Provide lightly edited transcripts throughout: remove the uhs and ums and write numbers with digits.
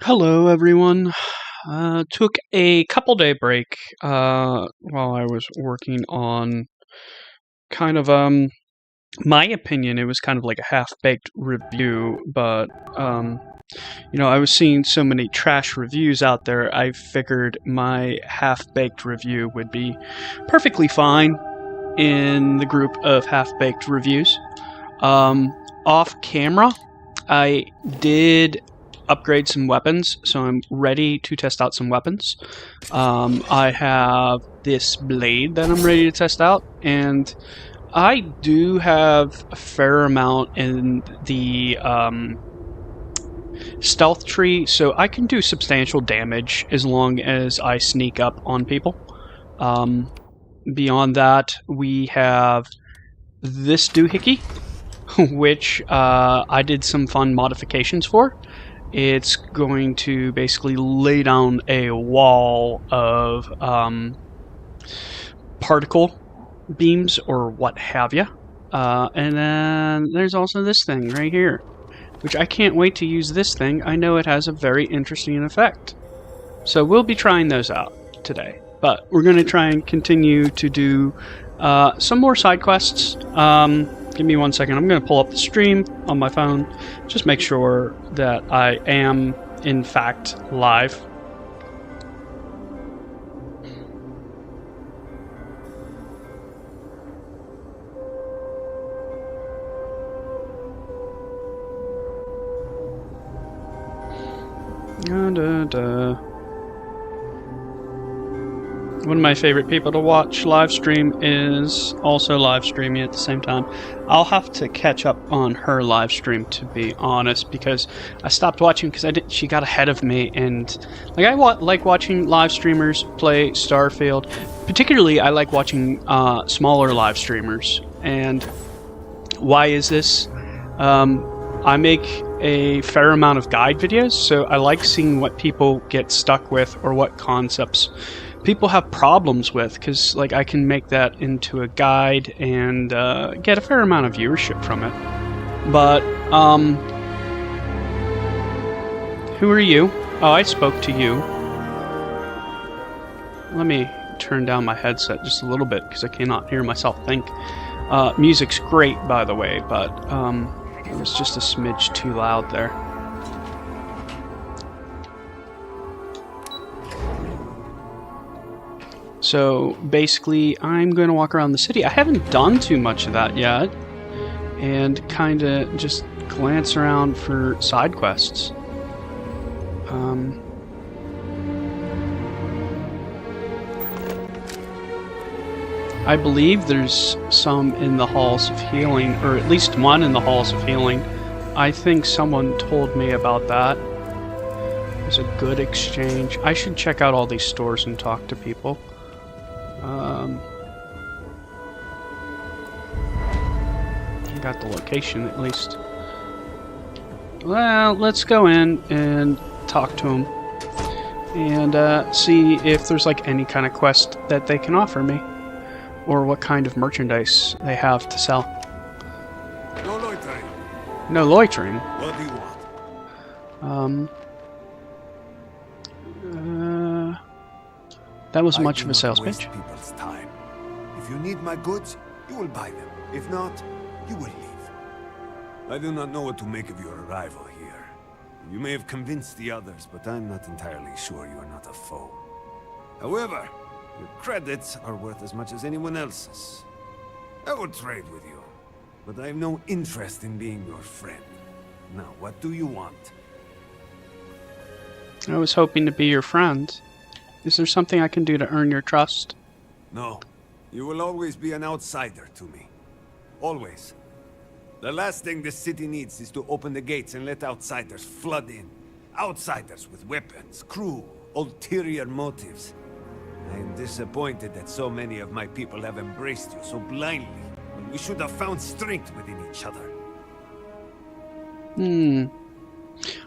Hello, everyone. Took a couple day break while I was working on kind of my opinion. It was kind of like a half baked review, but I was seeing so many trash reviews out there. I figured my half baked review would be perfectly fine in the group of half baked reviews. Um, Off camera, I did upgrade some weapons, so I'm ready to test out some weapons. I have this blade that I'm ready to test out, and I do have a fair amount in the stealth tree, so I can do substantial damage as long as I sneak up on people. Beyond that, we have this doohickey, which I did some fun modifications for. It's going to basically lay down a wall of particle beams or what have you. And then there's also this thing right here, which I can't wait to use this thing. I know it has a very interesting effect. So we'll be trying those out today. But we're going to try and continue to do some more side quests. Give me 1 second. I'm going to pull up the stream on my phone. Just make sure that I am, in fact, live. One of my favorite people to watch live stream is also live streaming at the same time. I'll have to catch up on her live stream, to be honest, because I stopped watching because she got ahead of me, and like I like watching live streamers play Starfield. Particularly, I like watching smaller live streamers. And why is this? I make a fair amount of guide videos, so I like seeing what people get stuck with or what concepts people have problems with, because like I can make that into a guide and get a fair amount of viewership from it. But who are you? Oh, I spoke to you. Let me turn down my headset just a little bit because I cannot hear myself think. Music's great, by the way, but it was just a smidge too loud there. So basically, I'm going to walk around the city. I haven't done too much of that yet, and kind of just glance around for side quests. I believe there's some in the Halls of Healing, or at least one in the Halls of Healing. I think someone told me about that. There's a good exchange. I should check out all these stores and talk to people. I got the location at least. Well, let's go in and talk to them and see if there's like any kind of quest that they can offer me, or what kind of merchandise they have to sell. No loitering. No loitering? What do you want? That was much of a sales pitch. People's time. If you need my goods, you will buy them. If not, you will leave. I do not know what to make of your arrival here. You may have convinced the others, but I'm not entirely sure you are not a foe. However, your credits are worth as much as anyone else's. I will trade with you, but I have no interest in being your friend. Now, what do you want? I was hoping to be your friend. Is there something I can do to earn your trust? No. You will always be an outsider to me. Always. The last thing this city needs is to open the gates and let outsiders flood in. Outsiders with weapons, crew, ulterior motives. I am disappointed that so many of my people have embraced you so blindly, when we should have found strength within each other.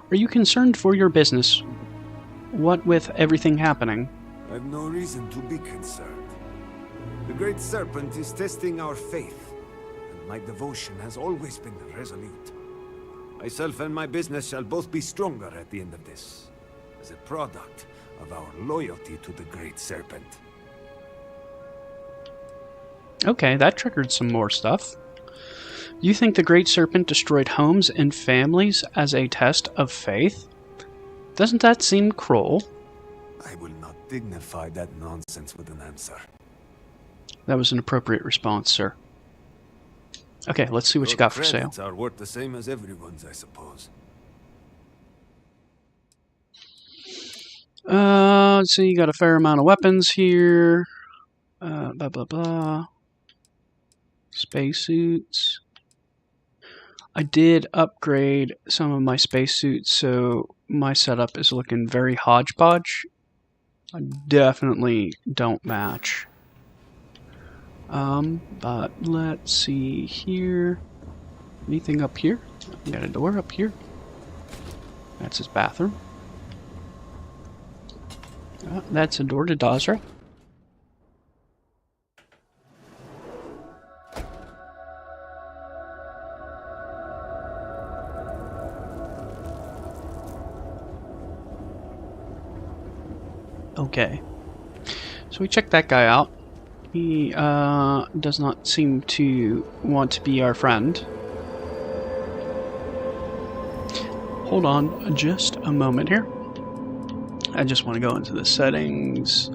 Are you concerned for your business? What with everything happening? I have no reason to be concerned. The Great Serpent is testing our faith, and my devotion has always been resolute. Myself and my business shall both be stronger at the end of this. as a product of our loyalty to the Great Serpent. Okay, that triggered some more stuff. You think the Great Serpent destroyed homes and families as a test of faith? Doesn't that seem cruel? I will not dignify that nonsense with an answer. That was an appropriate response, sir. Okay, let's see what you got for sale. Credits are worth the same as everyone's, I suppose. So you got a fair amount of weapons here. Blah, blah, blah. Spacesuits. I did upgrade some of my spacesuits, so my setup is looking very hodgepodge. I definitely don't match. But let's see here. Anything up here? We got a door up here. That's his bathroom. That's a door to Dazra. Okay. So we checked that guy out. He does not seem to want to be our friend. Hold on just a moment here. I just want to go into the settings.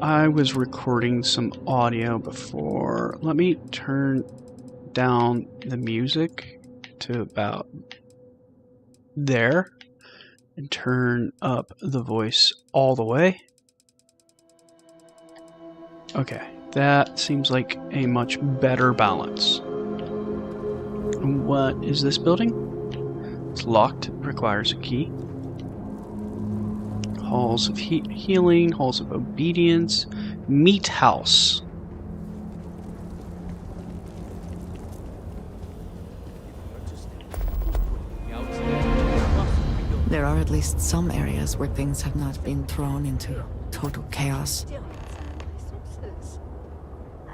I was recording some audio before. Let me turn down the music to about there and turn up the voice all the way. Okay, that seems like a much better balance. What is this building? It's locked, requires a key. Halls of healing, halls of obedience, meat house. There are at least some areas where things have not been thrown into total chaos.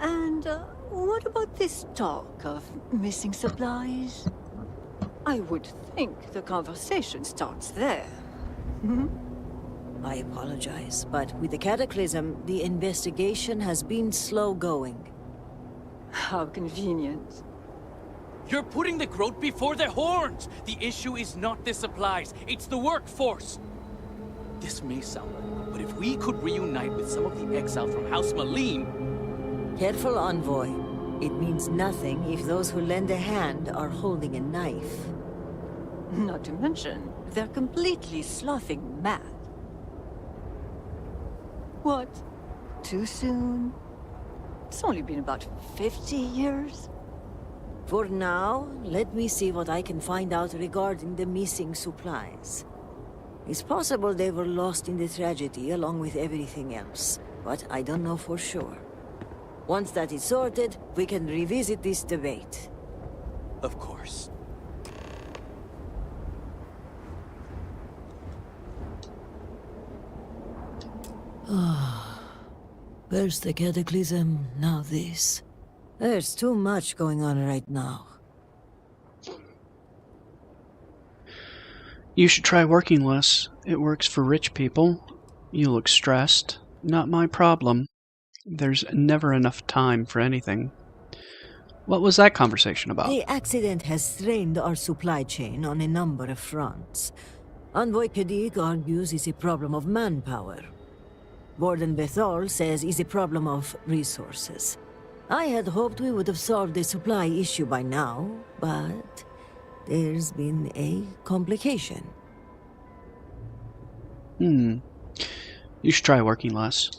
And what about this talk of missing supplies? I would think the conversation starts there. Hmm? I apologize, but with the Cataclysm, the investigation has been slow going. How convenient. You're putting the Growth before the horns! The issue is not the supplies, it's the workforce! This may sound odd, but if we could reunite with some of the exile from House Malim... Careful, Envoy. It means nothing if those who lend a hand are holding a knife. Not to mention, they're completely sloughing mad. What? Too soon? It's only been about 50 years. For now, let me see what I can find out regarding the missing supplies. It's possible they were lost in the tragedy along with everything else, but I don't know for sure. Once that is sorted, we can revisit this debate. Of course. First the Cataclysm, now this. There's too much going on right now. You should try working less. It works for rich people. You look stressed. Not my problem. There's never enough time for anything. What was that conversation about? The accident has strained our supply chain on a number of fronts. Envoy Kadik argues it's a problem of manpower. Warden Bethal says it's a problem of resources. I had hoped we would have solved the supply issue by now, but there's been a complication. You should try working less.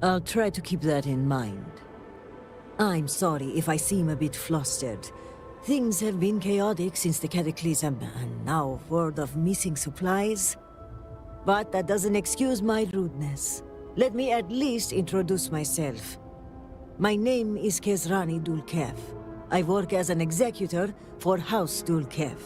I'll try to keep that in mind. I'm sorry if I seem a bit flustered. Things have been chaotic since the Cataclysm, and now word of missing supplies. But that doesn't excuse my rudeness. Let me at least introduce myself. My name is Kezrani Dulkev. I work as an executor for House Dulkev.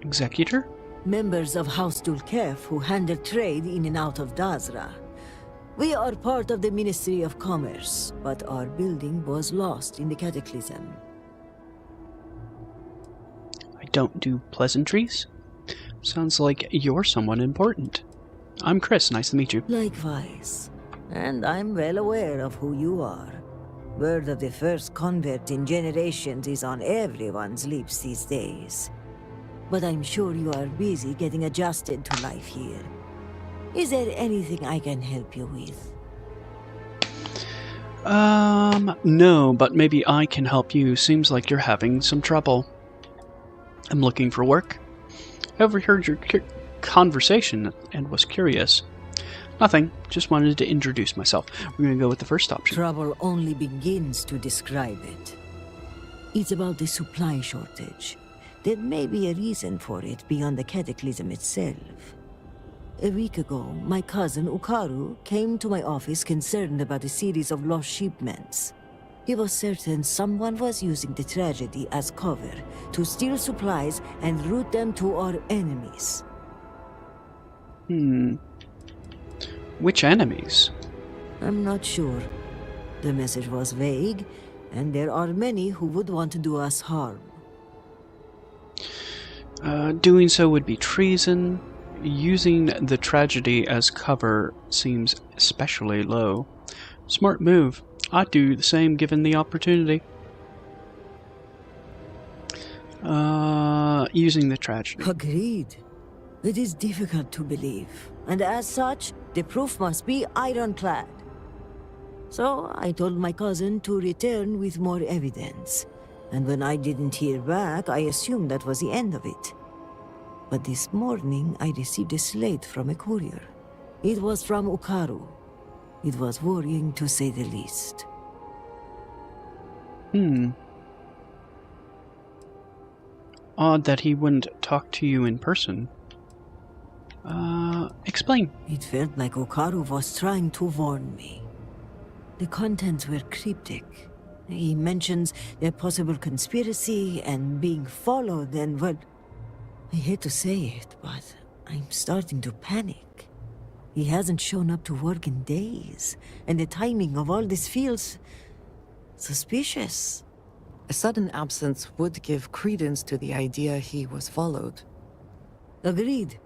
Executor? Members of House Dulkev who handle trade in and out of Dazra. We are part of the Ministry of Commerce, but our building was lost in the Cataclysm. I don't do pleasantries. Sounds like you're someone important. I'm Chris, nice to meet you. Likewise. And I'm well aware of who you are. Word of the first convert in generations is on everyone's lips these days. But I'm sure you are busy getting adjusted to life here. Is there anything I can help you with? No, but maybe I can help you. Seems like you're having some trouble. I'm looking for work. I overheard your conversation and was curious. Nothing, just wanted to introduce myself. We're gonna go with the first option. Trouble only begins to describe it. It's about the supply shortage. There may be a reason for it beyond the cataclysm itself. A week ago, my cousin Ukaru came to my office concerned about a series of lost shipments. He was certain someone was using the tragedy as cover to steal supplies and route them to our enemies. Which enemies? I'm not sure. The message was vague, and there are many who would want to do us harm. Doing so would be treason. Using the tragedy as cover seems especially low. Smart move. I'd do the same given the opportunity. Using the tragedy. Agreed. It is difficult to believe, and as such, the proof must be ironclad. So I told my cousin to return with more evidence, and when I didn't hear back, I assumed that was the end of it. But this morning, I received a slate from a courier. It was from Ukaru. It was worrying, to say the least. Odd that he wouldn't talk to you in person. Explain. It felt like Ukaru was trying to warn me. The contents were cryptic. He mentions a possible conspiracy and being followed and, well, I hate to say it, but I'm starting to panic. He hasn't shown up to work in days, and the timing of all this feels suspicious. A sudden absence would give credence to the idea he was followed. Agreed.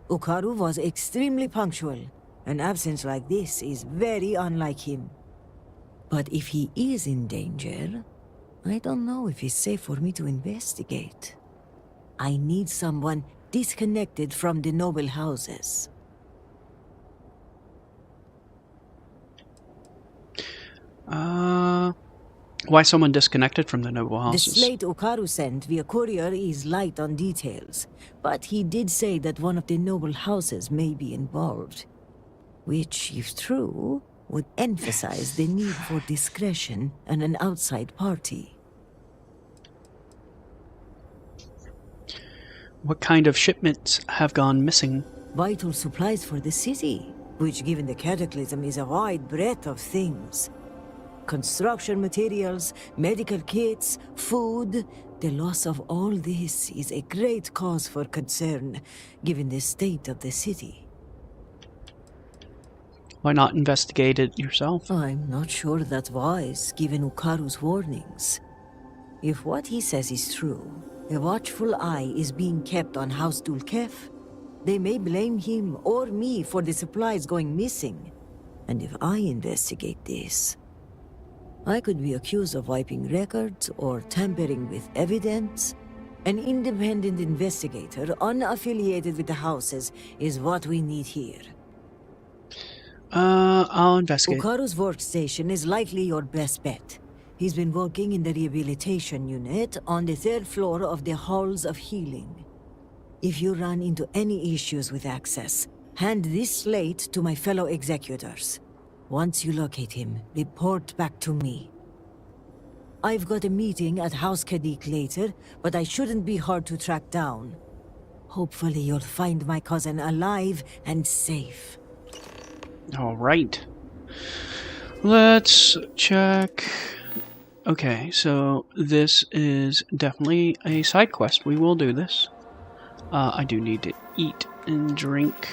Ukaru was extremely punctual. An absence like this is very unlike him. But if he is in danger, I don't know if it's safe for me to investigate. I need someone disconnected from the noble houses. Why someone disconnected from the noble The houses? slate Ukaru sent via courier is light on details, but he did say that one of the noble houses may be involved, which, if true, would emphasize the need for discretion and an outside party. What kind of shipments have gone missing? Vital supplies for the city, which given the cataclysm is a wide breadth of things. Construction materials, medical kits, food. The loss of all this is a great cause for concern, given the state of the city. Why not investigate it yourself? I'm not sure that's wise, given Ukaru's warnings. If what he says is true, a watchful eye is being kept on House Dulkef. They may blame him or me for the supplies going missing. And if I investigate this, I could be accused of wiping records or tampering with evidence. An independent investigator, unaffiliated with the houses, is what we need here. I'll investigate. Ukaru's workstation is likely your best bet. He's been working in the rehabilitation unit on the 3rd floor of the Halls of Healing. If you run into any issues with access, hand this slate to my fellow executors. Once you locate him, report back to me. I've got a meeting at House Kadik later, but I shouldn't be hard to track down. Hopefully you'll find my cousin alive and safe. Alright. Let's check. Okay, so this is definitely a side quest. We will do this. I do need to eat and drink.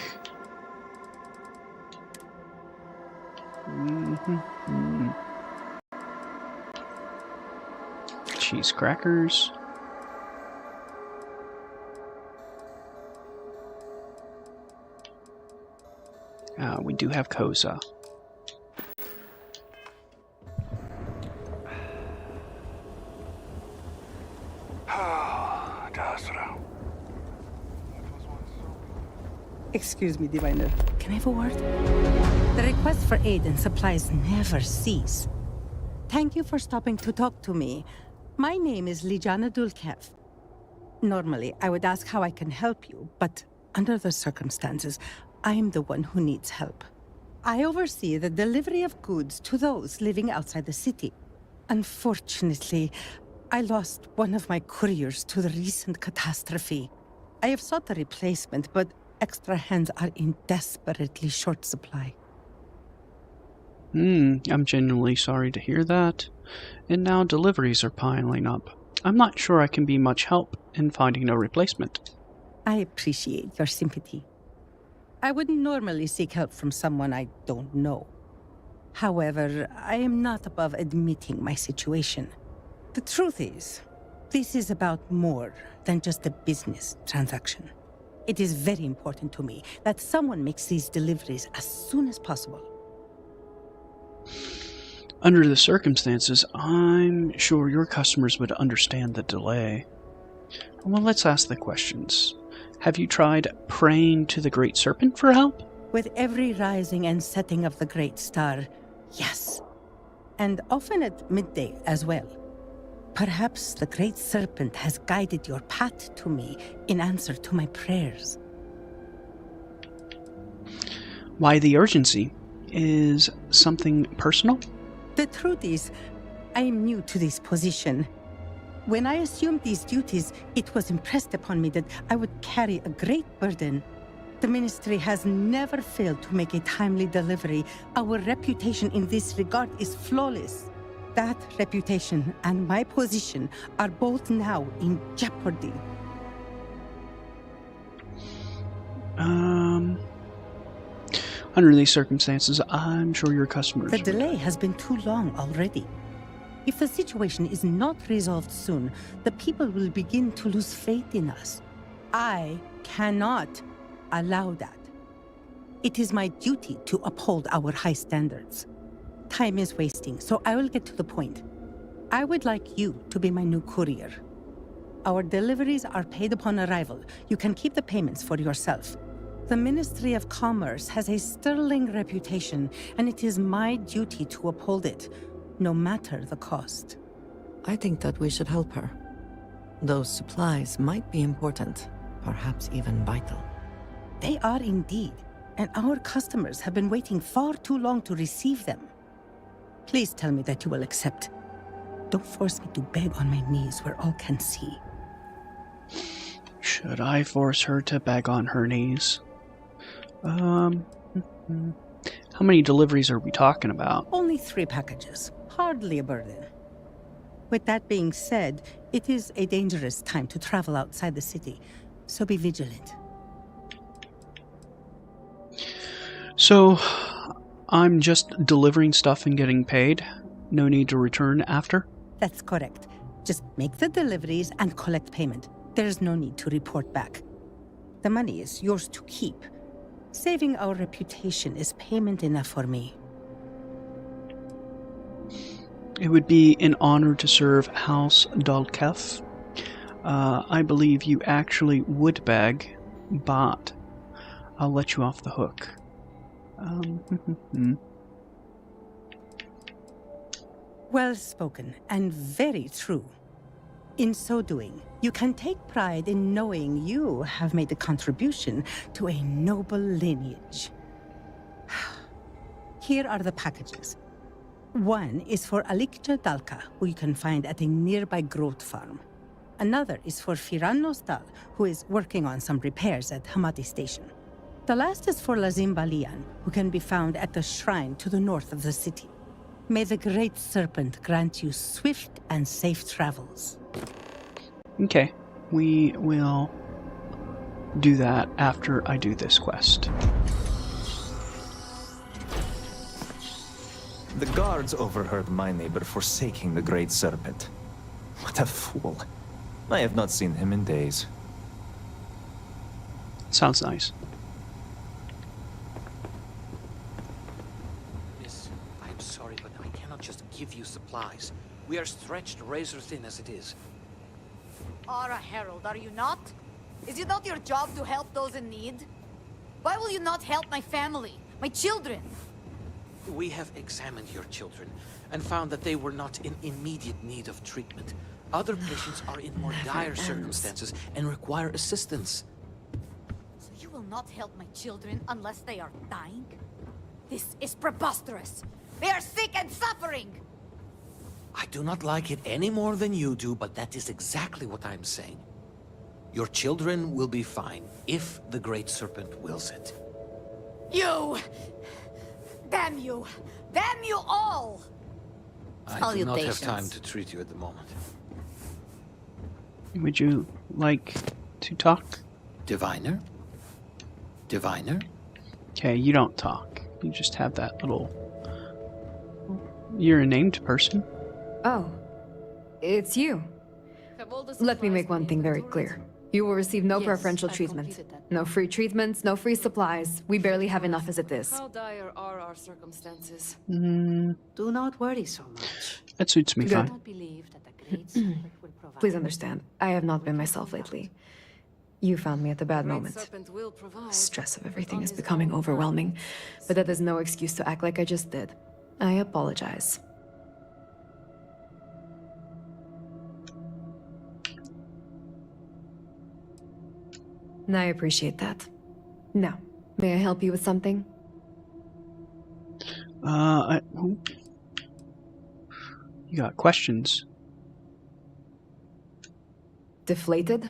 Cheese crackers. We do have Koza. Excuse me, Diviner. Can I have a word? The requests for aid and supplies never cease. Thank you for stopping to talk to me. My name is Lijana Dulkev. Normally, I would ask how I can help you, but under the circumstances, I am the one who needs help. I oversee the delivery of goods to those living outside the city. Unfortunately, I lost one of my couriers to the recent catastrophe. I have sought a replacement, but extra hands are in desperately short supply. I'm genuinely sorry to hear that. And now deliveries are piling up. I'm not sure I can be much help in finding a replacement. I appreciate your sympathy. I wouldn't normally seek help from someone I don't know. However, I am not above admitting my situation. The truth is, this is about more than just a business transaction. It is very important to me that someone makes these deliveries as soon as possible. Under the circumstances, I'm sure your customers would understand the delay. Well, let's ask the questions. Have you tried praying to the Great Serpent for help? With every rising and setting of the Great Star, yes. And often at midday as well. Perhaps the Great Serpent has guided your path to me in answer to my prayers. Why the urgency? Is something personal? The truth is, I am new to this position. When I assumed these duties, it was impressed upon me that I would carry a great burden. The Ministry has never failed to make a timely delivery. Our reputation in this regard is flawless. That reputation and my position are both now in jeopardy. Under these circumstances, I'm sure your customers... The delay has been too long already. If the situation is not resolved soon, the people will begin to lose faith in us. I cannot allow that. It is my duty to uphold our high standards. Time is wasting, so I will get to the point. I would like you to be my new courier. Our deliveries are paid upon arrival. You can keep the payments for yourself. The Ministry of Commerce has a sterling reputation, and it is my duty to uphold it, no matter the cost. I think that we should help her. Those supplies might be important, perhaps even vital. They are indeed, and our customers have been waiting far too long to receive them. Please tell me that you will accept. Don't force me to beg on my knees where all can see. Should I force her to beg on her knees? How many deliveries are we talking about? Only 3 packages. Hardly a burden. With that being said, it is a dangerous time to travel outside the city, so be vigilant. So, I'm just delivering stuff and getting paid? No need to return after? That's correct. Just make the deliveries and collect payment. There's no need to report back. The money is yours to keep. Saving our reputation is payment enough for me. It would be an honor to serve House Dalkef. I believe you actually would beg, but I'll let you off the hook. Well spoken, and very true. In so doing, you can take pride in knowing you have made a contribution to a noble lineage. Here are the packages. One is for Alikja Dalka, who you can find at a nearby growth farm. Another is for Firan Nostal, who is working on some repairs at Hamati Station. The last is for Lazim Balian, who can be found at the shrine to the north of the city. May the Great Serpent grant you swift and safe travels. Okay, we will do that after I do this quest. The guards overheard my neighbor forsaking the Great Serpent. What a fool. I have not seen him in days. Sounds nice. give you supplies. We are stretched razor thin as it is. Are a herald, are you not? Is it not your job to help those in need? Why will you not help my family, my children? We have examined your children and found that they were not in immediate need of treatment. Other patients are in more dire circumstances and require assistance. So you will not help my children unless they are dying? This is preposterous. They are sick and suffering. I do not like it any more than you do, but that is exactly what I'm saying. Your children will be fine, if the Great Serpent wills it. You! Damn you! Damn you all! I do not have time to treat you at the moment. Would you like to talk? Diviner? Diviner? Okay, you don't talk. You just have that little... You're a named person. Oh, it's you. Let me make one thing very clear. You will receive no preferential treatment. No free treatments, no free supplies. We barely have enough as it is. How dire are our circumstances? Do not worry so much. That suits me fine. Don't believe that the Great Serpent will provide. Please understand, I have not been myself lately. You found me at the bad moment. Stress of everything is becoming overwhelming, but that is no excuse to act like I just did. I apologize. I appreciate that. Now, may I help you with something? You got questions. Deflated?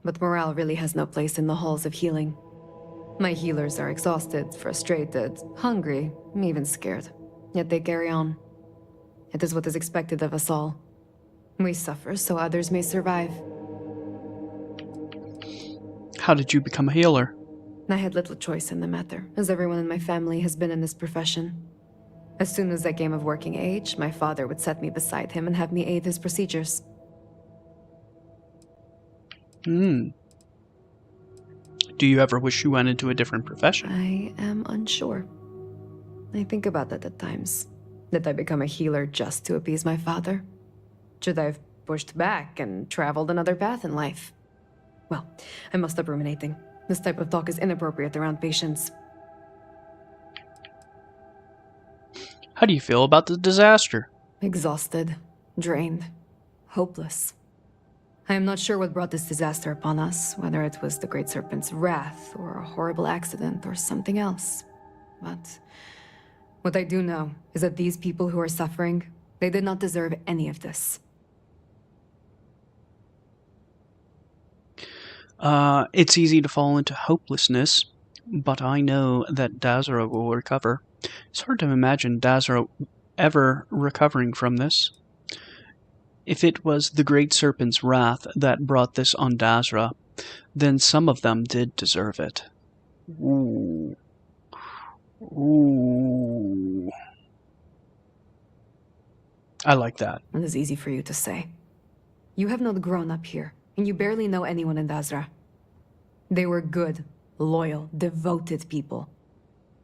But morale really has no place in the halls of healing. My healers are exhausted, frustrated, hungry, even scared. Yet they carry on. It is what is expected of us all. We suffer so others may survive. How did you become a healer? I had little choice in the matter, as everyone in my family has been in this profession. As soon as I came of working age, my father would set me beside him and have me aid his procedures. Do you ever wish you went into a different profession? I am unsure. I think about that at times. Did I become a healer just to appease my father? Should I have pushed back and traveled another path in life? Well, I must stop ruminating. This type of talk is inappropriate around patients. How do you feel about the disaster? Exhausted, drained, hopeless. I am not sure what brought this disaster upon us, whether it was the Great Serpent's wrath, or a horrible accident, or something else. But what I do know is that these people who are suffering, they did not deserve any of this. It's easy to fall into hopelessness, but I know that Dazra will recover. It's hard to imagine Dazra ever recovering from this. If it was the Great Serpent's wrath that brought this on Dazra, then some of them did deserve it. Ooh. Ooh. I like that. It is easy for you to say. You have not grown up here, and you barely know anyone in Dazra. They were good, loyal, devoted people.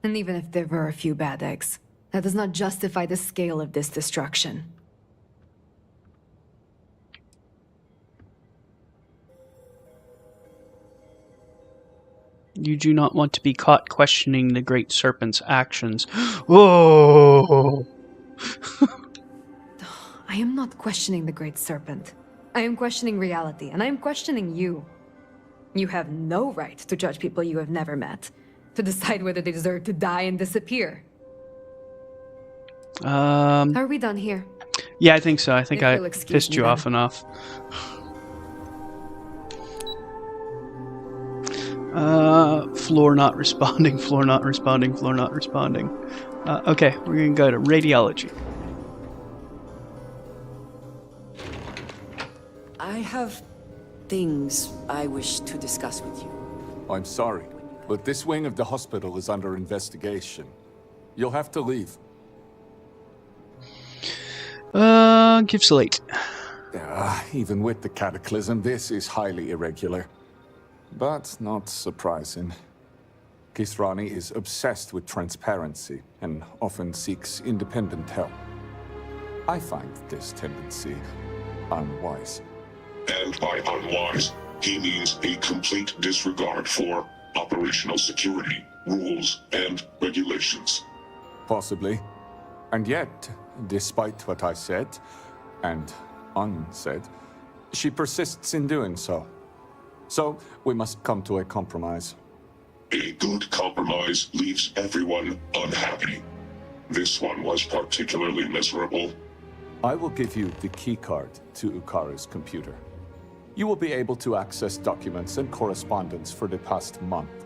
And even if there were a few bad eggs, that does not justify the scale of this destruction. You do not want to be caught questioning the Great Serpent's actions. Whoa! I am not questioning the Great Serpent. I am questioning reality, and I am questioning you. You have no right to judge people you have never met, to decide whether they deserve to die and disappear. Are we done here? Yeah, I think so. I think If I you'll excuse pissed me you then. off enough. Floor not responding, floor not responding, floor not responding. Okay, we're gonna go to radiology. I have things I wish to discuss with you. I'm sorry, but this wing of the hospital is under investigation. You'll have to leave. Give Slate. Even with the cataclysm, this is highly irregular. But not surprising. Kisrani is obsessed with transparency and often seeks independent help. I find this tendency unwise. And by unwise, he means a complete disregard for operational security, rules, and regulations. Possibly. And yet, despite what I said, and unsaid, she persists in doing so. So, we must come to a compromise. A good compromise leaves everyone unhappy. This one was particularly miserable. I will give you the keycard to Ukaru's computer. You will be able to access documents and correspondence for the past month.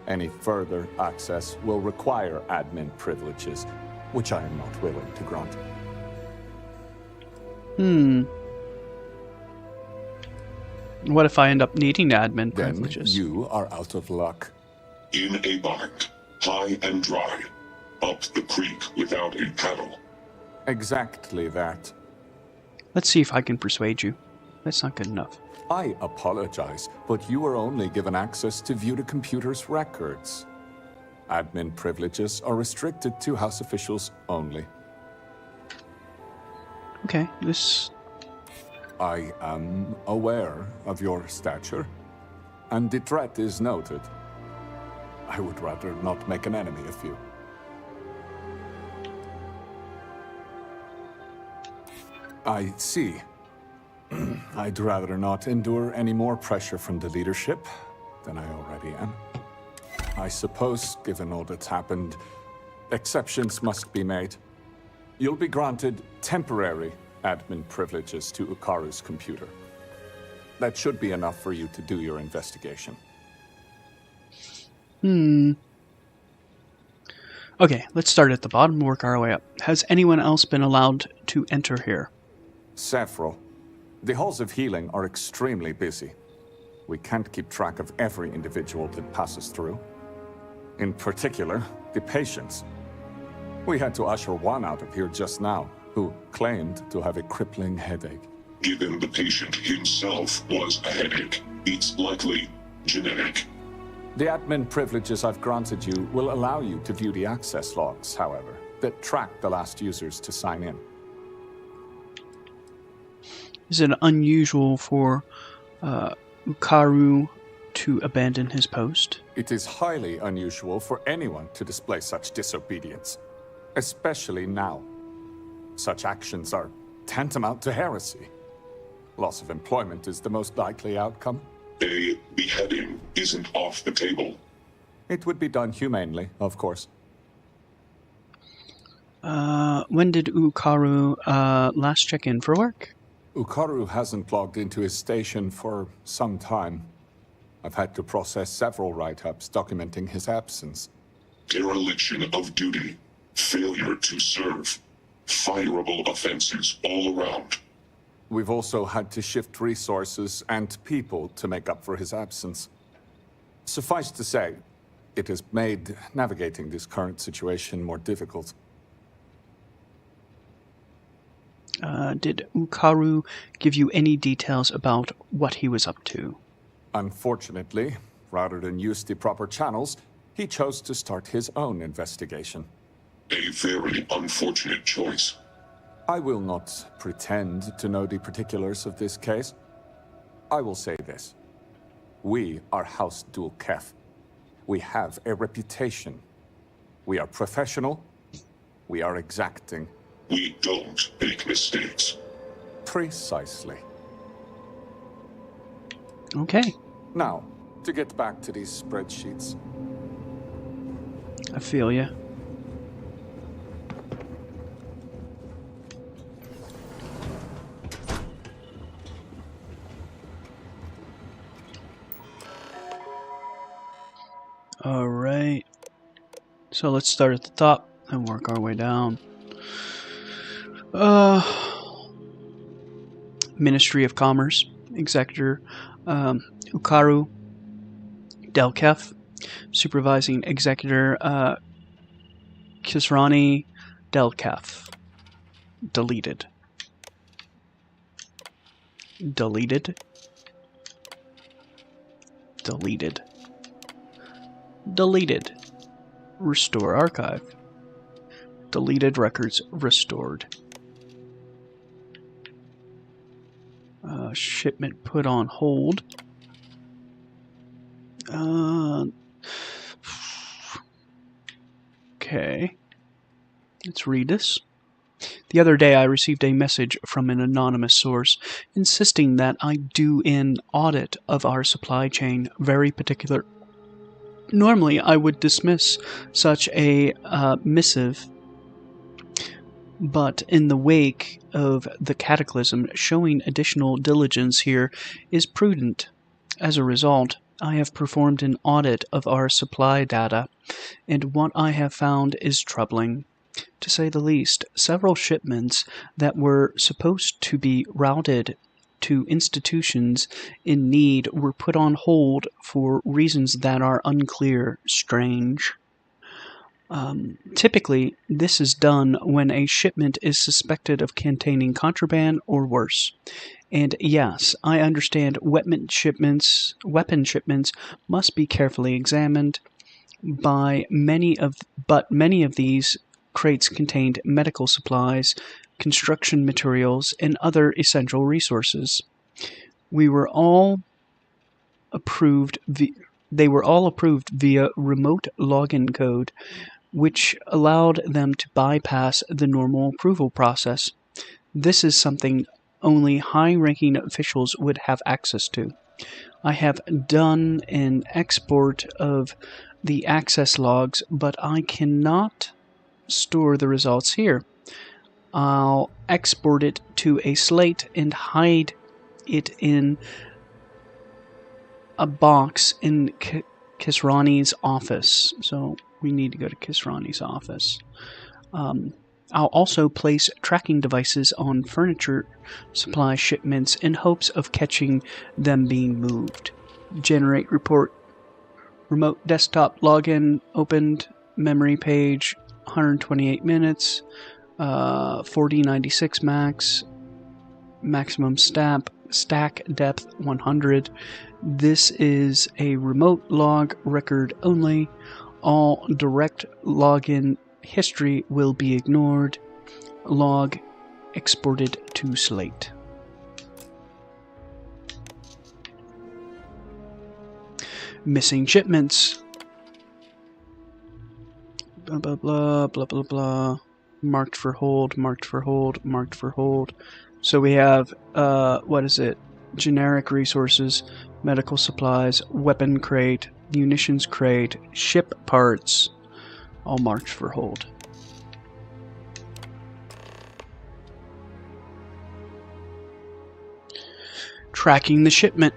Any further access will require admin privileges, which I am not willing to grant. What if I end up needing admin Then privileges? you are out of luck. In a bind, high and dry, up the creek without a paddle. Exactly that. Let's see if I can persuade you. That's not good enough. I apologize, but you were only given access to view the computer's records. Admin privileges are restricted to House officials only. Okay, this... I am aware of your stature, and the threat is noted. I would rather not make an enemy of you. I see. I'd rather not endure any more pressure from the leadership than I already am. I suppose, given all that's happened, exceptions must be made. You'll be granted temporary admin privileges to Ukaru's computer. That should be enough for you to do your investigation. Okay, let's start at the bottom and work our way up. Has anyone else been allowed to enter here? Several. The halls of healing are extremely busy. We can't keep track of every individual that passes through. In particular, the patients. We had to usher one out of here just now, who claimed to have a crippling headache. Given the patient himself was a headache, it's likely genetic. The admin privileges I've granted you will allow you to view the access logs, however, that track the last users to sign in. Is it unusual for Ukaru to abandon his post? It is highly unusual for anyone to display such disobedience, especially now. Such actions are tantamount to heresy. Loss of employment is the most likely outcome. A beheading isn't off the table. It would be done humanely, of course. When did Ukaru last check in for work? Ukaru hasn't logged into his station for some time. I've had to process several write-ups documenting his absence. Dereliction of duty, failure to serve, fireable offenses all around. We've also had to shift resources and people to make up for his absence. Suffice to say, it has made navigating this current situation more difficult. Did Ukaru give you any details about what he was up to? Unfortunately, rather than use the proper channels, he chose to start his own investigation. A very unfortunate choice. I will not pretend to know the particulars of this case. I will say this. We are House Dul-Kef. We have a reputation. We are professional. We are exacting. We don't make mistakes. Precisely. Okay. Now, to get back to these spreadsheets. I feel ya. Alright. So let's start at the top and work our way down. Ministry of Commerce, Executor Ukaru Delkef, Supervising Executor Kisrani Delkef. Deleted. Deleted. Deleted. Deleted. Restore archive. Deleted records restored. shipment put on hold. Okay. Let's read this. The other day I received a message from an anonymous source insisting that I do an audit of our supply chain, very particular. Normally I would dismiss such a missive, but in the wake of the cataclysm, showing additional diligence here is prudent. As a result, I have performed an audit of our supply data, and what I have found is troubling. To say the least, several shipments that were supposed to be routed to institutions in need were put on hold for reasons that are unclear, strange. Typically, this is done when a shipment is suspected of containing contraband or worse. And yes, I understand weapon shipments must be carefully examined but many of these crates contained medical supplies, construction materials, and other essential resources. They were all approved via remote login code, which allowed them to bypass the normal approval process. This is something only high-ranking officials would have access to. I have done an export of the access logs, but I cannot store the results here. I'll export it to a slate and hide it in a box in Kisrani's office. So we need to go to Kisrani's office. I'll also place tracking devices on furniture supply shipments in hopes of catching them being moved. Generate report. Remote desktop login opened. Memory page 128 minutes. 4096 max. Maximum stack depth 100. This is a remote log record only. All direct login history will be ignored. Log exported to slate. Missing shipments. Blah blah blah blah blah blah. Marked for hold, marked for hold, marked for hold. So we have what is it? Generic resources, medical supplies, weapon crate, munitions crate, ship parts, all marked for hold. Tracking the shipment.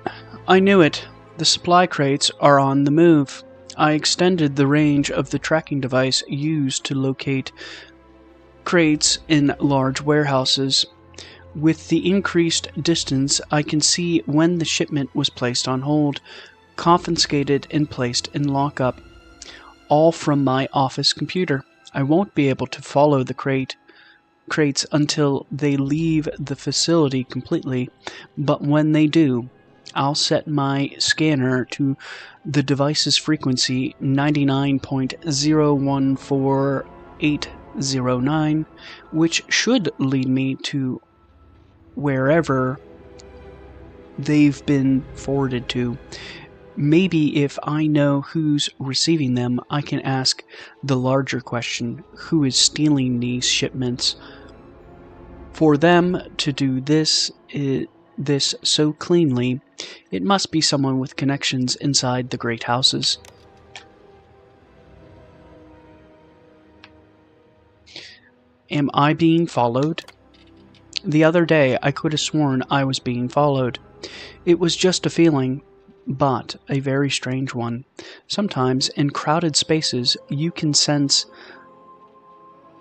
I knew it. The supply crates are on the move. I extended the range of the tracking device used to locate crates in large warehouses. With the increased distance, I can see when the shipment was placed on hold, confiscated, and placed in lockup. All from my office computer. I won't be able to follow the crates until they leave the facility completely, but when they do, I'll set my scanner to the device's frequency 99.014809, which should lead me to wherever they've been forwarded to. Maybe if I know who's receiving them, I can ask the larger question, who is stealing these shipments? For them to do this so cleanly, it must be someone with connections inside the great houses. Am I being followed? The other day, I could have sworn I was being followed. It was just a feeling, but a very strange one. Sometimes, in crowded spaces, you can sense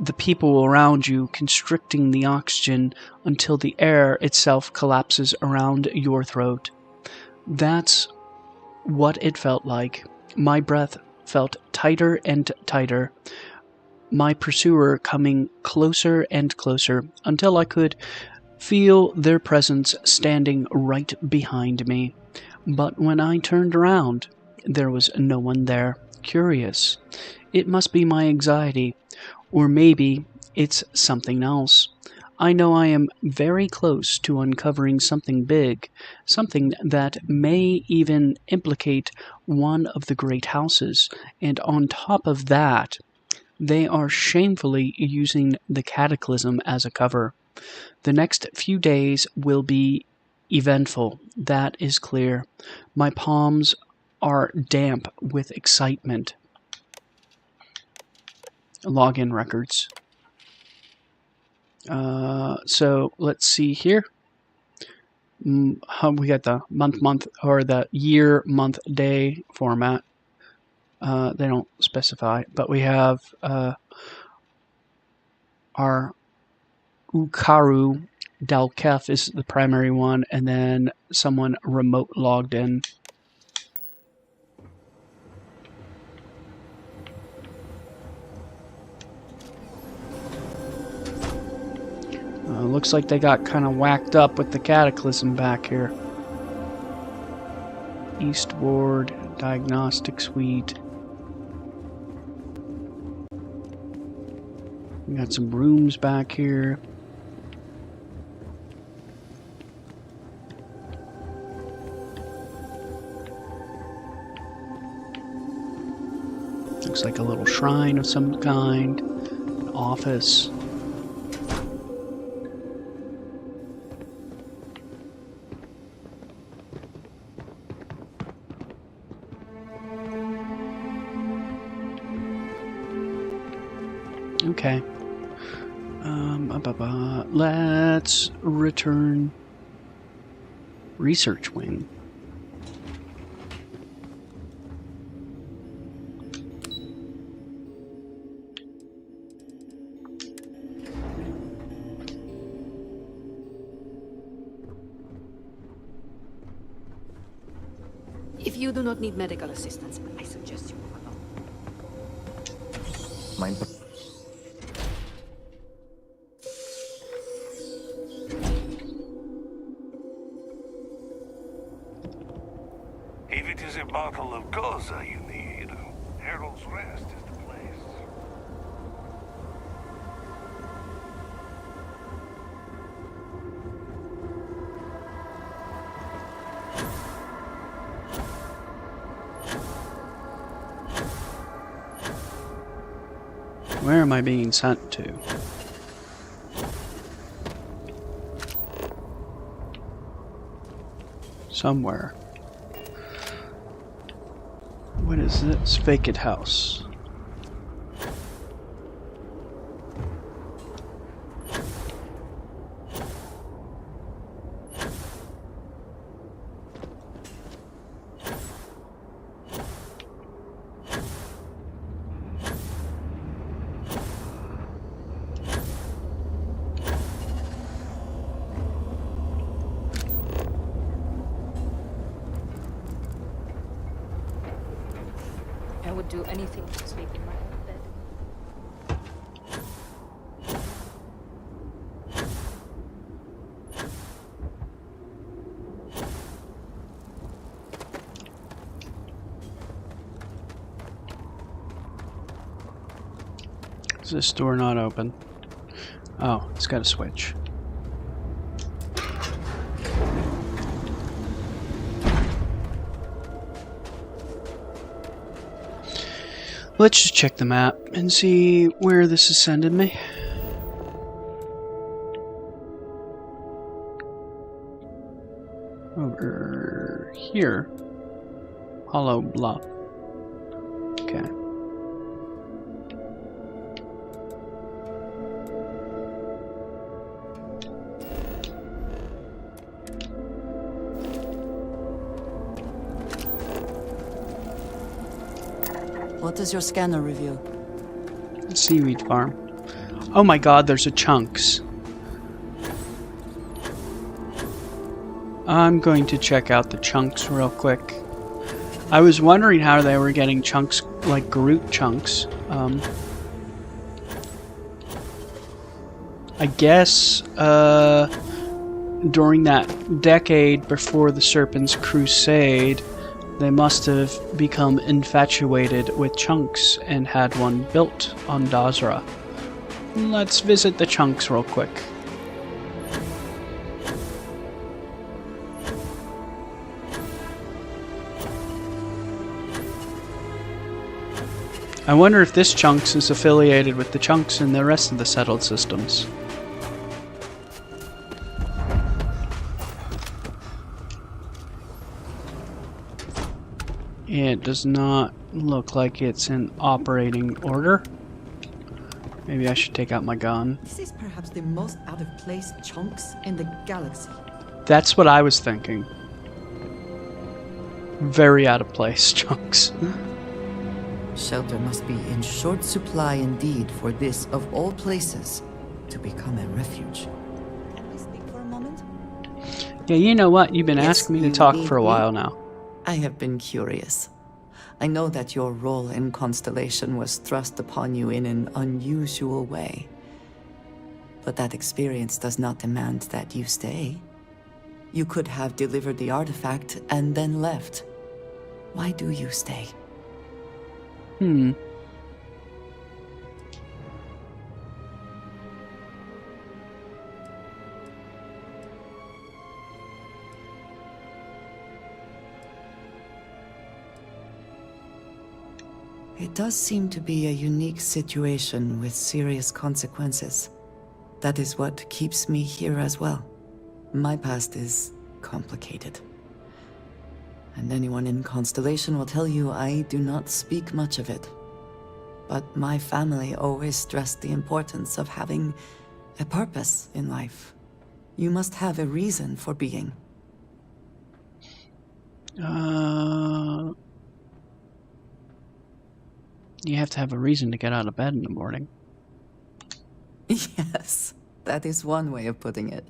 the people around you constricting the oxygen until the air itself collapses around your throat. That's what it felt like. My breath felt tighter and tighter, my pursuer coming closer and closer until I could feel their presence standing right behind me. But when I turned around, there was no one there. Curious. It must be my anxiety, or maybe it's something else. I know I am very close to uncovering something big, something that may even implicate one of the great houses, and on top of that, they are shamefully using the Cataclysm as a cover. The next few days will be eventful, that is clear. My palms are damp with excitement. Login records. So let's see here. We got the month, or the year, month, day format. They don't specify, but we have our Ukaru Dalkef is the primary one, and then someone remote logged in. Looks like they got kind of whacked up with the Cataclysm back here. East Ward, Diagnostic Suite. We got some rooms back here. Looks like a little shrine of some kind. An office. Okay. Let's return research wing. If you do not need medical assistance, I suggest you move along. Mind. If it is a bottle of Goza you need, Harold's Rest is the place. Where am I being sent to? Somewhere. What is this? Vacant house. I would do anything to sleep in my own bed. Is this door not open? Oh, it's got a switch. Let's just check the map and see where this is sending me. Over here. Hollow Bluff. Okay. What does your scanner reveal? Seaweed farm. Oh my god, there's a chunks. I'm going to check out the chunks real quick. I was wondering how they were getting chunks like Groot chunks. I guess during that decade before the Serpent's Crusade, they must have become infatuated with chunks and had one built on Dazra. Let's visit the chunks real quick. I wonder if this chunks is affiliated with the chunks in the rest of the settled systems. It does not look like it's in operating order. Maybe I should take out my gun. This is perhaps the most out of place chunks in the galaxy. That's what I was thinking. Very out of place chunks. Shelter must be in short supply indeed for this, of all places, to become a refuge. Can we speak for a moment? Yeah, you know what? You've been Yes, asking me to you talk need for a me? while now. I have been curious. I know that your role in Constellation was thrust upon you in an unusual way. But that experience does not demand that you stay. You could have delivered the artifact and then left. Why do you stay? It does seem to be a unique situation with serious consequences. That is what keeps me here as well. My past is complicated. And anyone in Constellation will tell you I do not speak much of it. But my family always stressed the importance of having a purpose in life. You must have a reason for being. You have to have a reason to get out of bed in the morning. Yes, that is one way of putting it.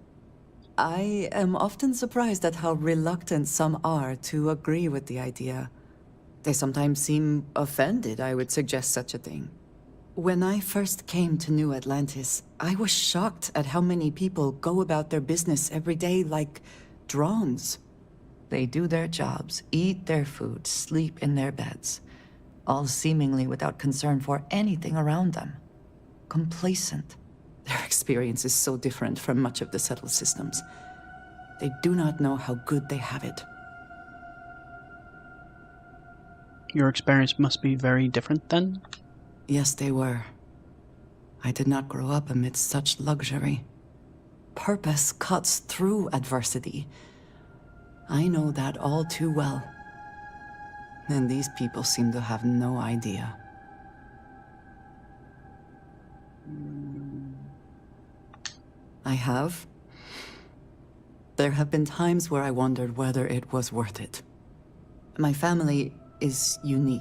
I am often surprised at how reluctant some are to agree with the idea. They sometimes seem offended I would suggest such a thing. When I first came to New Atlantis, I was shocked at how many people go about their business every day like drones. They do their jobs, eat their food, sleep in their beds, all seemingly without concern for anything around them. Complacent. Their experience is so different from much of the settled systems. They do not know how good they have it. Your experience must be very different then? Yes, they were. I did not grow up amidst such luxury. Purpose cuts through adversity. I know that all too well. And these people seem to have no idea. I have. There have been times where I wondered whether it was worth it. My family is unique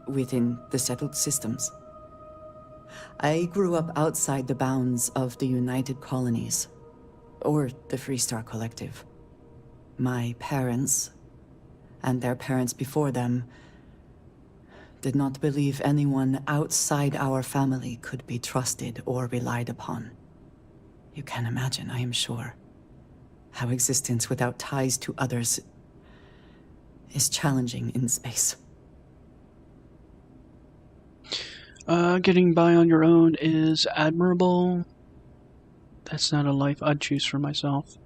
within the settled systems. I grew up outside the bounds of the United Colonies, or the Freestar Collective. My parents, and their parents before them, did not believe anyone outside our family could be trusted or relied upon. You can imagine, I am sure, how existence without ties to others is challenging in space. Getting by on your own is admirable. That's not a life I'd choose for myself.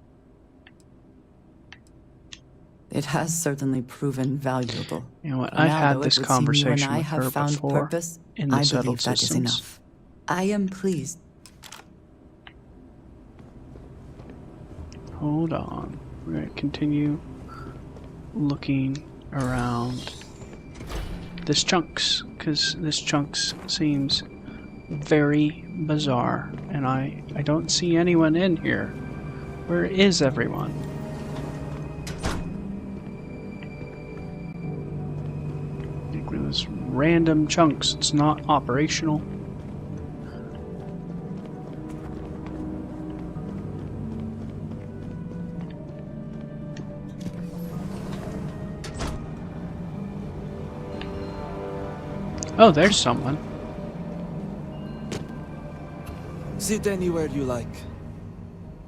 It has certainly proven valuable. You know what? I've had this conversation with her before purpose, in the I settled believe that is systems. enough. I am pleased. Hold on. We're going to continue looking around this chunks, because this chunks seems very bizarre, and I don't see anyone in here. Where is everyone? This random chunks, it's not operational. Oh, there's someone. Sit anywhere you like.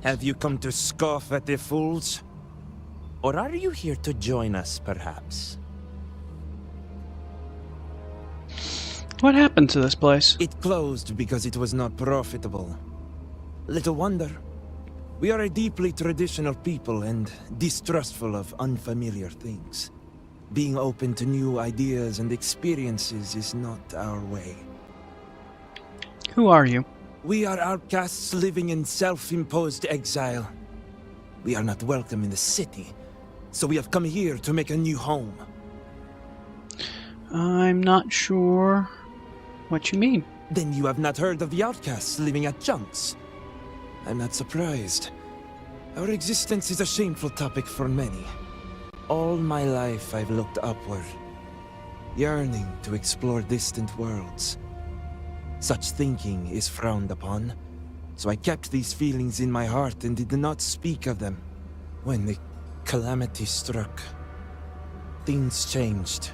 Have you come to scoff at the fools? Or are you here to join us, perhaps? What happened to this place? It closed because it was not profitable. Little wonder. We are a deeply traditional people and distrustful of unfamiliar things. Being open to new ideas and experiences is not our way. Who are you? We are outcasts living in self-imposed exile. We are not welcome in the city, so we have come here to make a new home. I'm not sure what you mean. Then you have not heard of the outcasts living at chunks. I'm not surprised. Our existence is a shameful topic for many. All my life I've looked upward, yearning to explore distant worlds. Such thinking is frowned upon, so I kept these feelings in my heart and did not speak of them. When the calamity struck, things changed.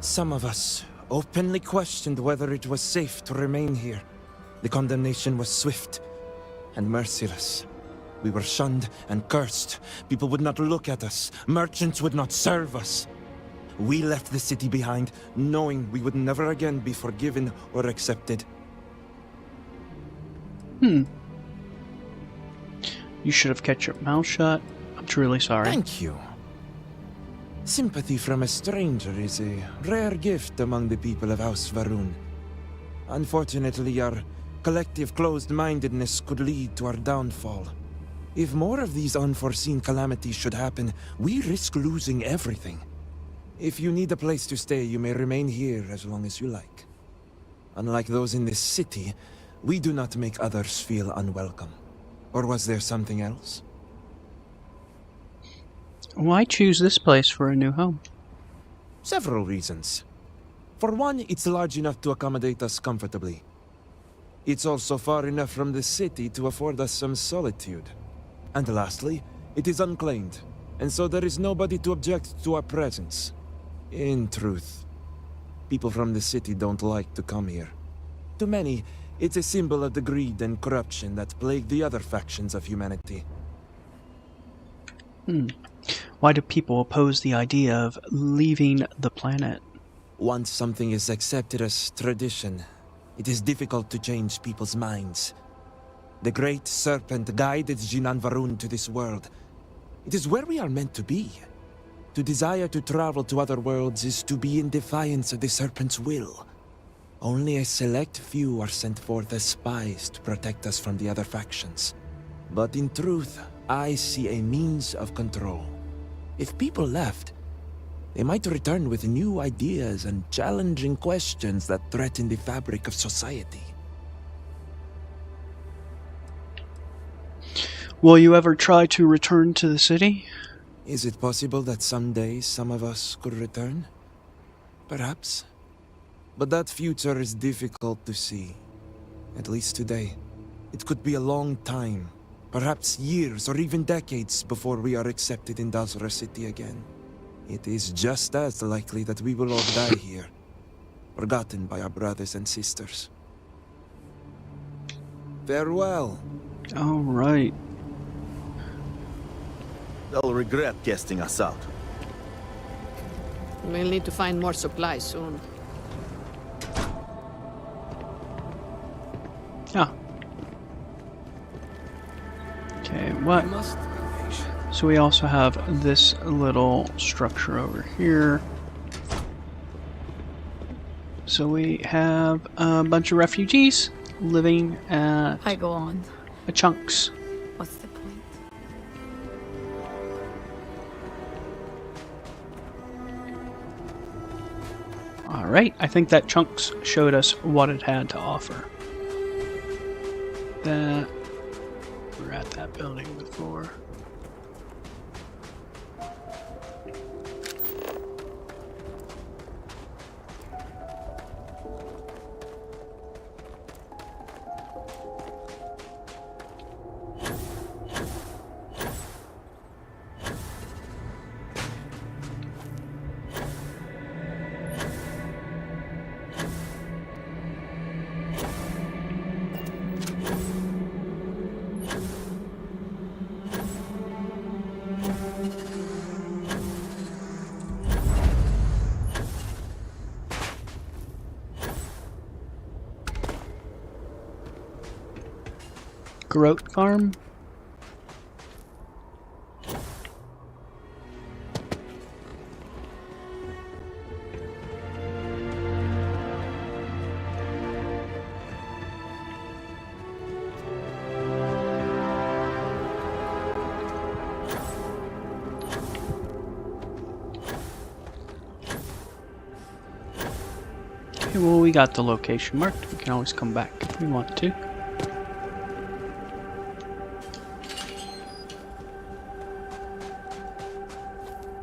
Some of us openly questioned whether it was safe to remain here. The condemnation was swift and merciless. We were shunned and cursed. People would not look at us. Merchants would not serve us. We left the city behind, knowing we would never again be forgiven or accepted. You should have kept your mouth shut. I'm truly sorry. Thank you. Sympathy from a stranger is a rare gift among the people of House Varun. Unfortunately, our collective closed-mindedness could lead to our downfall. If more of these unforeseen calamities should happen, we risk losing everything. If you need a place to stay, you may remain here as long as you like. Unlike those in this city, we do not make others feel unwelcome. Or was there something else? Why choose this place for a new home? Several reasons. For one, it's large enough to accommodate us comfortably. It's also far enough from the city to afford us some solitude. And lastly, it is unclaimed, and so there is nobody to object to our presence. In truth, people from the city don't like to come here. To many, it's a symbol of the greed and corruption that plague the other factions of humanity. Why do people oppose the idea of leaving the planet? Once something is accepted as tradition, it is difficult to change people's minds. The Great Serpent guided Jinan Varun to this world. It is where we are meant to be. To desire to travel to other worlds is to be in defiance of the Serpent's will. Only a select few are sent forth as spies to protect us from the other factions. But in truth, I see a means of control. If people left, they might return with new ideas and challenging questions that threaten the fabric of society. Will you ever try to return to the city? Is it possible that someday some of us could return? Perhaps. But that future is difficult to see. At least today. It could be a long time. Perhaps years or even decades before we are accepted in Dazra City again. It is just as likely that we will all die here. Forgotten by our brothers and sisters. Farewell. All right. They'll regret casting us out. We'll need to find more supplies soon. Ah. Okay, what? So we also have this little structure over here. So we have a bunch of refugees living at I go on. a chunks. What's the point? Alright, I think that chunks showed us what it had to offer. That we're at that building before. Groat farm? Okay, well, we got the location marked. We can always come back if we want to.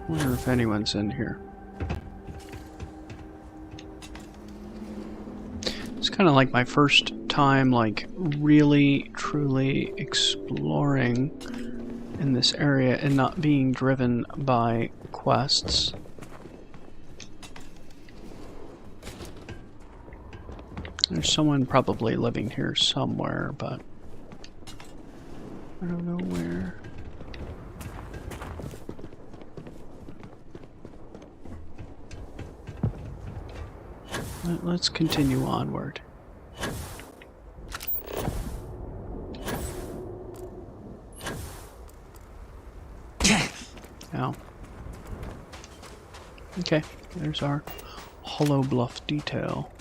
Wonder if anyone's in here. It's kind of like my first time, like, really, truly exploring in this area and not being driven by quests. There's someone probably living here somewhere, but I don't know where. Let's continue onward. Ow. Okay, there's our hollow bluff detail.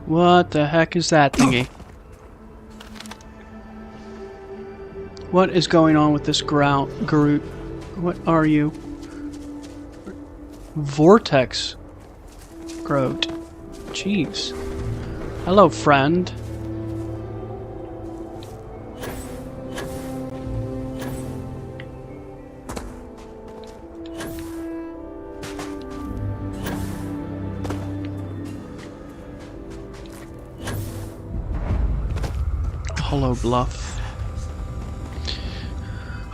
What the heck is that thingy? What is going on with this Groot? What are you? Vortex Groot. Jeez. Hello, friend. Hollow bluff.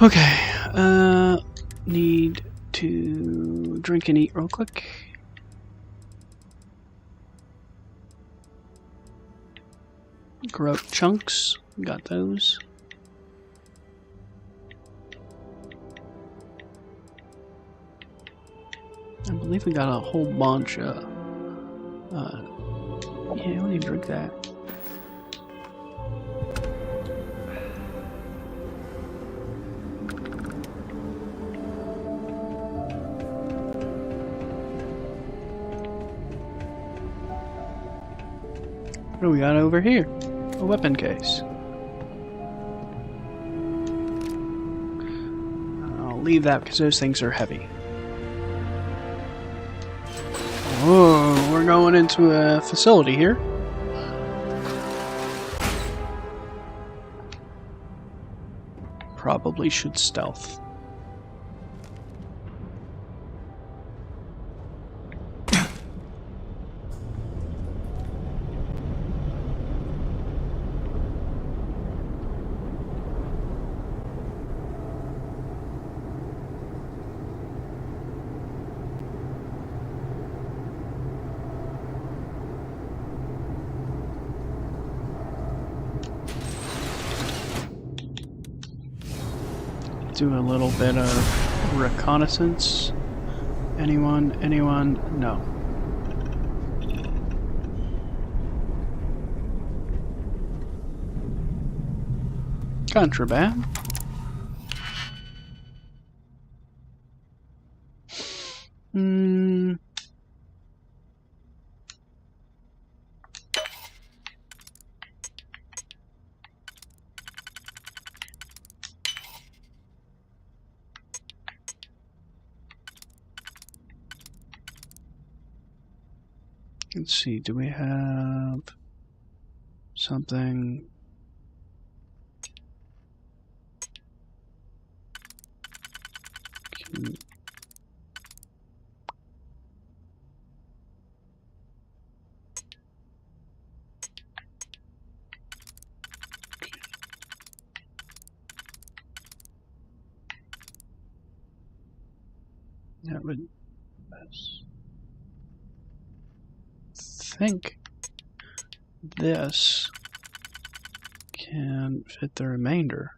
Okay, need to drink and eat real quick. Grow chunks, got those. I believe we got a whole bunch of, yeah, we need to drink that. What do we got over here? A weapon case. I'll leave that because those things are heavy. Oh, we're going into a facility here. Probably should stealth. Do a little bit of reconnaissance. Anyone? Anyone? No. Contraband. Let's see, do we have something? That would think this can fit the remainder.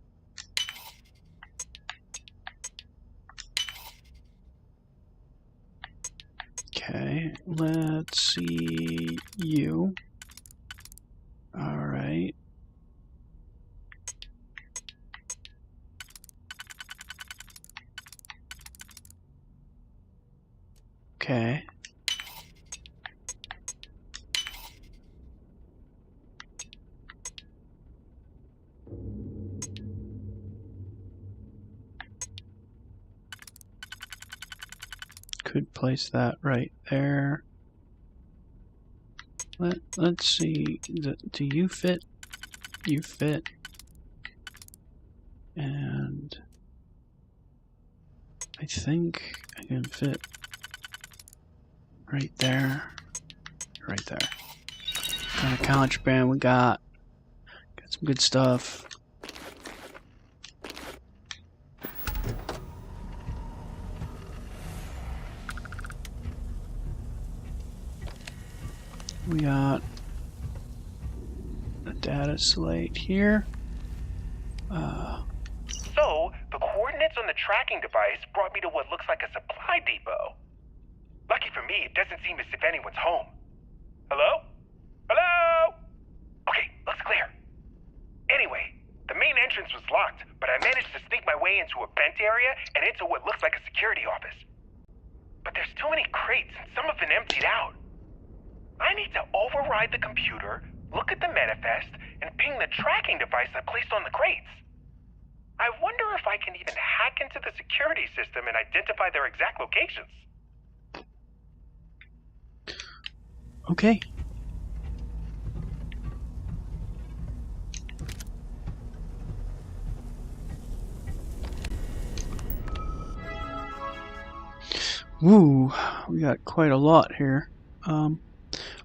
Okay. Okay, let's see you. Alright. Okay. Could place that right there. Let's see. Do you fit? You fit. And I think I can fit right there. Right there. What kind of contraband we got? Got some good stuff. We got a data slate here. So, the coordinates on the tracking device brought me to what looks like a supply depot. Lucky for me, it doesn't seem as if anyone's home. Hello? Hello? Okay, looks clear. Anyway, the main entrance was locked, but I managed to sneak my way into a vent area and into what looks like a security office. But there's too many crates and some have been emptied out. I need to override the computer, look at the manifest, and ping the tracking device I placed on the crates. I wonder if I can even hack into the security system and identify their exact locations. Okay. Woo, we got quite a lot here.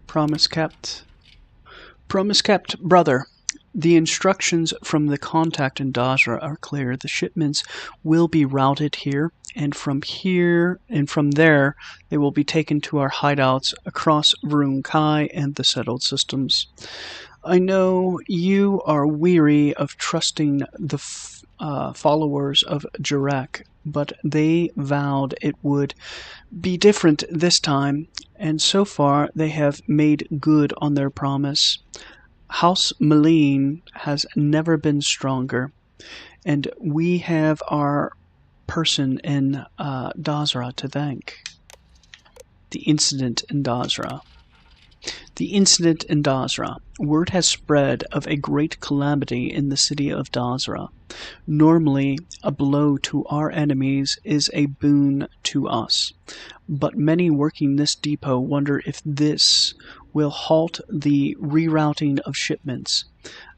Promise kept. Promise kept, brother. The instructions from the contact in Dazra are clear. The shipments will be routed here, and from there, they will be taken to our hideouts across Varun Kai and the settled systems. I know you are weary of trusting the followers of Jarek, but they vowed it would be different this time, and so far they have made good on their promise. House Maleen has never been stronger, and we have our person in Dazra to thank. The incident in Dazra. The incident in Dazra. Word has spread of a great calamity in the city of Dazra. Normally, a blow to our enemies is a boon to us, but many working this depot wonder if this will halt the rerouting of shipments.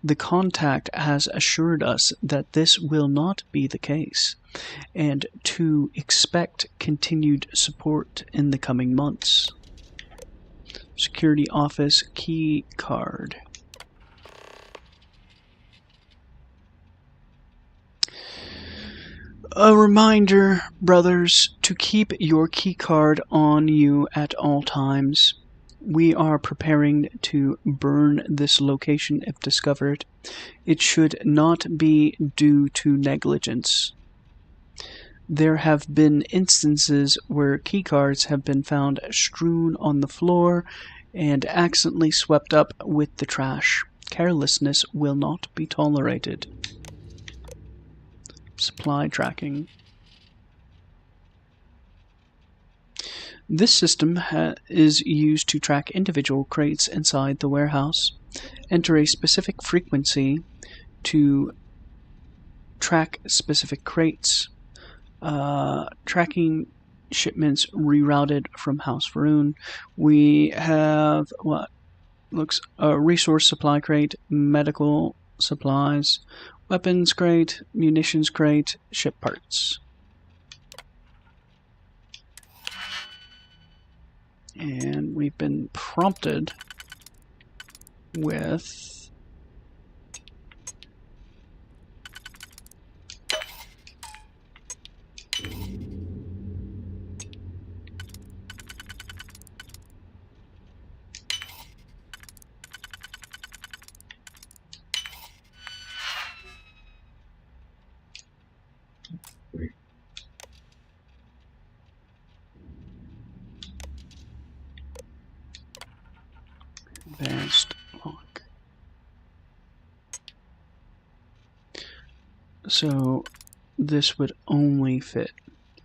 The contact has assured us that this will not be the case, and to expect continued support in the coming months. Security office key card. A reminder, brothers, to keep your keycard on you at all times. We are preparing to burn this location if discovered. It should not be due to negligence. There have been instances where keycards have been found strewn on the floor and accidentally swept up with the trash. Carelessness will not be tolerated. Supply tracking. This system is used to track individual crates inside the warehouse. Enter a specific frequency to track specific crates. Tracking shipments rerouted from House Varun. We have what looks a resource supply crate, medical supplies, weapons crate, munitions crate, ship parts. And we've been prompted with Advanced lock. So this would only fit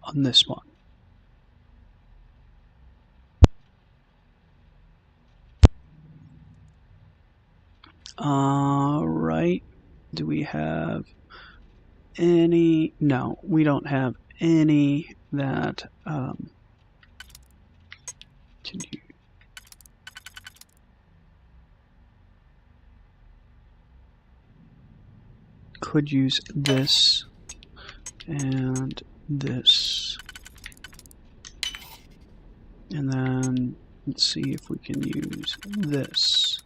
on this one. Right. Do we have any? No, we don't have any that can you could use this and this. And then let's see if we can use this.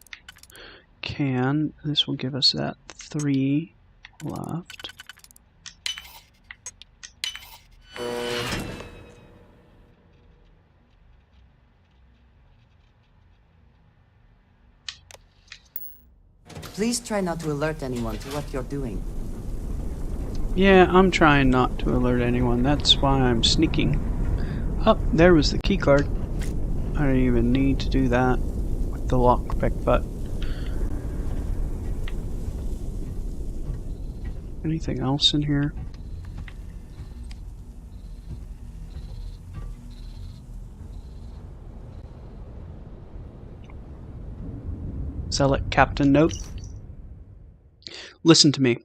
This will give us that 3 left. Please try not to alert anyone to what you're doing. Yeah, I'm trying not to alert anyone. That's why I'm sneaking. Oh, there was the key card. I don't even need to do that with the lockpick button. Anything else in here? Zealot Captain note. Listen to me.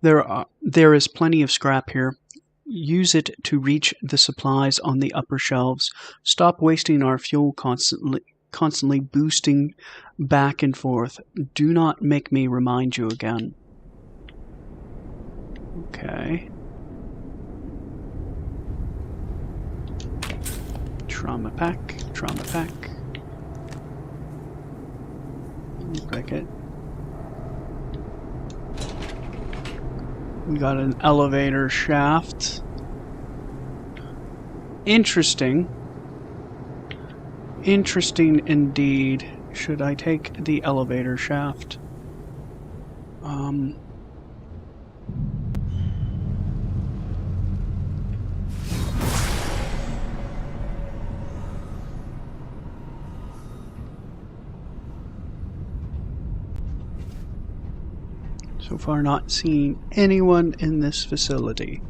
There is plenty of scrap here. Use it to reach the supplies on the upper shelves. Stop wasting our fuel constantly boosting back and forth. Do not make me remind you again. Okay. Trauma pack. Look like it. We got an elevator shaft. Interesting. Interesting indeed. Should I take the elevator shaft? So far not seeing anyone in this facility.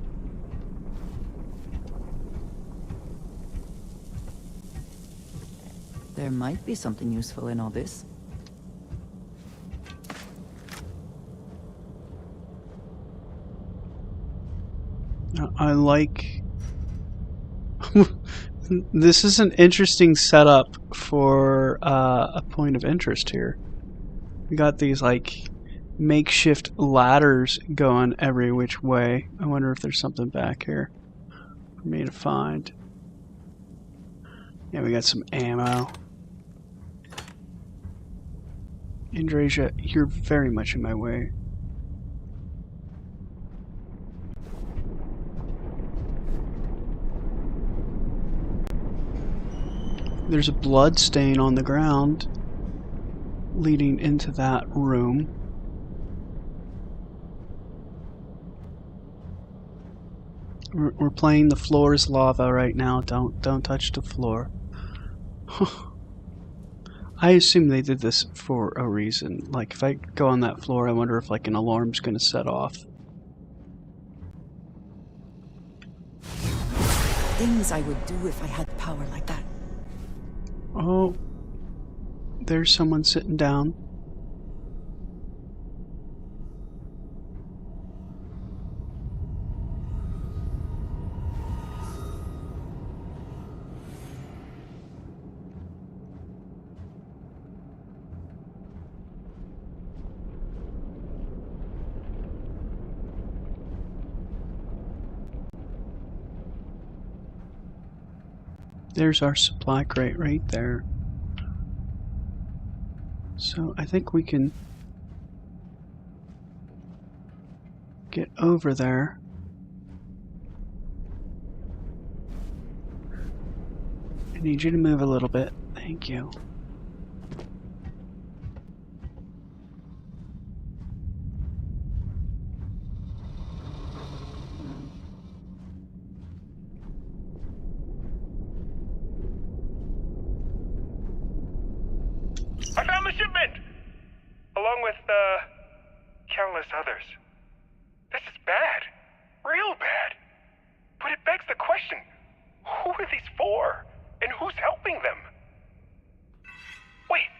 There might be something useful in all this. I like... This is an interesting setup for a point of interest here. We got these like makeshift ladders going every which way. I wonder if there's something back here for me to find. Yeah, we got some ammo. Indrasia, you're very much in my way. There's a blood stain on the ground leading into that room. We're playing the floor is lava right now. Don't touch the floor. I assume they did this for a reason. Like if I go on that floor, I wonder if like an alarm's gonna set off. Things I would do if I had power like that. Oh, there's someone sitting down. There's our supply crate right there. So I think we can get over there. I need you to move a little bit. Thank you. I found the shipment! Along with, countless others. This is bad. Real bad. But it begs the question, who are these for? And who's helping them? Wait,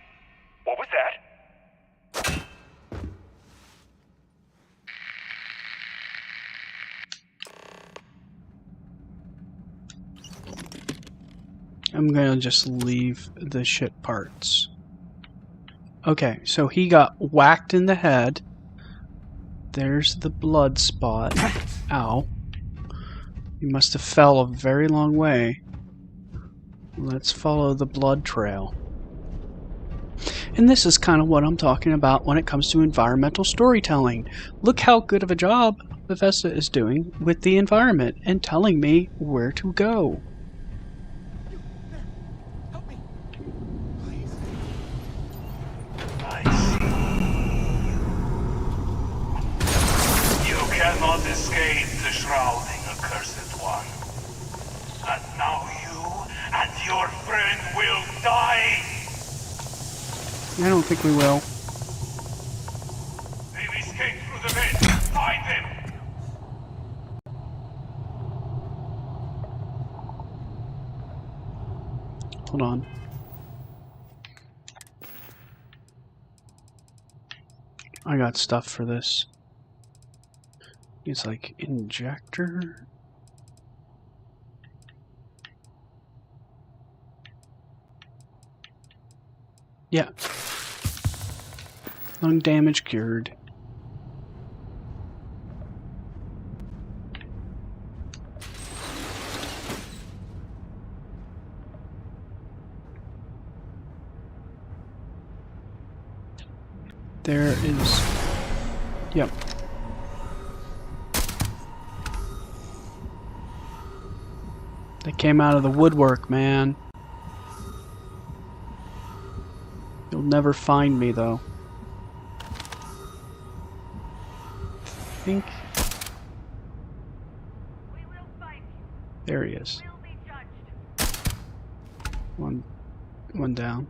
what was that? I'm gonna just leave the shit parts. Okay, so he got whacked in the head. There's the blood spot. Ow. He must have fell a very long way. Let's follow the blood trail. And this is kind of what I'm talking about when it comes to environmental storytelling. Look how good of a job Bethesda is doing with the environment and telling me where to go. You cannot escape the shrouding, accursed one. And now you and your friend will die! I don't think we will. They've escaped through the vent! Find them! Hold on. I got stuff for this. It's like injector. Yeah. Lung damage cured. There is... Yep. They came out of the woodwork, man. You'll never find me, though. I think... There he is. One down.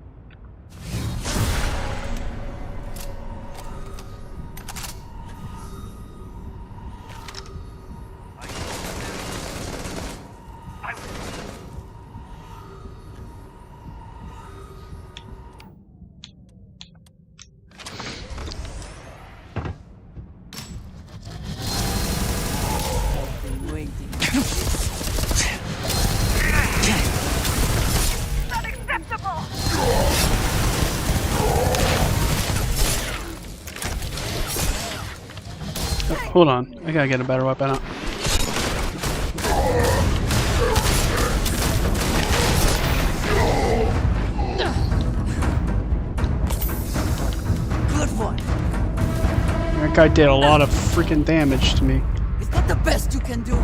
Hold on, I gotta get a better weapon out. Good one. That guy did a lot of freaking damage to me. Is that the best you can do?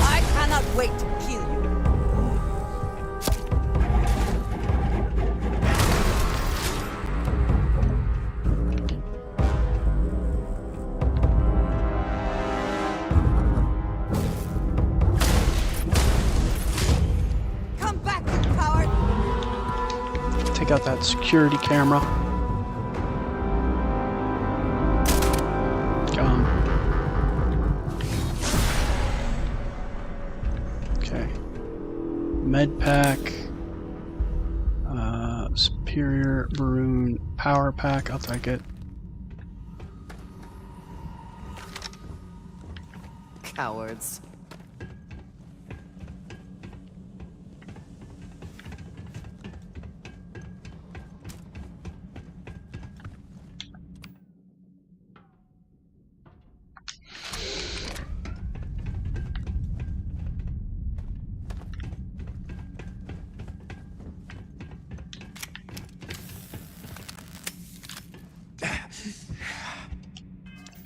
I cannot wait to kill you. Got that security camera. Gone. Okay. Med pack. Superior maroon power pack. I'll take it. Cowards.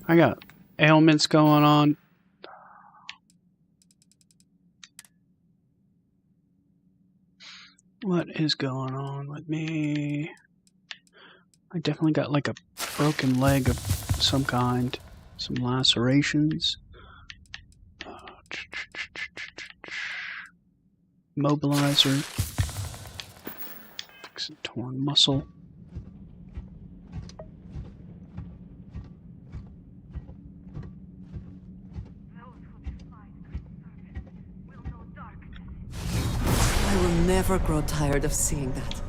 I got ailments going on. What is going on with me? I definitely got like a broken leg of some kind. Some lacerations. Mobilizer. Fix a torn muscle. I will never grow tired of seeing that.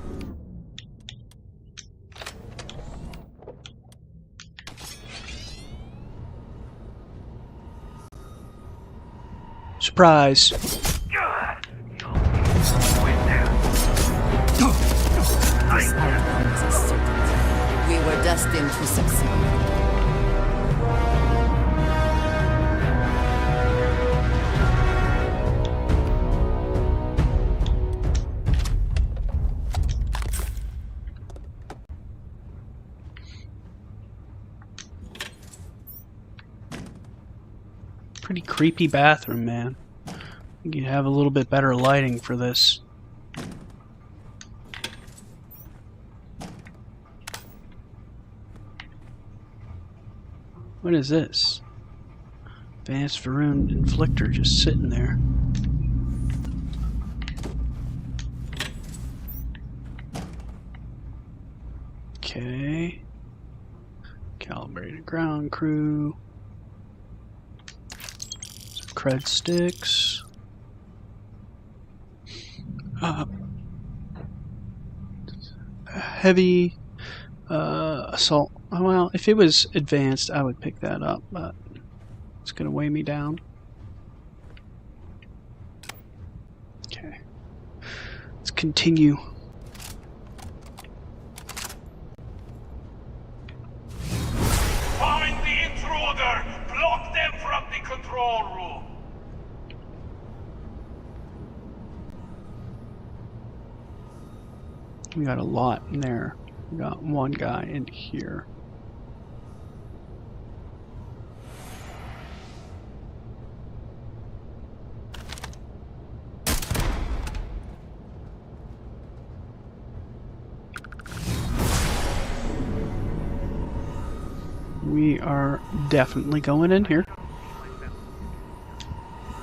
Surprise! This outcome was a certainty. We were destined to succeed. Pretty creepy bathroom, man. You have a little bit better lighting for this. What is this? Advanced Varun Inflictor just sitting there. Okay. Calibrated ground crew. Some cred sticks. Heavy assault. Well, if it was advanced, I would pick that up, but it's going to weigh me down. Okay. Let's continue. Find the intruder! Block them from the control room! We got a lot in there. We got one guy in here. We are definitely going in here.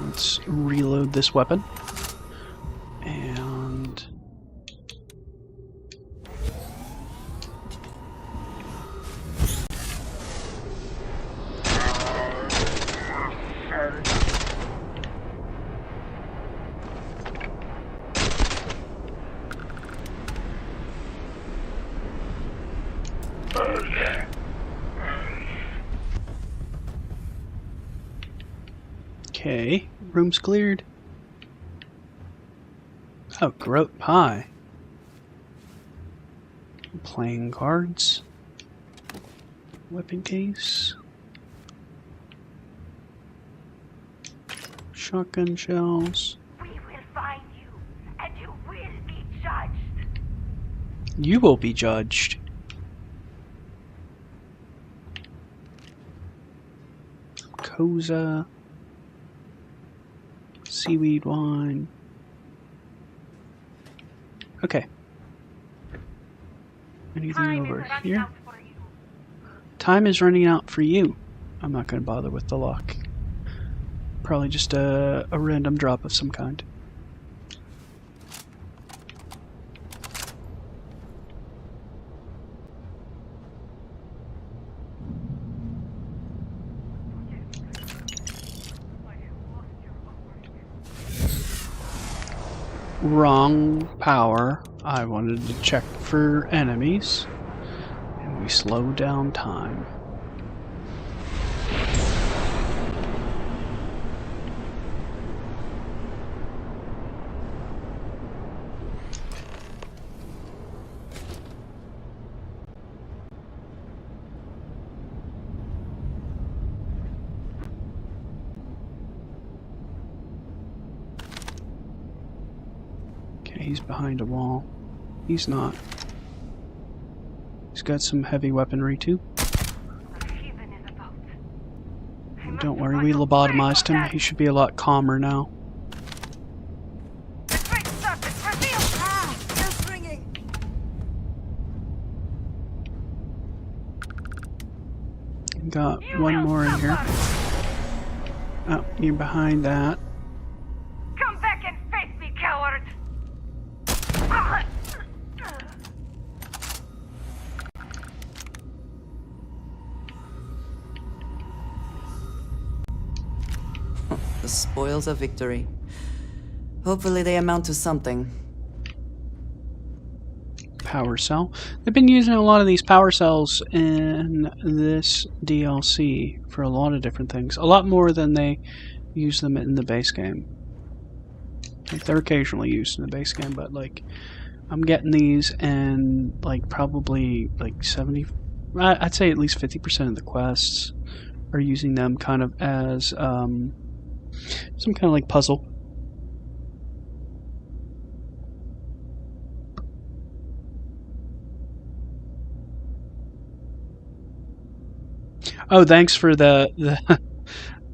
Let's reload this weapon. And okay, room's cleared. Oh, groat pie. Playing cards. Weapon case. Shotgun shells. We will find you, and you will be judged. You will be judged. Koza. Seaweed wine. Okay. Anything over here? Time is running out for you. I'm not going to bother with the lock. Probably just a random drop of some kind. Wrong power. I wanted to check for enemies, and we slow down time. He's behind a wall. He's not. He's got some heavy weaponry too. Don't worry, we lobotomized him. He should be a lot calmer now. Got one more in here. Oh, you're behind that. Come back and face me, coward! spoils of victory. Hopefully they amount to something. Power cell. They've been using a lot of these power cells in this DLC for a lot of different things. A lot more than they use them in the base game. Like, they're occasionally used in the base game, but like, I'm getting these, and like probably like 70, I'd say at least 50% of the quests are using them kind of as some kind of like puzzle. Oh, thanks for the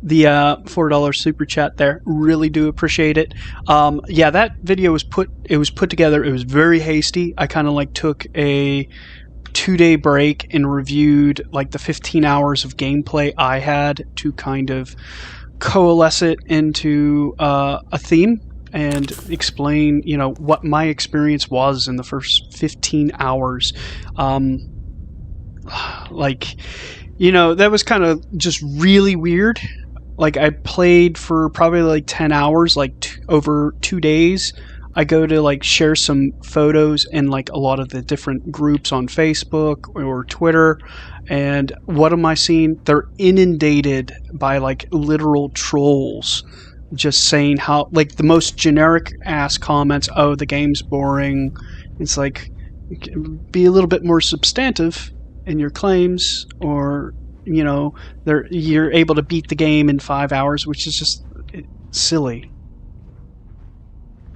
$4 super chat there. Really do appreciate it. Yeah, that video was put together. It was very hasty. I kind of like took a 2-day break and reviewed like the 15 hours of gameplay I had to kind of coalesce it into a theme and explain, you know, what my experience was in the first 15 hours. Like, you know, that was kind of just really weird. Like, I played for probably like 10 hours, like over 2 days. I go to like share some photos in like a lot of the different groups on Facebook or Twitter, and what am I seeing? They're inundated by like literal trolls just saying how, like, the most generic ass comments. Oh, the game's boring. It's like, be a little bit more substantive in your claims, or, you know, you're able to beat the game in 5 hours, which is just silly.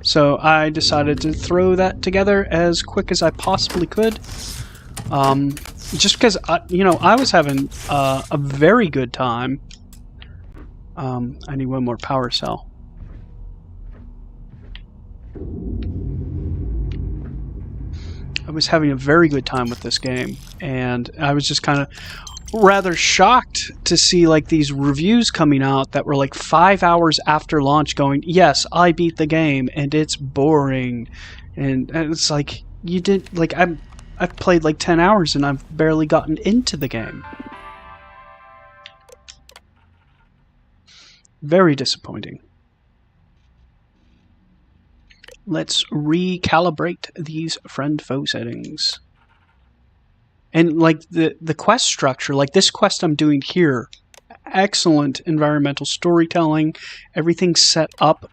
So I decided to throw that together as quick as I possibly could, just because you know, I was having a very good time. I need one more power cell. I was having a very good time with this game, and I was just kind of rather shocked to see like these reviews coming out that were like 5 hours after launch going, yes, I beat the game and it's boring. And it's like, you did, like, I've played like 10 hours and I've barely gotten into the game. Very disappointing. Let's recalibrate these friend-foe settings. And like the quest structure, like this quest I'm doing here, excellent environmental storytelling. Everything's set up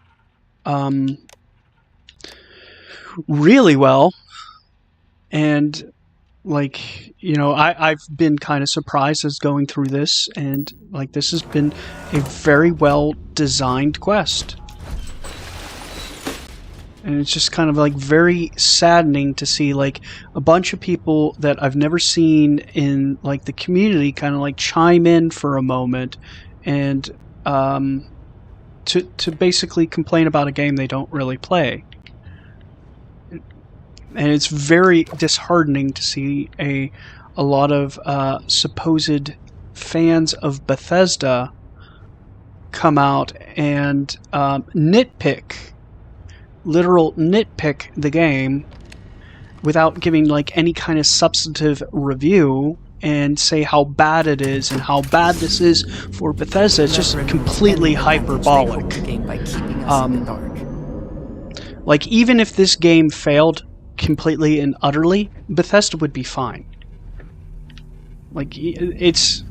really well. And like, you know, I've been kind of surprised as going through this, and like this has been a very well designed quest. And it's just kind of like very saddening to see like a bunch of people that I've never seen in like the community kind of like chime in for a moment and to basically complain about a game they don't really play. And it's very disheartening to see a lot of supposed fans of Bethesda come out and literal nitpick the game without giving like any kind of substantive review and say how bad it is and how bad this is for Bethesda. It's just completely hyperbolic. Like, even if this game failed completely and utterly, Bethesda would be fine. Like, it's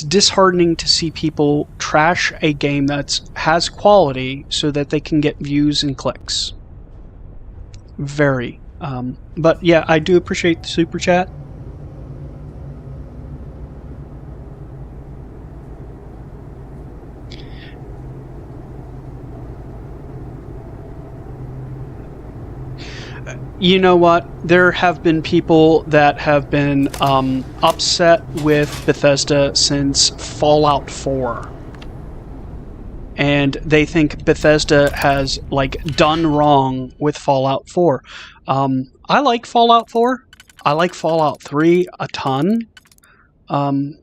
disheartening to see people trash a game that has quality so that they can get views and clicks. Very. But yeah, I do appreciate the super chat. You know what? There have been people that have been upset with Bethesda since Fallout 4. And they think Bethesda has like done wrong with Fallout 4. I like Fallout 4. I like Fallout 3 a ton. And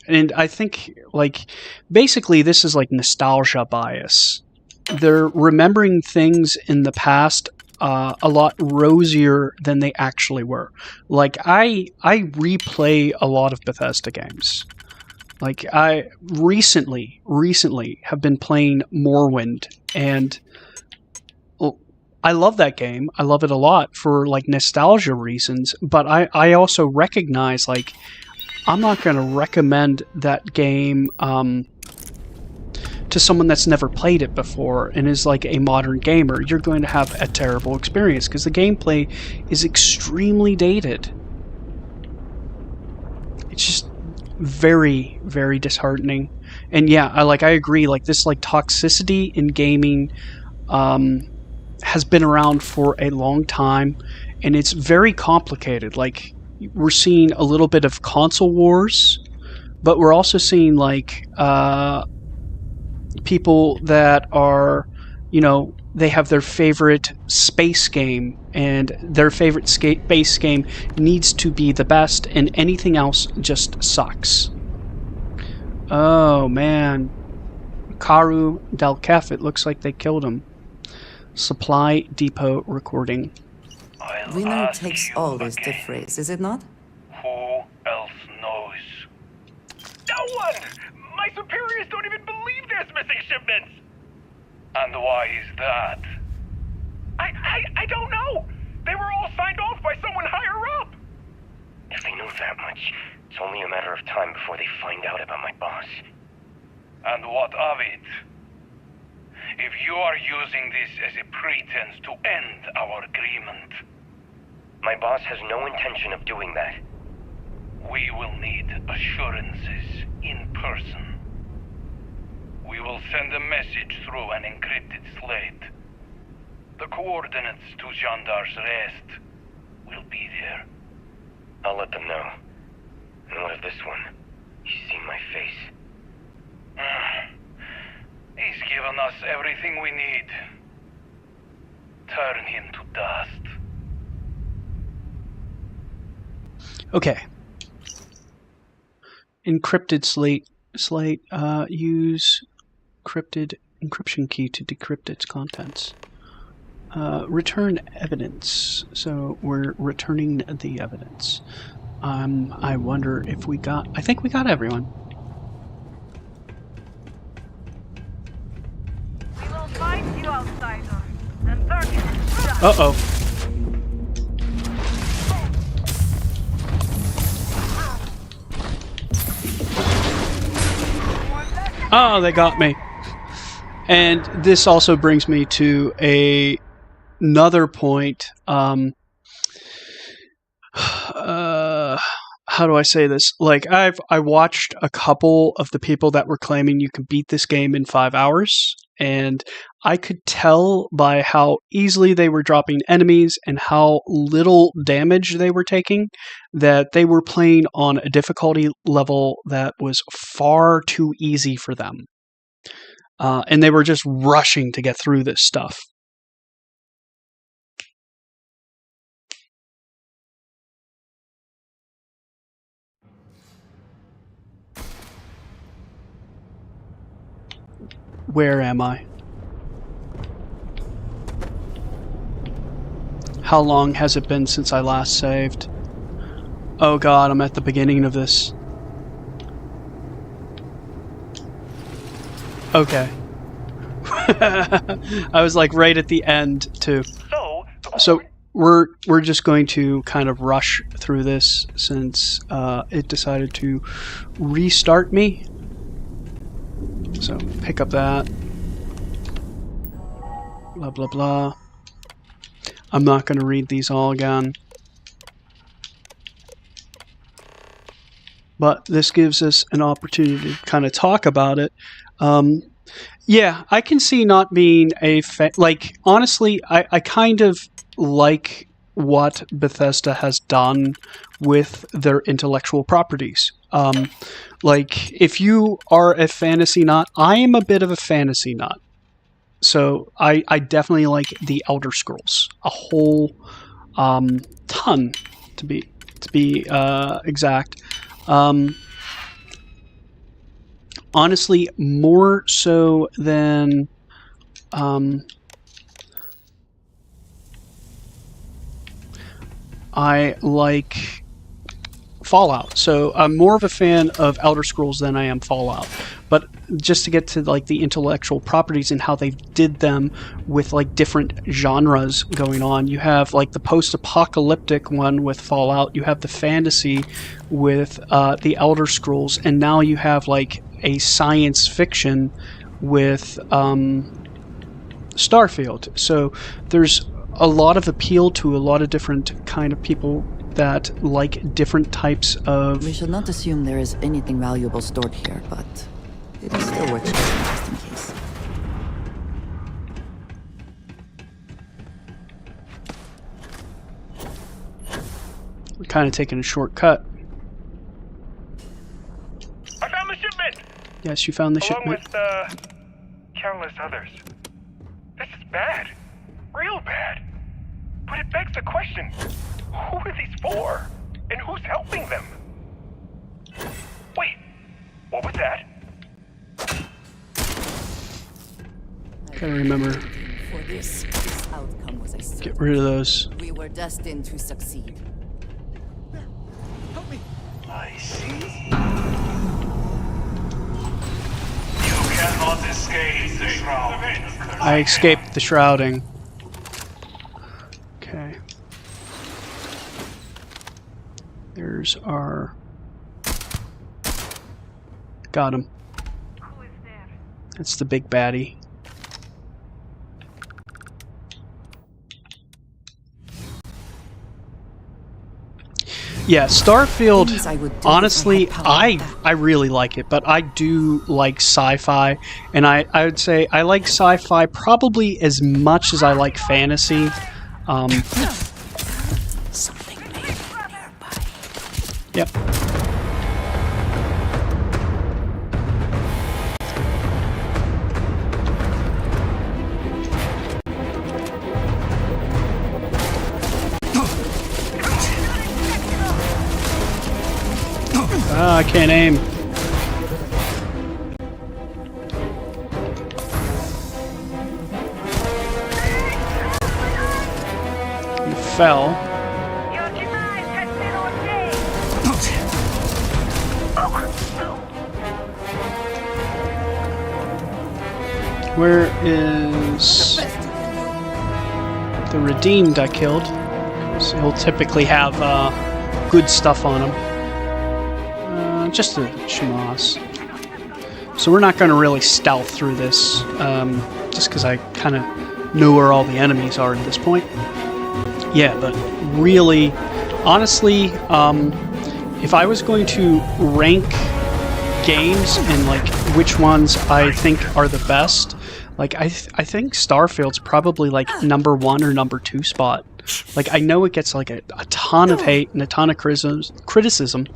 I think like basically this is like nostalgia bias. They're remembering things in the past a lot rosier than they actually were. Like, I replay a lot of Bethesda games. Like, I recently have been playing Morrowind, and I love that game. I love it a lot for, like, nostalgia reasons, but I also recognize, like, I'm not going to recommend that game to someone that's never played it before and is like a modern gamer. You're going to have a terrible experience because the gameplay is extremely dated. It's just very, very disheartening. And yeah, I agree, like, this, like, toxicity in gaming has been around for a long time, and it's very complicated. Like, we're seeing a little bit of console wars, but we're also seeing, like, people that are, they have their favorite space game, and their favorite space game needs to be the best, and anything else just sucks. Oh, man. Karu Del Kef, it looks like they killed him. Supply depot recording. Winner takes all is the phrase, is it not? Who else knows? No one! My superiors don't even believe there's missing shipments! And why is that? I don't know! They were all signed off by someone higher up! If they know that much, it's only a matter of time before they find out about my boss. And what of it? If you are using this as a pretense to end our agreement, my boss has no intention of doing that. We will need assurances in person. We will send a message through an encrypted slate. The coordinates to Gendar's rest will be there. I'll let them know. And what of this one? He's seen my face. He's given us everything we need. Turn him to dust. Okay. Encrypted slate. Use encrypted encryption key to decrypt its contents. Return evidence. So we're returning the evidence. I wonder if we got... I think we got everyone. We will find you, outsider. And burn you. Uh-oh. Oh, they got me. And this also brings me to another point. How do I say this? Like, I watched a couple of the people that were claiming you can beat this game in 5 hours, and I could tell by how easily they were dropping enemies and how little damage they were taking that they were playing on a difficulty level that was far too easy for them. And they were just rushing to get through this stuff. Where am I? How long has it been since I last saved? Oh god, I'm at the beginning of this. Okay. I was like right at the end too. So we're just going to kind of rush through this since it decided to restart me. So pick up that. Blah blah blah. I'm not going to read these all again. But this gives us an opportunity to kind of talk about it. Yeah, I can see not being a like, honestly, I kind of like what Bethesda has done with their intellectual properties. Like, if you are a fantasy nut, I am a bit of a fantasy nut. So I definitely like the Elder Scrolls a whole ton, to be exact. Honestly, more so than I like Fallout. So I'm more of a fan of Elder Scrolls than I am Fallout. But just to get to like the intellectual properties and how they did them with like different genres going on, you have like the post-apocalyptic one with Fallout, you have the fantasy with the Elder Scrolls, and now you have like a science fiction with Starfield. So there's a lot of appeal to a lot of different kind of people that like different types of... We should not assume there is anything valuable stored here, but it is still worth checking just in case. We're kind of taking a shortcut. I found the shipment! Yes, you found the Along shipment. with, countless others. This is bad. Real bad. But it begs the question, who are these for? And who's helping them? Wait, what was that? Gotta remember. For this outcome was a certain. Get rid of those. We were destined to succeed. Help me. I see. You cannot escape the shrouding. I escaped the shrouding. Okay. There's our... Got him. Who is there? That's the big baddie. Yeah, Starfield, honestly, I really like it, but I do like sci-fi, and I would say I like sci-fi probably as much as I like fantasy. Yep. Ah, I can't aim. You fell. Where is the redeemed I killed? So he'll typically have good stuff on him. Just the Shmas. So we're not going to really stealth through this, just because I kind of know where all the enemies are at this point. Yeah, but really, honestly, if I was going to rank games and like which ones I think are the best, like I think Starfield's probably like #1 or #2 spot. Like, I know it gets like a ton of hate and a ton of criticism,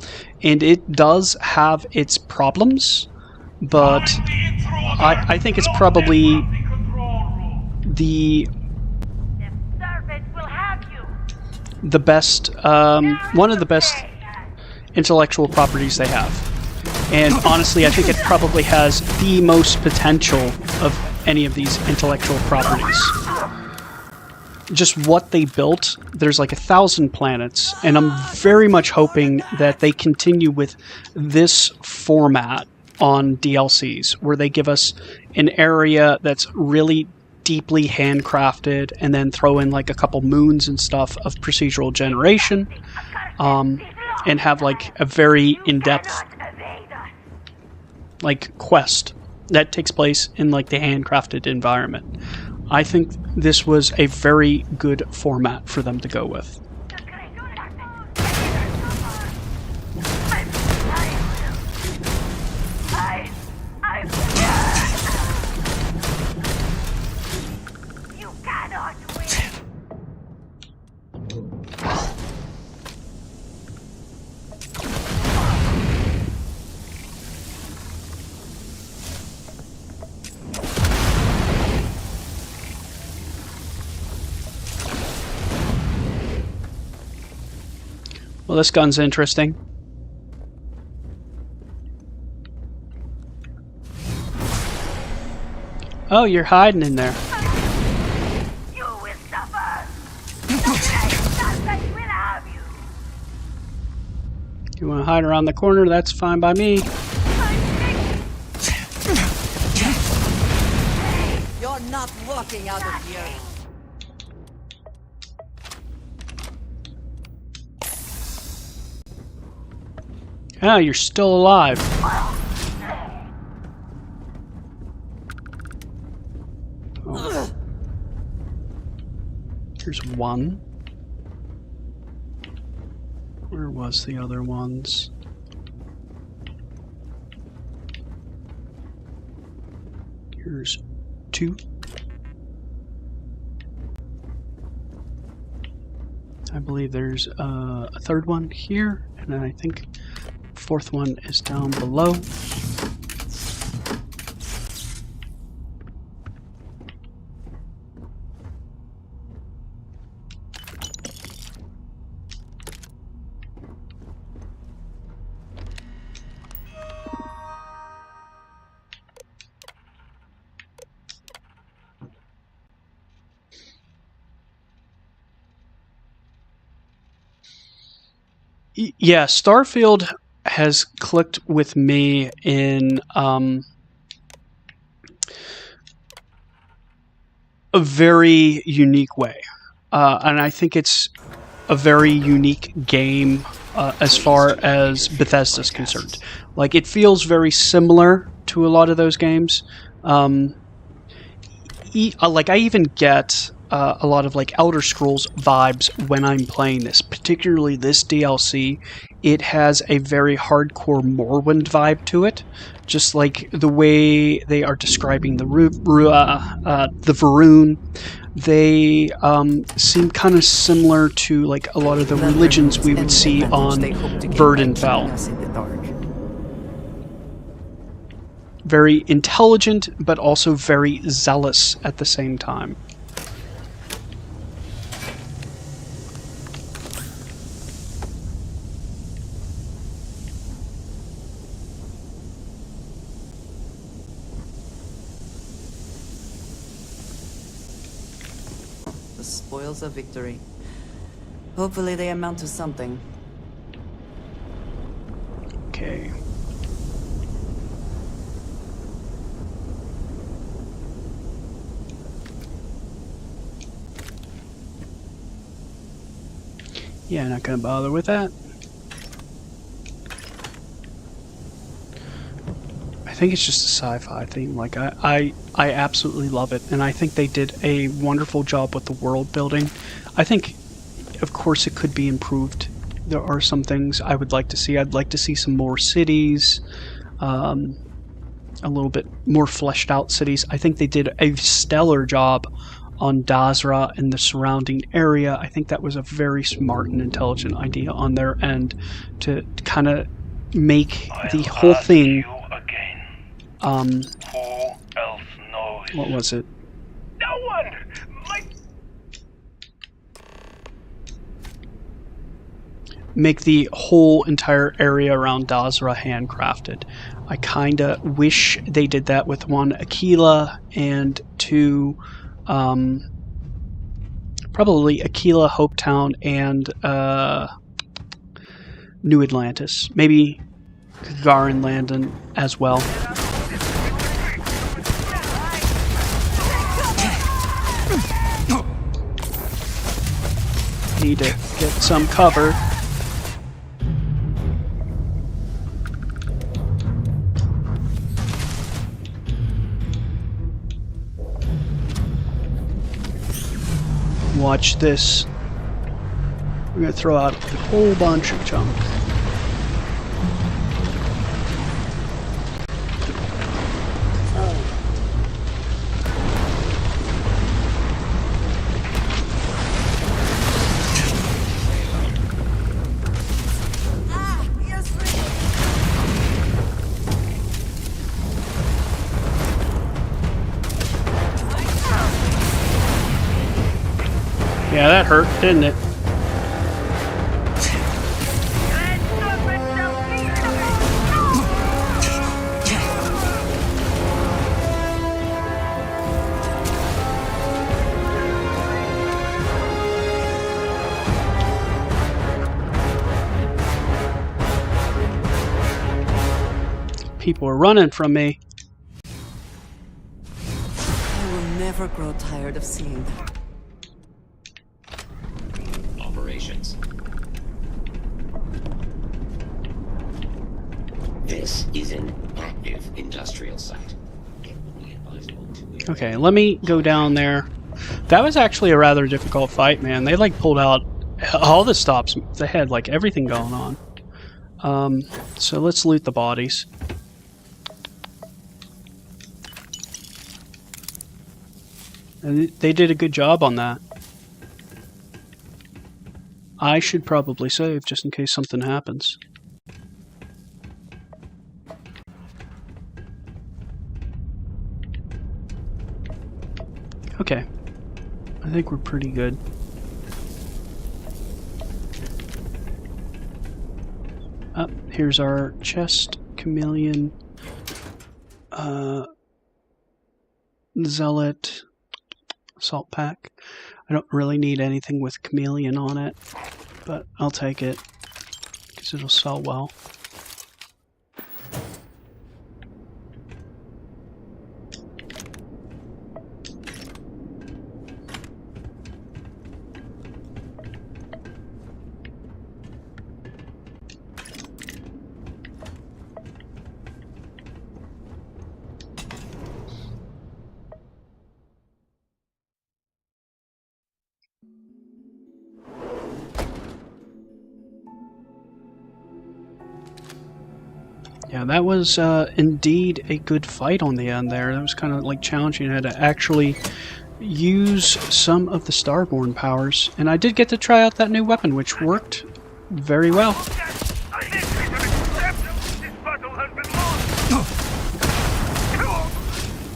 and it does have its problems, but I think it's probably the best, one of the best intellectual properties they have. And honestly, I think it probably has the most potential of any of these intellectual properties. Just what they built, there's like 1,000 planets, and I'm very much hoping that they continue with this format on DLCs, where they give us an area that's really deeply handcrafted, and then throw in like a couple moons and stuff of procedural generation, and have like a very in-depth like quest that takes place in like the handcrafted environment. I think this was a very good format for them to go with. You cannot win. Well, this gun's interesting. Oh, you're hiding in there. You will suffer. The Serpent will have you. You want to hide around the corner? That's fine by me. You're not walking out of here. Ah, you're still alive. Oh. Here's one. Where was the other ones? Here's two. I believe there's a third one here, and then I think fourth one is down below. Yeah, Starfield has clicked with me in a very unique way. And I think it's a very unique game as far as Bethesda's concerned. Like, it feels very similar to a lot of those games. Like, I even get a lot of like Elder Scrolls vibes when I'm playing this, particularly this DLC. It has a very hardcore Morrowind vibe to it, just like the way they are describing the Varun. They seem kind of similar to like a lot of the religions we would see on Verdanfell. Very intelligent, but also very zealous at the same time. The spoils of victory. Hopefully they amount to something. Okay. Yeah, not gonna bother with that. I think it's just a sci-fi theme. Like, I absolutely love it, and I think they did a wonderful job with the world building. I think, of course, it could be improved. There are some things I would like to see. I'd like to see some more cities, a little bit more fleshed out cities. I think they did a stellar job on Dazra and the surrounding area. I think that was a very smart and intelligent idea on their end to kind of make the whole thing. Who else knows? What was it? No one. Make the whole entire area around Dazra handcrafted. I kind of wish they did that with 1, Aquila, and 2, probably Aquila, Hopetown, and New Atlantis. Maybe Gagarin Landon as well. Need to get some cover. Watch this. We're going to throw out a whole bunch of junk. Yeah, that hurt, didn't it? People are running from me. I will never grow tired of seeing them. Operations. This is an active industrial site. Okay, let me go down there. That was actually a rather difficult fight, man. They like pulled out all the stops. They had like everything going on. So let's loot the bodies. And they did a good job on that. I should probably save just in case something happens. Okay. I think we're pretty good. Here's our chest, chameleon, zealot, salt pack. I don't really need anything with chameleon on it, but I'll take it because it'll sell well. Yeah, that was indeed a good fight on the end there. That was kind of like challenging. I had to actually use some of the Starborn powers. And I did get to try out that new weapon, which worked very well.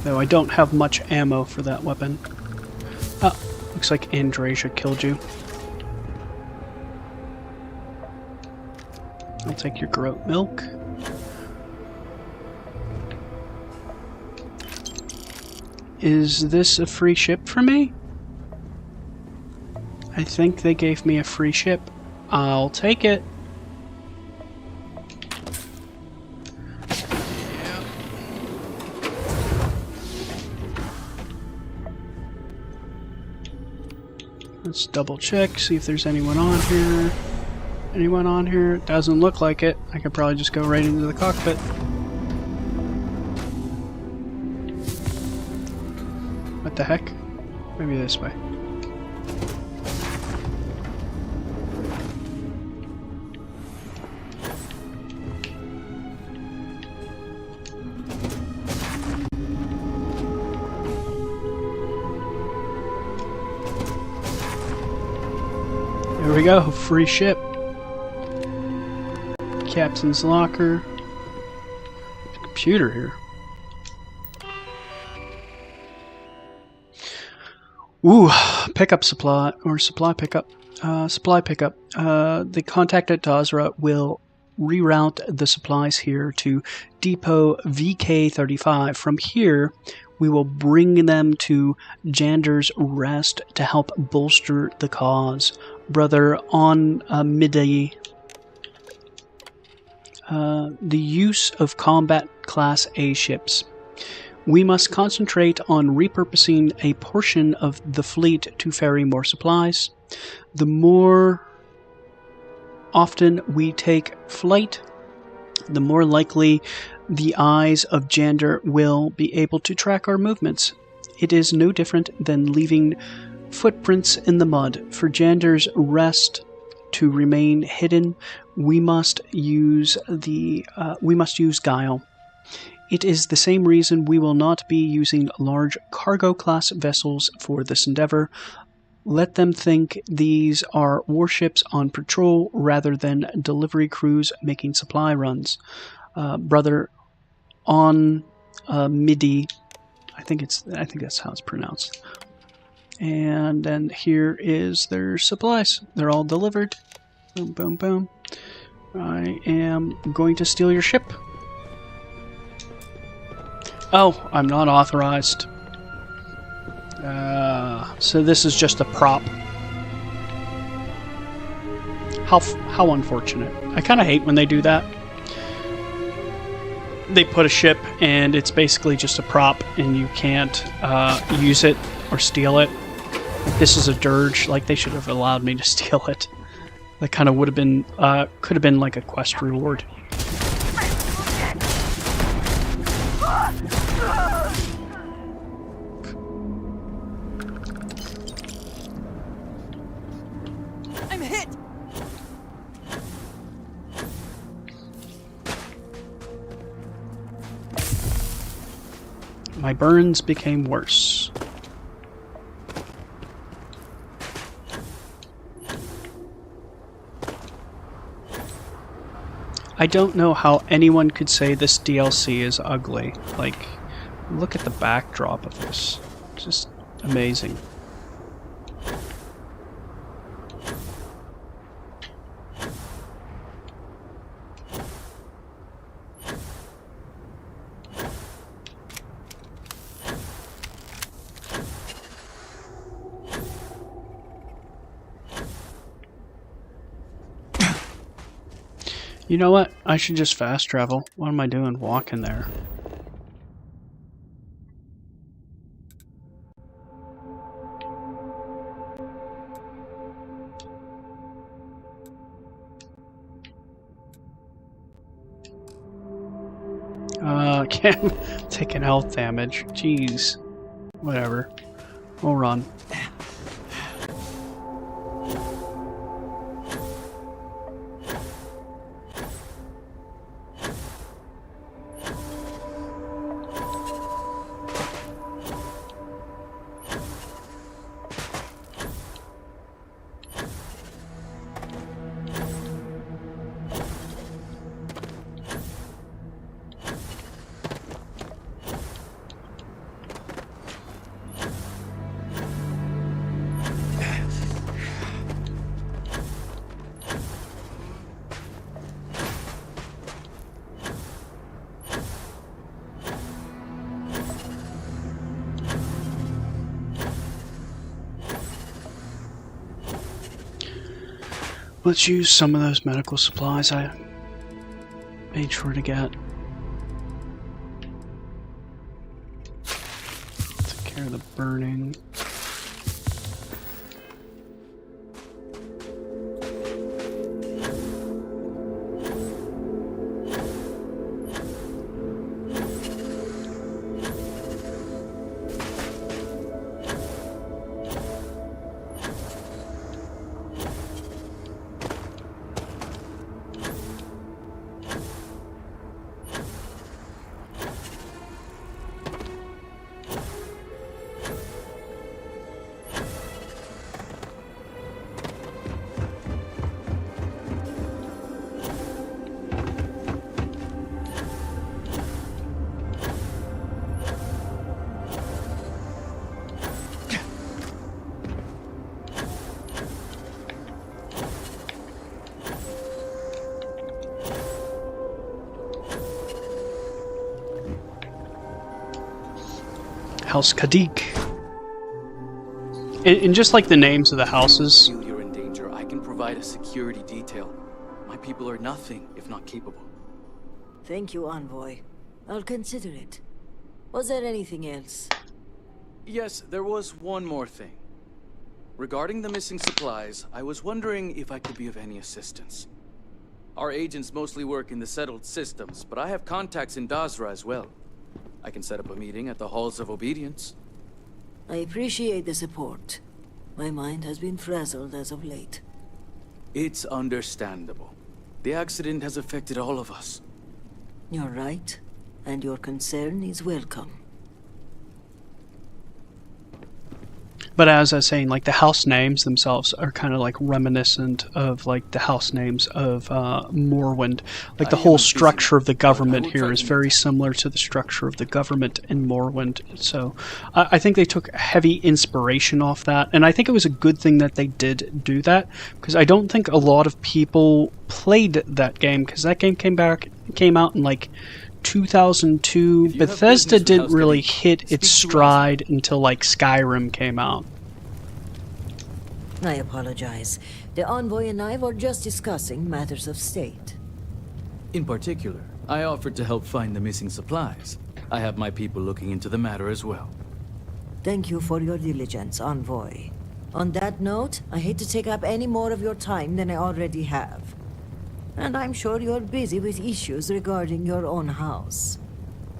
Though I don't have much ammo for that weapon. Oh, looks like Andrasia killed you. I'll take your goat milk. Is this a free ship for me? I think they gave me a free ship. I'll take it. Yeah. Let's double check, see if there's anyone on here. Anyone on here? Doesn't look like it. I could probably just go right into the cockpit. What the heck? Maybe this way. There we go, free ship. Captain's locker. Computer here. Ooh, pickup supply, or supply pickup. Supply pickup. The contact at Dazra will reroute the supplies here to Depot VK35. From here, we will bring them to Jander's Rest to help bolster the cause. Brother, on midday, the use of combat class A ships. We must concentrate on repurposing a portion of the fleet to ferry more supplies. The more often we take flight, the more likely the eyes of Jander will be able to track our movements. It is no different than leaving footprints in the mud. For Jander's Rest to remain hidden, we must use guile. It is the same reason we will not be using large cargo-class vessels for this endeavor. Let them think these are warships on patrol rather than delivery crews making supply runs. Brother, on midi, I think that's how it's pronounced. And then here is their supplies. They're all delivered. Boom, boom, boom. I am going to steal your ship. Oh, I'm not authorized. So this is just a prop. How unfortunate. I kind of hate when they do that. they put a ship and it's basically just a prop and you can't use it or steal it. This is a dirge. Like, they should have allowed me to steal it. That kind of would have been, could have been like a quest reward. I'm hit. My burns became worse. I don't know how anyone could say this DLC is ugly. Like, look at the backdrop of this. Just amazing. You know what? I should just fast travel. What am I doing walking there? Can't taking health damage. Jeez. Whatever. We'll run. Let's use some of those medical supplies I made sure to get. Take care of the burning. House Kadik. And just like the names of the houses. If you feel you're in danger, I can provide a security detail. My people are nothing if not capable. Thank you, Envoy. I'll consider it. Was there anything else? Yes, there was one more thing. Regarding the missing supplies, I was wondering if I could be of any assistance. Our agents mostly work in the settled systems, but I have contacts in Dazra as well. I can set up a meeting at the Halls of Obedience. I appreciate the support. My mind has been frazzled as of late. It's understandable. The accident has affected all of us. You're right, and your concern is welcome. But as I was saying, like, the house names themselves are kind of like reminiscent of like the house names of Morrowind. Like, the whole structure of the government here is very similar to the structure of the government in Morrowind. So I think they took heavy inspiration off that, and I think it was a good thing that they did do that, because I don't think a lot of people played that game, because that game came out in like 2002. Bethesda didn't really hit its stride until like Skyrim came out. I apologize. The Envoy and I were just discussing matters of state. In particular, I offered to help find the missing supplies. I have my people looking into the matter as well. Thank you for your diligence, Envoy. On that note, I hate to take up any more of your time than I already have. And I'm sure you're busy with issues regarding your own house.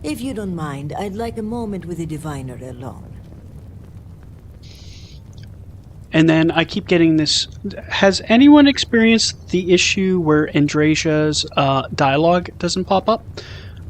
If you don't mind, I'd like a moment with the Diviner alone. And then I keep getting this. Has anyone experienced the issue where Andrasia's dialogue doesn't pop up?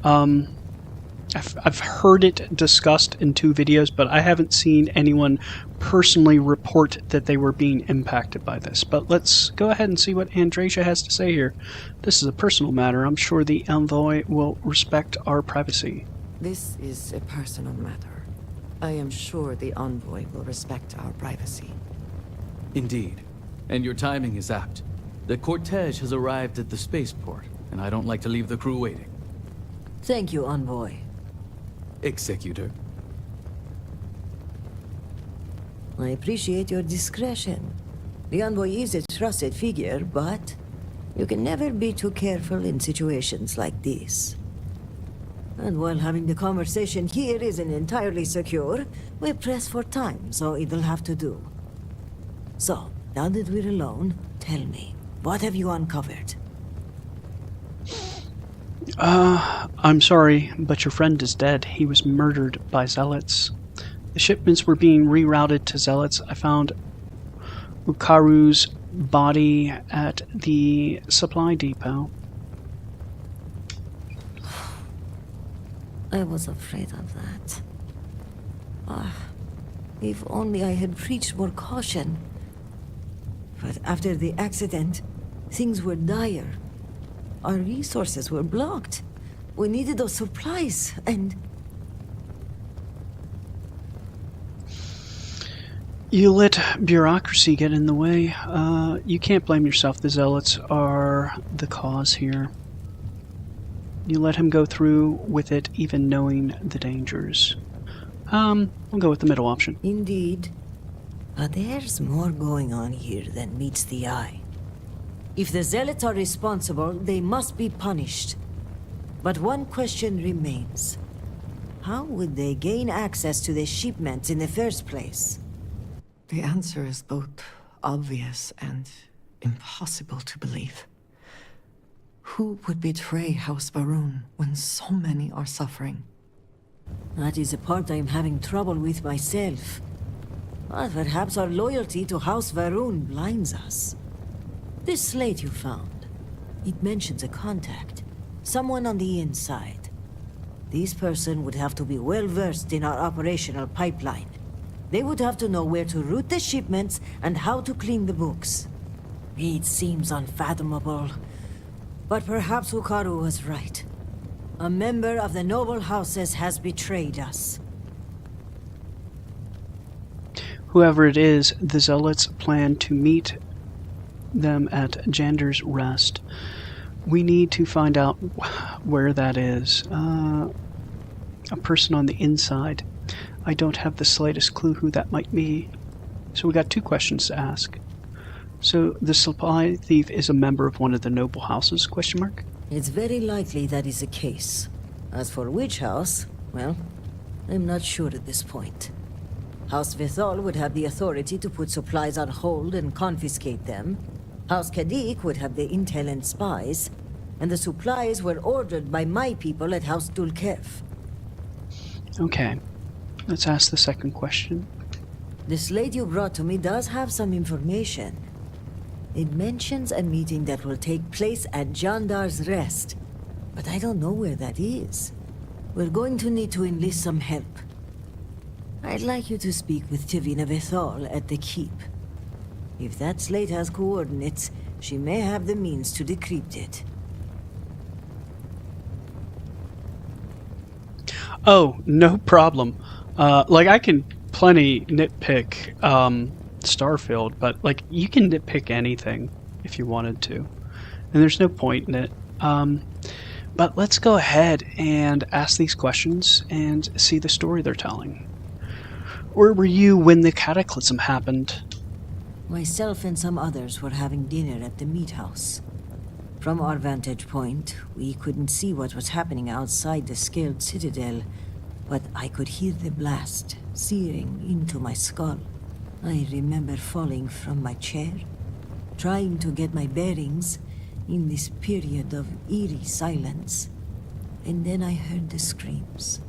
I've heard it discussed in 2 videos, but I haven't seen anyone personally report that they were being impacted by this. But let's go ahead and see what Andrasia has to say here. This is a personal matter. I'm sure the Envoy will respect our privacy. This is a personal matter. I am sure the Envoy will respect our privacy. Indeed. And your timing is apt. The cortege has arrived at the spaceport, and I don't like to leave the crew waiting. Thank you, Envoy. Executor. I appreciate your discretion. The Envoy is a trusted figure, but you can never be too careful in situations like this. And while having the conversation here isn't entirely secure, we're pressed for time, so it'll have to do. So, now that we're alone, tell me, what have you uncovered? I'm sorry, but your friend is dead. He was murdered by Zealots. The shipments were being rerouted to Zealots. I found Ukaru's body at the supply depot. I was afraid of that. If only I had preached more caution. But after the accident, things were dire. Our resources were blocked. We needed those supplies, and... You let bureaucracy get in the way. You can't blame yourself. The Zealots are the cause here. You let him go through with it, even knowing the dangers. We'll go with the middle option. Indeed. But there's more going on here than meets the eye. If the Zealots are responsible, they must be punished. But one question remains. How would they gain access to the shipments in the first place? The answer is both obvious and impossible to believe. Who would betray House Varun when so many are suffering? That is a part I'm having trouble with myself. But perhaps our loyalty to House Varun blinds us. This slate you found, it mentions a contact. Someone on the inside. This person would have to be well versed in our operational pipeline. They would have to know where to route the shipments and how to clean the books. It seems unfathomable. But perhaps Ukaru was right. A member of the noble houses has betrayed us. Whoever it is, the Zealots plan to meet them at Jander's Rest. We need to find out where that is. A person on the inside. I don't have the slightest clue who that might be. So we got 2 questions to ask. So the supply thief is a member of one of the noble houses, question mark? It's very likely that is the case. As for which house, well, I'm not sure at this point. House Vithal would have the authority to put supplies on hold and confiscate them. House Kadik would have the intel and spies. And the supplies were ordered by my people at House Dulkev. Okay, let's ask the second question. The slate you brought to me does have some information. It mentions a meeting that will take place at Jandar's Rest, but I don't know where that is. We're going to need to enlist some help. I'd like you to speak with Tivina Vithal at the Keep. If that slate has coordinates, she may have the means to decrypt it. Oh, no problem. I can plenty nitpick Starfield, but you can nitpick anything if you wanted to, and there's no point in it. But let's go ahead and ask these questions and see the story they're telling. Where were you when the cataclysm happened? Myself and some others were having dinner at the meat house. From our vantage point, we couldn't see what was happening outside the scaled citadel, but I could hear the blast searing into my skull. I remember falling from my chair, trying to get my bearings in this period of eerie silence, and then I heard the screams.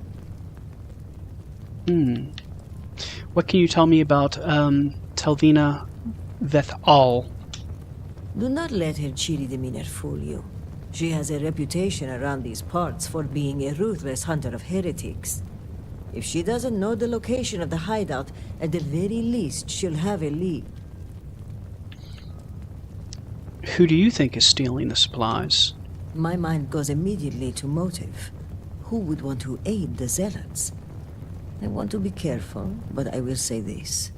What can you tell me about Telvina Vethal? Do not let her cheery demeanor fool you. She has a reputation around these parts for being a ruthless hunter of heretics. If she doesn't know the location of the hideout, at the very least, she'll have a lead. Who do you think is stealing the supplies? My mind goes immediately to motive. Who would want to aid the zealots? I want to be careful, but I will say this.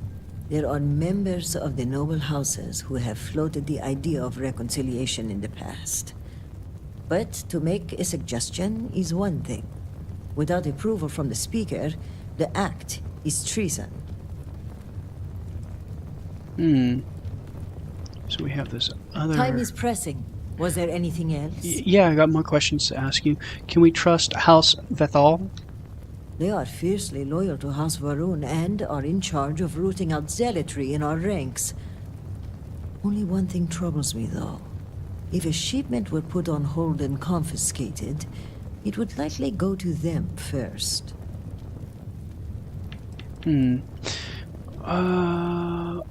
There are members of the noble houses who have floated the idea of reconciliation in the past. But to make a suggestion is one thing. Without approval from the speaker, the act is treason. So we have this other... Time is pressing. Was there anything else? Yeah, I got more questions to ask you. Can we trust House Vethal? They are fiercely loyal to House Varun and are in charge of rooting out zealotry in our ranks. Only one thing troubles me, though. If a shipment were put on hold and confiscated, it would likely go to them first.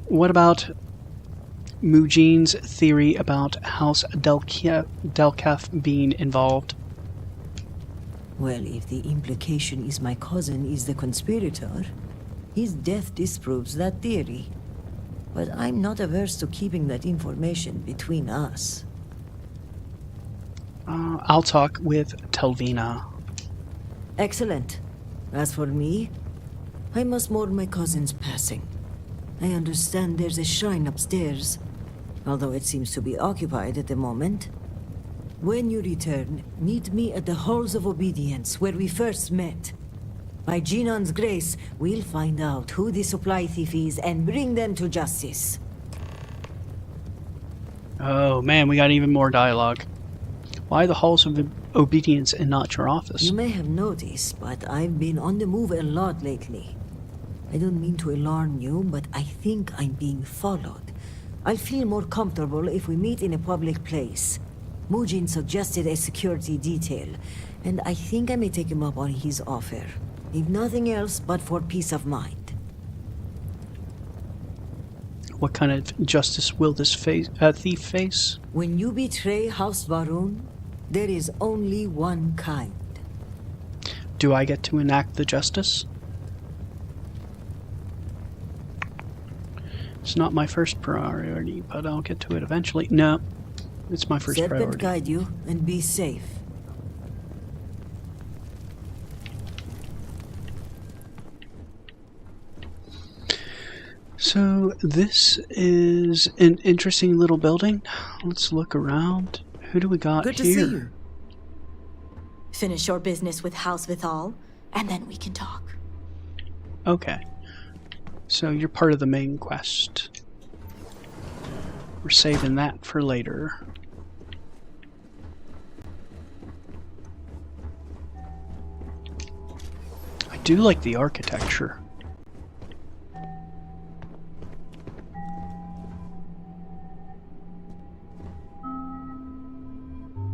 What about Mujine's theory about House Delkef being involved? Well, if the implication is my cousin is the conspirator, his death disproves that theory. But I'm not averse to keeping that information between us. I'll talk with Telvina. Excellent. As for me, I must mourn my cousin's passing. I understand there's a shrine upstairs, although it seems to be occupied at the moment. When you return, meet me at the Halls of Obedience, where we first met. By Genon's grace, we'll find out who the supply thief is and bring them to justice. Oh man, we got even more dialogue. Why the Halls of Obedience and not your office? You may have noticed, but I've been on the move a lot lately. I don't mean to alarm you, but I think I'm being followed. I'll feel more comfortable if we meet in a public place. Mujin suggested a security detail, and I think I may take him up on his offer. If nothing else, but for peace of mind. What kind of justice will this thief face? When you betray House Varun, there is only one kind. Do I get to enact the justice? It's not my first priority, but I'll get to it eventually. No, it's my first Serpent priority. guide you, and be safe. So this is an interesting little building. Let's look around. Who do we got Good to here? see you. Finish your business with House Vithal, and then we can talk. Okay. So you're part of the main quest. We're saving that for later. I do like the architecture.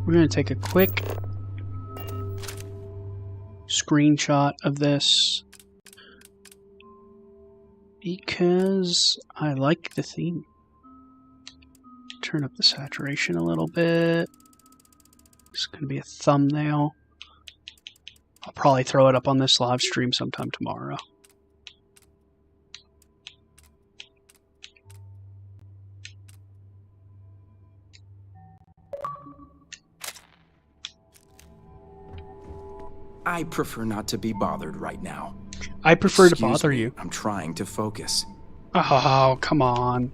We're going to take a quick screenshot of this because I like the theme. Turn up the saturation a little bit. It's going to be a thumbnail. I'll probably throw it up on this live stream sometime tomorrow. I prefer not to be bothered right now. I prefer to Excuse bother me, you. I'm trying to focus. Oh, come on.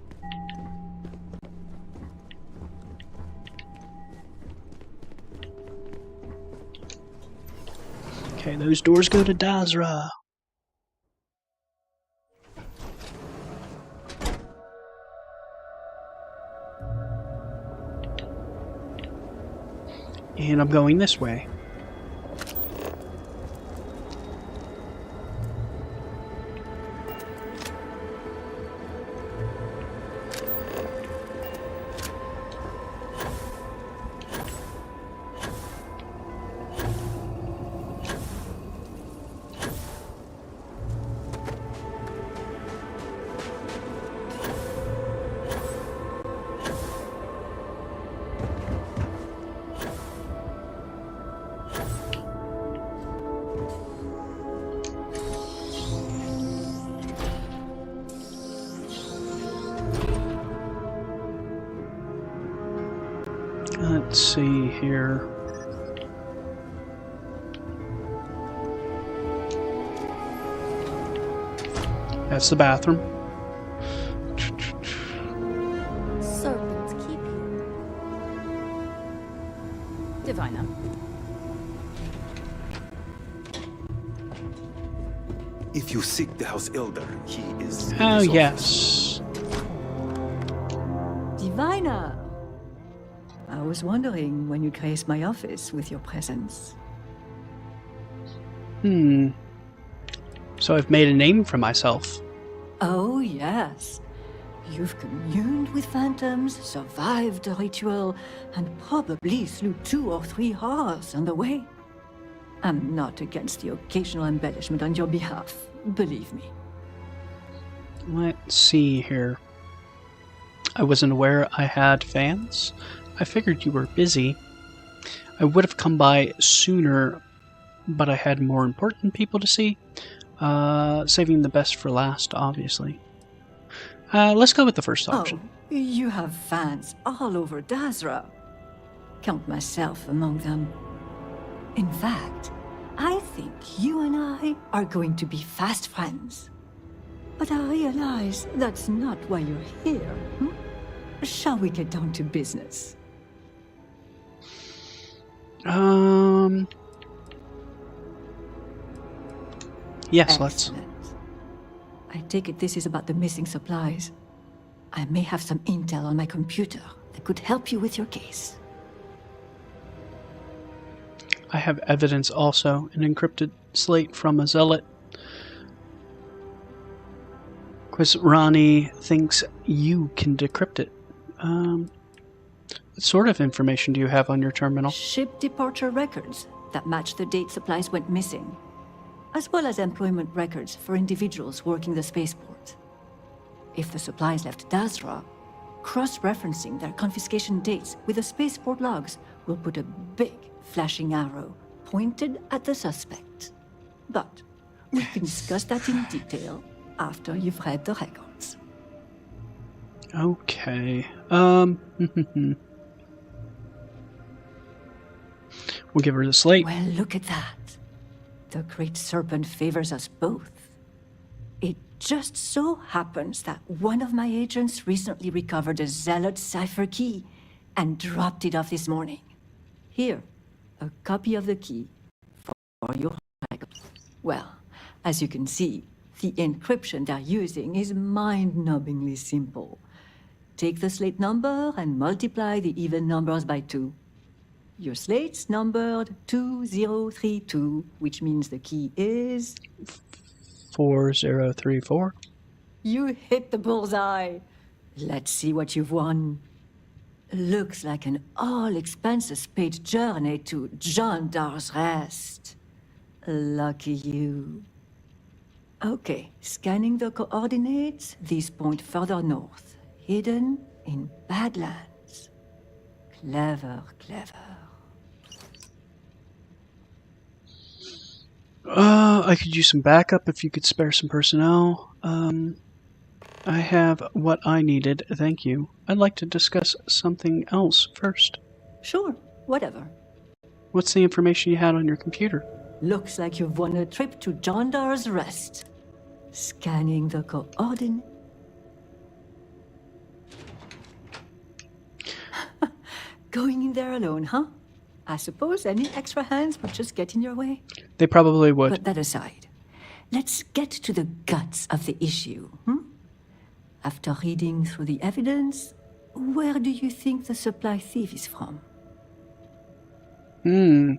Okay, those doors go to Dazra. And I'm going this way. Let's see here. That's the bathroom. Serpent keep you. Divina. If you seek the House Elder, he is in Oh, his yes. Divina! I was wondering when you graced my office with your presence. So I've made a name for myself. Oh, yes. You've communed with phantoms, survived a ritual, and probably slew 2 or 3 horrors on the way. I'm not against the occasional embellishment on your behalf, believe me. Let's see here. I wasn't aware I had fans. I figured you were busy. I would have come by sooner, but I had more important people to see. Saving the best for last, obviously. Let's go with the first option. Oh, you have fans all over Dazra. Count myself among them. In fact, I think you and I are going to be fast friends. But I realize that's not why you're here. Shall we get down to business? Yes, Excellent. I take it this is about the missing supplies. I may have some intel on my computer that could help you with your case. I have evidence also, an encrypted slate from a zealot. Because Ronnie thinks you can decrypt it. What sort of information do you have on your terminal? Ship departure records that match the date supplies went missing, as well as employment records for individuals working the spaceport. If the supplies left Dazra, cross-referencing their confiscation dates with the spaceport logs will put a big flashing arrow pointed at the suspect. But we can discuss that in detail after you've read the records. Okay. We'll give her the slate. Well, look at that. The Great Serpent favors us both. It just so happens that one of my agents recently recovered a Zealot cipher key and dropped it off this morning. Here, a copy of the key for your records. Well, as you can see, the encryption they're using is mind-numbingly simple. Take the slate number and multiply the even numbers by 2. Your slate's numbered 2032, which means the key is 4034. You hit the bullseye. Let's see what you've won. Looks like an all-expenses-paid journey to Jondar's Rest. Lucky you. Okay, scanning the coordinates, these point further north, hidden in Badlands. Clever, clever. I could use some backup if you could spare some personnel. I have what I needed, thank you. I'd like to discuss something else first. Sure, whatever. What's the information you had on your computer? Looks like you've won a trip to Jondar's Rest. Scanning the coordinates. Going in there alone, huh? I suppose any extra hands would just get in your way. They probably would. Put that aside. Let's get to the guts of the issue. After reading through the evidence, where do you think the supply thief is from? Hmm.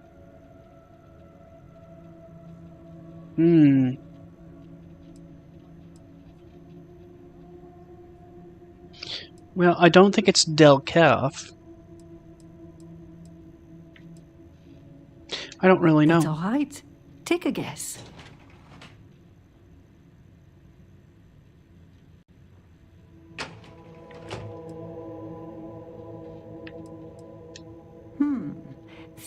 Well, I don't think it's Del Calf. I don't really know. That's all right. Take a guess.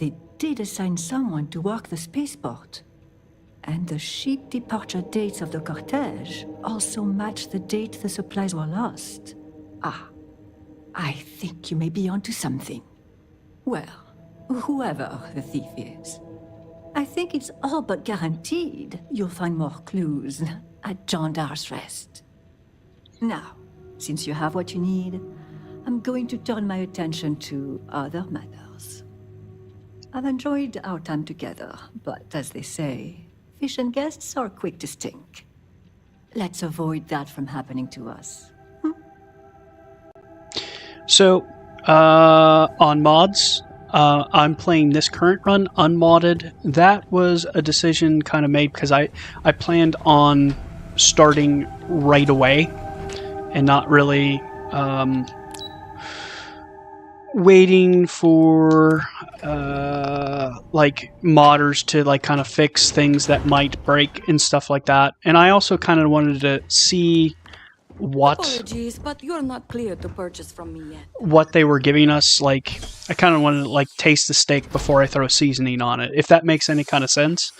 They did assign someone to work the spaceport. And the ship departure dates of the cortege also match the date the supplies were lost. Ah, I think you may be onto something. Well, whoever the thief is, I think it's all but guaranteed you'll find more clues at John Dar's Rest. Now, since you have what you need, I'm going to turn my attention to other matters. I've enjoyed our time together, but as they say, fish and guests are quick to stink. Let's avoid that from happening to us. So, on mods, I'm playing this current run unmodded. That was a decision kind of made because I planned on starting right away and not really waiting for like modders to like kind of fix things that might break and stuff like that. And I also kind of wanted to see Apologies, but you're not clear to purchase from me yet. what they were giving us. Like, I kind of wanted to like taste the steak before I throw seasoning on it, if that makes any kind of sense.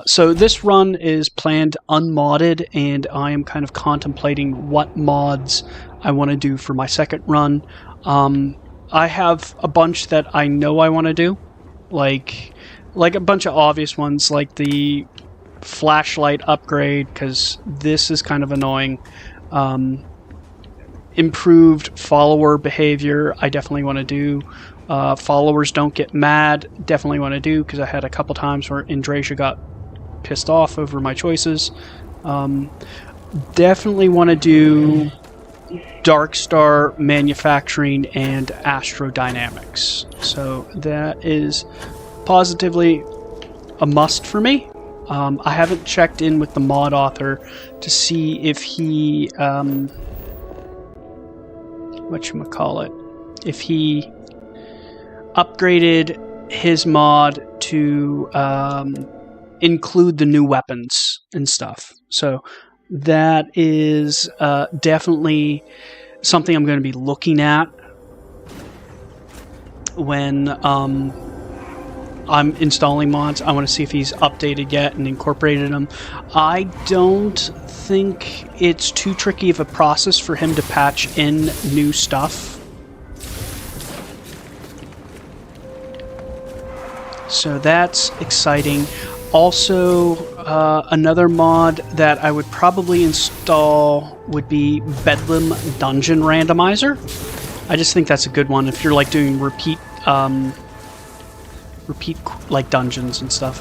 So this run is planned unmodded, and I am kind of contemplating what mods I want to do for my second run. I have a bunch that I know I want to do, like a bunch of obvious ones, like the flashlight upgrade, because this is kind of annoying. Improved follower behavior, I definitely want to do. Followers don't get mad, definitely want to do, because I had a couple times where Indrasia got pissed off over my choices. Definitely want to do Dark Star manufacturing and astrodynamics. So that is positively a must for me. I haven't checked in with the mod author to see if he, if he upgraded his mod to include the new weapons and stuff. So that is definitely something I'm going to be looking at when I'm installing mods. I want to see if he's updated yet and incorporated them. I don't think it's too tricky of a process for him to patch in new stuff. So that's exciting. Also, another mod that I would probably install would be Bedlam Dungeon Randomizer. I just think that's a good one if you're like doing repeat like dungeons and stuff.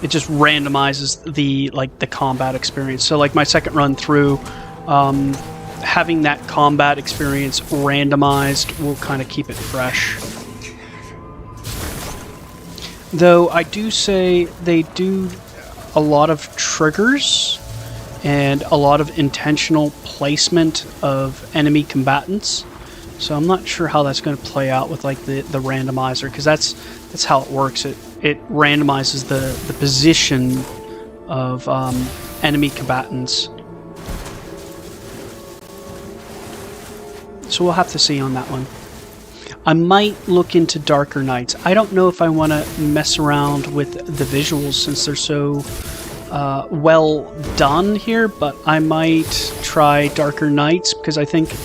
It just randomizes the combat experience. So like my second run through, having that combat experience randomized will kind of keep it fresh. Though I do say they do a lot of triggers and a lot of intentional placement of enemy combatants. So I'm not sure how that's going to play out with like the randomizer, because that's how it works. It randomizes the position of enemy combatants. So we'll have to see on that one. I might look into Darker Nights. I don't know if I want to mess around with the visuals since they're so well done here, but I might try Darker Nights because I think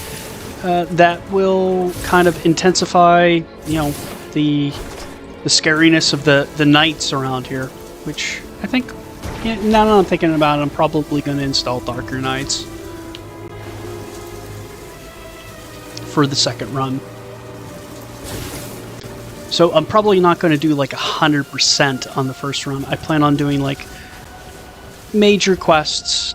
that will kind of intensify, the scariness of the nights around here, which I think, now that I'm thinking about it, I'm probably going to install Darker Nights for the second run. So I'm probably not going to do like 100% on the first run. I plan on doing like major quests,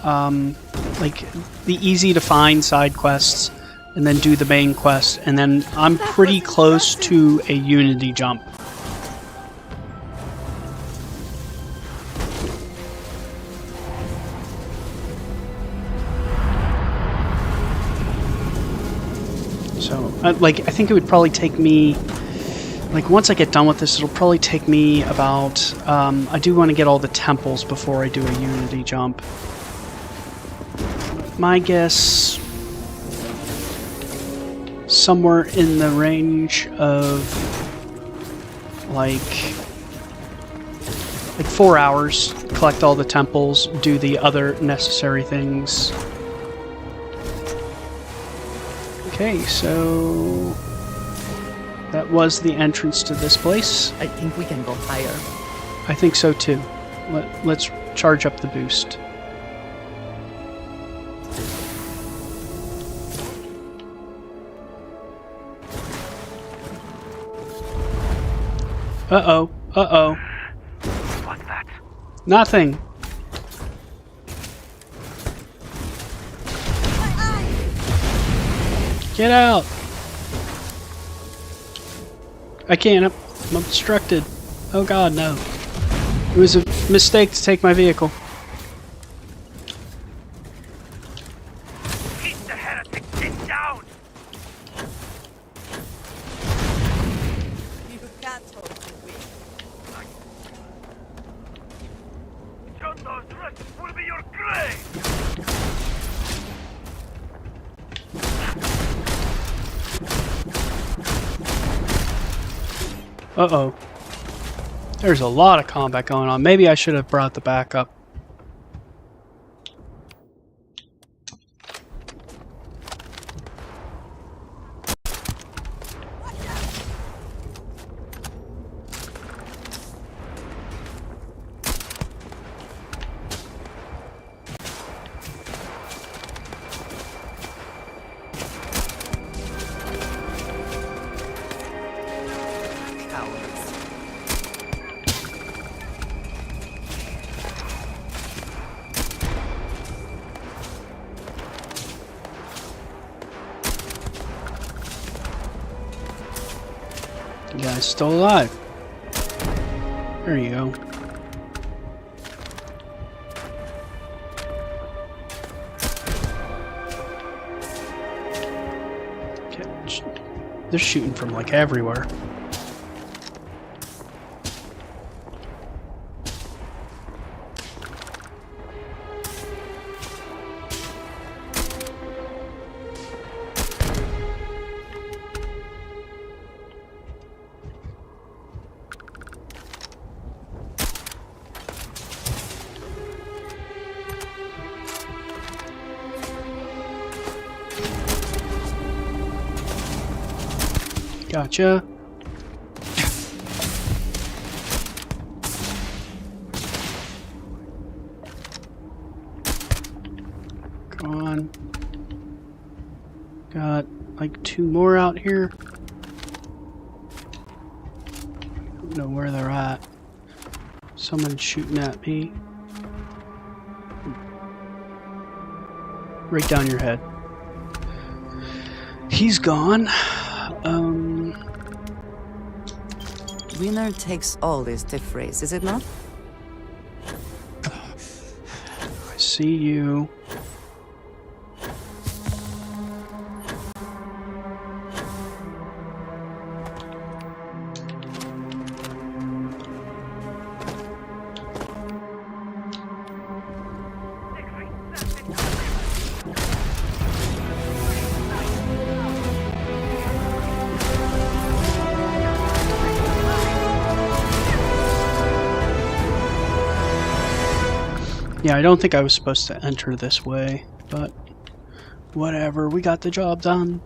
like the easy to find side quests, and then do the main quest, and then I'm pretty close to a Unity jump. So, like, I think it would probably take me, like, once I get done with this, it'll probably take me about, I do want to get all the temples before I do a Unity jump. My guess, somewhere in the range of, like 4 hours, collect all the temples, do the other necessary things. Okay, so that was the entrance to this place. I think we can go higher. I think so too. Let's charge up the boost. Uh-oh. Uh-oh. What's that? Nothing. Get out! I can't. I'm obstructed. Oh god, no. It was a mistake to take my vehicle. Keep the heretic, get down! You can't hold me. Jondo's rest will be your grave! Uh-oh. There's a lot of combat going on. Maybe I should have brought the backup. You guys still alive. There you go. Okay. They're shooting from like everywhere. Gotcha. Come on. Got like 2 more out here. I don't know where they're at. Someone's shooting at me. Right down your head. He's gone. Winner takes all is the phrase, is it not? I see you. Yeah, I don't think I was supposed to enter this way, but whatever, we got the job done.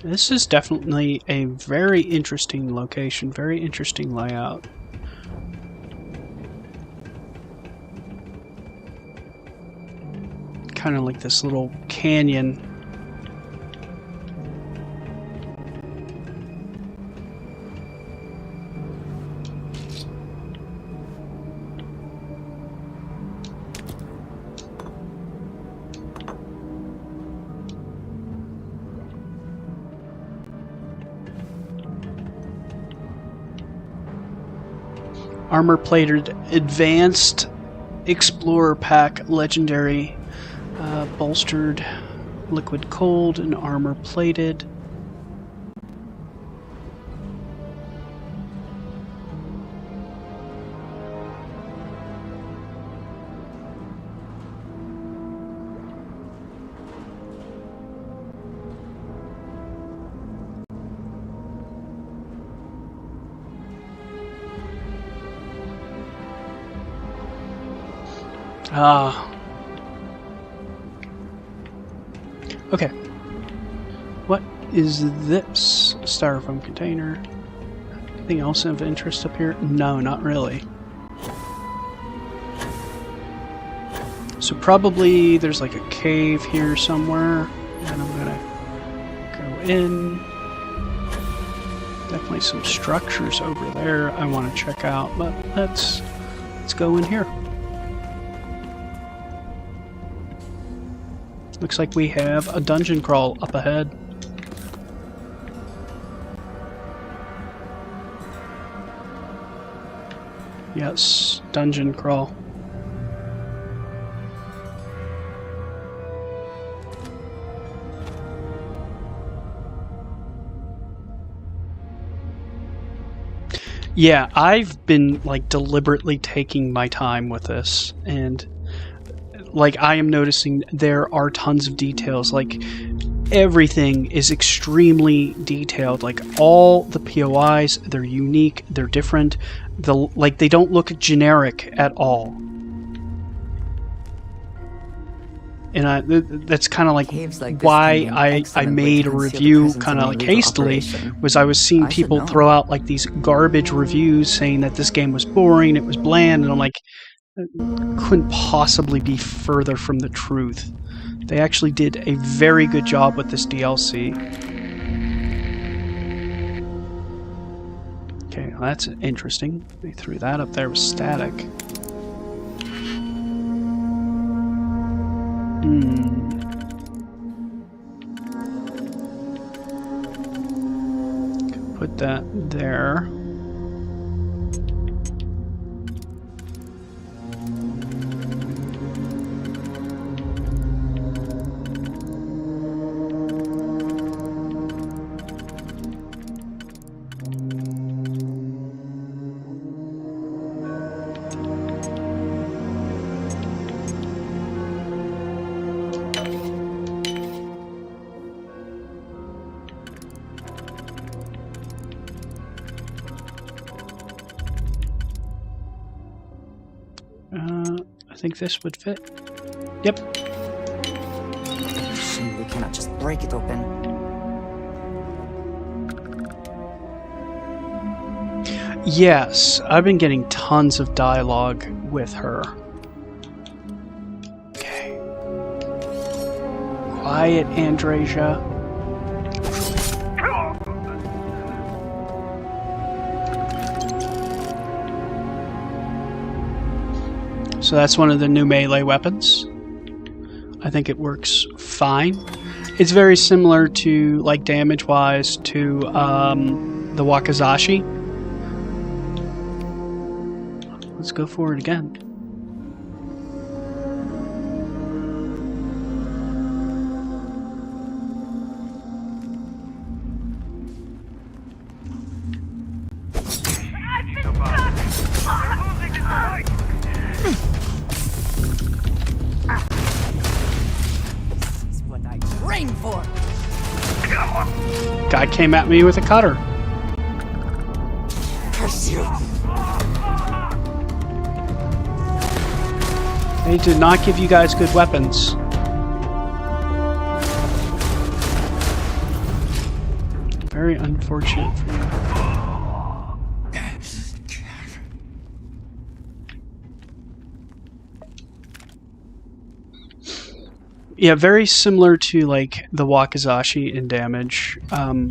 This is definitely a very interesting location, very interesting layout. Kind of like this little canyon. Armor-plated Advanced Explorer Pack Legendary. Bolstered Liquid Cold and Armor-plated. Okay. What is this? Styrofoam container. Anything else of interest up here? No, not really. So probably there's like a cave here somewhere, and I'm gonna go in. Definitely some structures over there I want to check out, but let's go in here. Looks like we have a dungeon crawl up ahead. Yes, dungeon crawl. Yeah, I've been like deliberately taking my time with this, and like I am noticing there are tons of details. Like everything is extremely detailed. Like all the POIs, they're unique, they're different. Like they don't look generic at all. And that's kind of like why I made a review kind of like hastily, was I was seeing people throw out like these garbage reviews saying that this game was boring, it was bland, and I'm like, couldn't possibly be further from the truth. They actually did a very good job with this DLC. Okay, well, that's interesting. They threw that up there with static. Put that there. I think this would fit. Yep. We cannot just break it open. Yes, I've been getting tons of dialogue with her. Okay. Quiet, Andresia. So that's one of the new melee weapons. I think it works fine. It's very similar to, like, damage-wise to the Wakizashi. Let's go for it again. Guy came at me with a cutter. Curse you. They did not give you guys good weapons. Very unfortunate for you. Yeah, very similar to like the Wakizashi in damage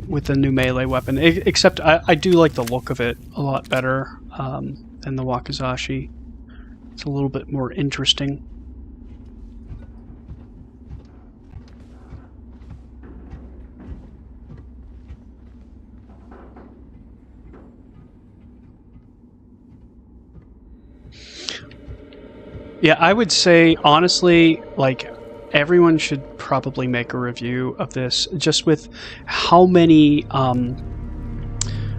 with the new melee weapon. Except I do like the look of it a lot better than the Wakizashi. It's a little bit more interesting. Yeah, I would say honestly, like, everyone should probably make a review of this, just with how many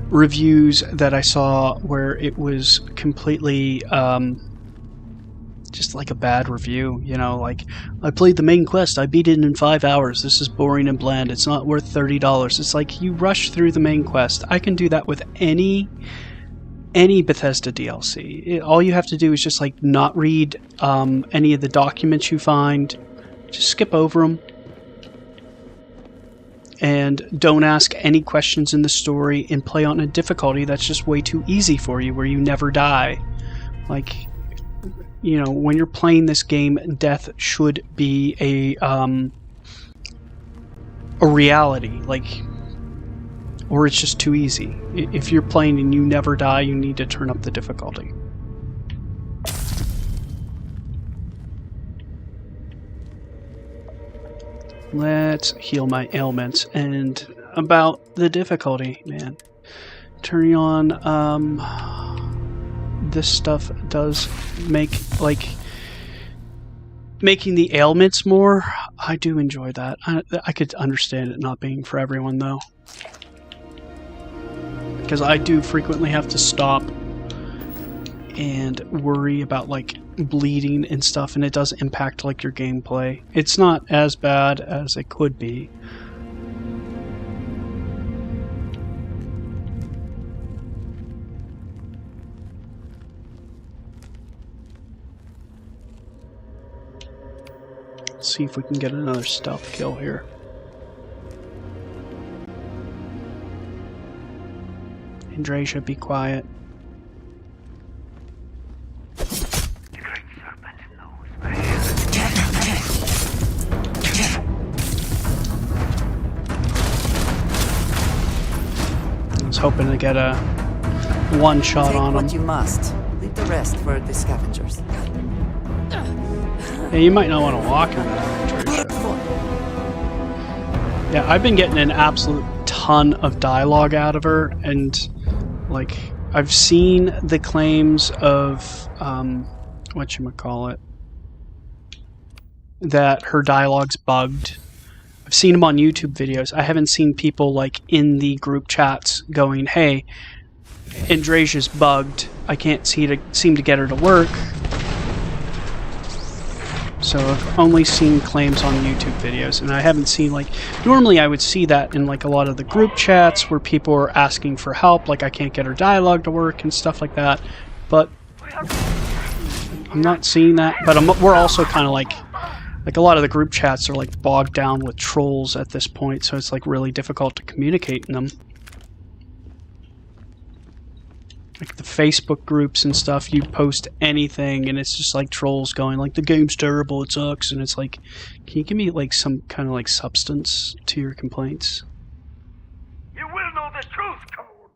reviews that I saw where it was completely just like a bad review, you know, like, I played the main quest, I beat it in 5 hours, this is boring and bland, it's not worth $30. It's like, you rush through the main quest. I can do that with any Bethesda DLC. All you have to do is just like not read any of the documents you find, just skip over them, and don't ask any questions in the story, and play on a difficulty that's just way too easy for you, where you never die. Like, you know, when you're playing this game, death should be a reality, like, or it's just too easy. If you're playing and you never die, you need to turn up the difficulty. Let's heal my ailments. And about the difficulty, man. Turning on, this stuff does make, like, making the ailments more. I do enjoy that. I could understand it not being for everyone, though. Because I do frequently have to stop and worry about like bleeding and stuff, and it does impact like your gameplay. It's not as bad as it could be. Let's see if we can get another stealth kill here. Andrasia, be quiet. I was hoping to get a one shot on him. What you must. Leave the rest for the scavengers. Yeah, you might not want to walk in that, Andrasia. Yeah, I've been getting an absolute ton of dialogue out of her, and like, I've seen the claims of whatchamacallit, that her dialogue's bugged. I've seen them on YouTube videos. I haven't seen people like in the group chats going, hey, Andrasia's bugged, I can't seem to get her to work. So I've only seen claims on YouTube videos, and I haven't seen, like, normally I would see that in like a lot of the group chats where people are asking for help, like I can't get her dialogue to work and stuff like that, but I'm not seeing that. But we're also kind of like a lot of the group chats are like bogged down with trolls at this point, so it's like really difficult to communicate in them. Like the Facebook groups and stuff, you post anything and it's just like trolls going like, the game's terrible, it sucks, and it's like, can you give me like some kind of like substance to your complaints? You will know the truth, Cole.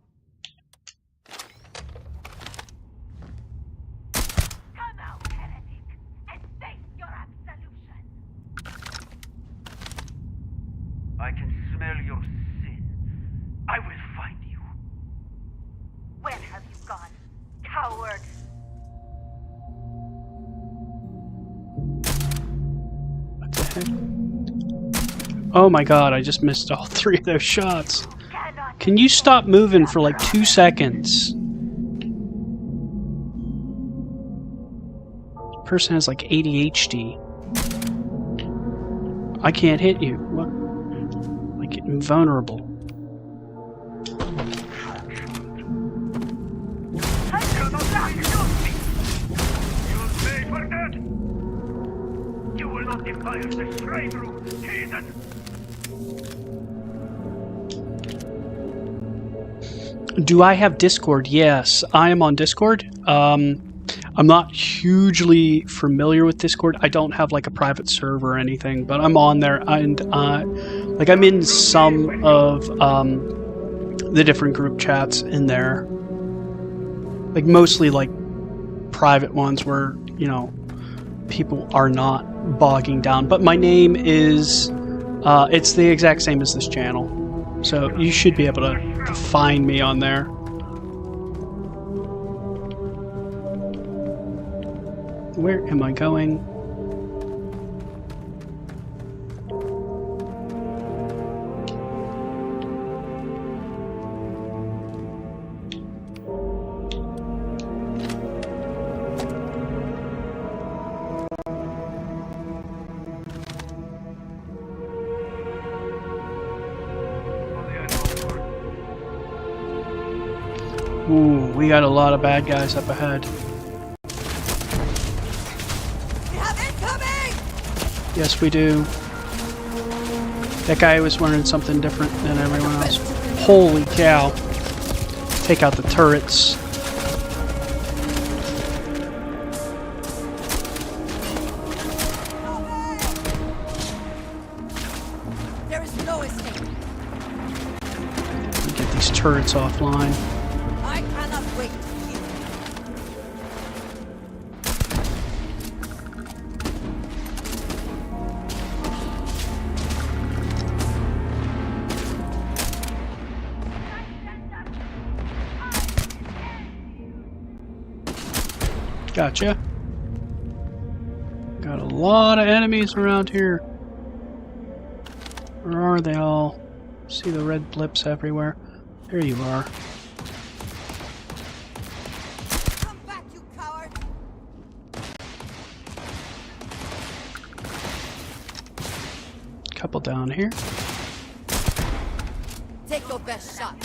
Come out, heretic, and face your absolution. I can smell your sin. I will find you. Where have you gone, coward? What the heck? Oh my god, I just missed all 3 of those shots. Can you stop moving for like 2 seconds? This person has like ADHD. I can't hit you. What? Like, invulnerable. You will not defile the shrine room, heathen! Do I have Discord? Yes, I am on Discord. I'm not hugely familiar with Discord. I don't have like a private server or anything, but I'm on there, and like I'm in some of the different group chats in there. Like mostly like private ones where, you know, people are not bogging down. But my name is, it's the exact same as this channel. So you should be able to find me on there. Where am I going? Ooh, we got a lot of bad guys up ahead. We have incoming! Yes, we do. That guy was wearing something different than everyone else. Holy cow. Take out the turrets. There is no escape. Get these turrets offline. I cannot wait. Gotcha. Got a lot of enemies around here. Where are they all? See the red blips everywhere. There you are. Come back, you coward! Couple down here. Take your best shot.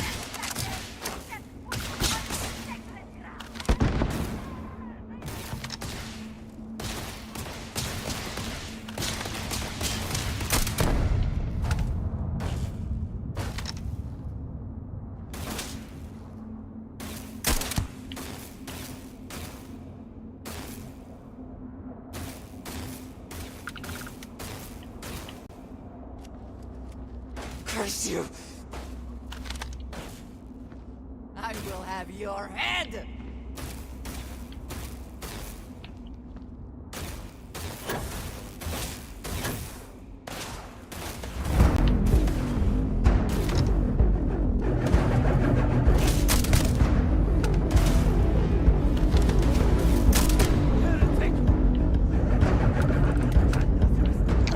Curse you! I will have your head!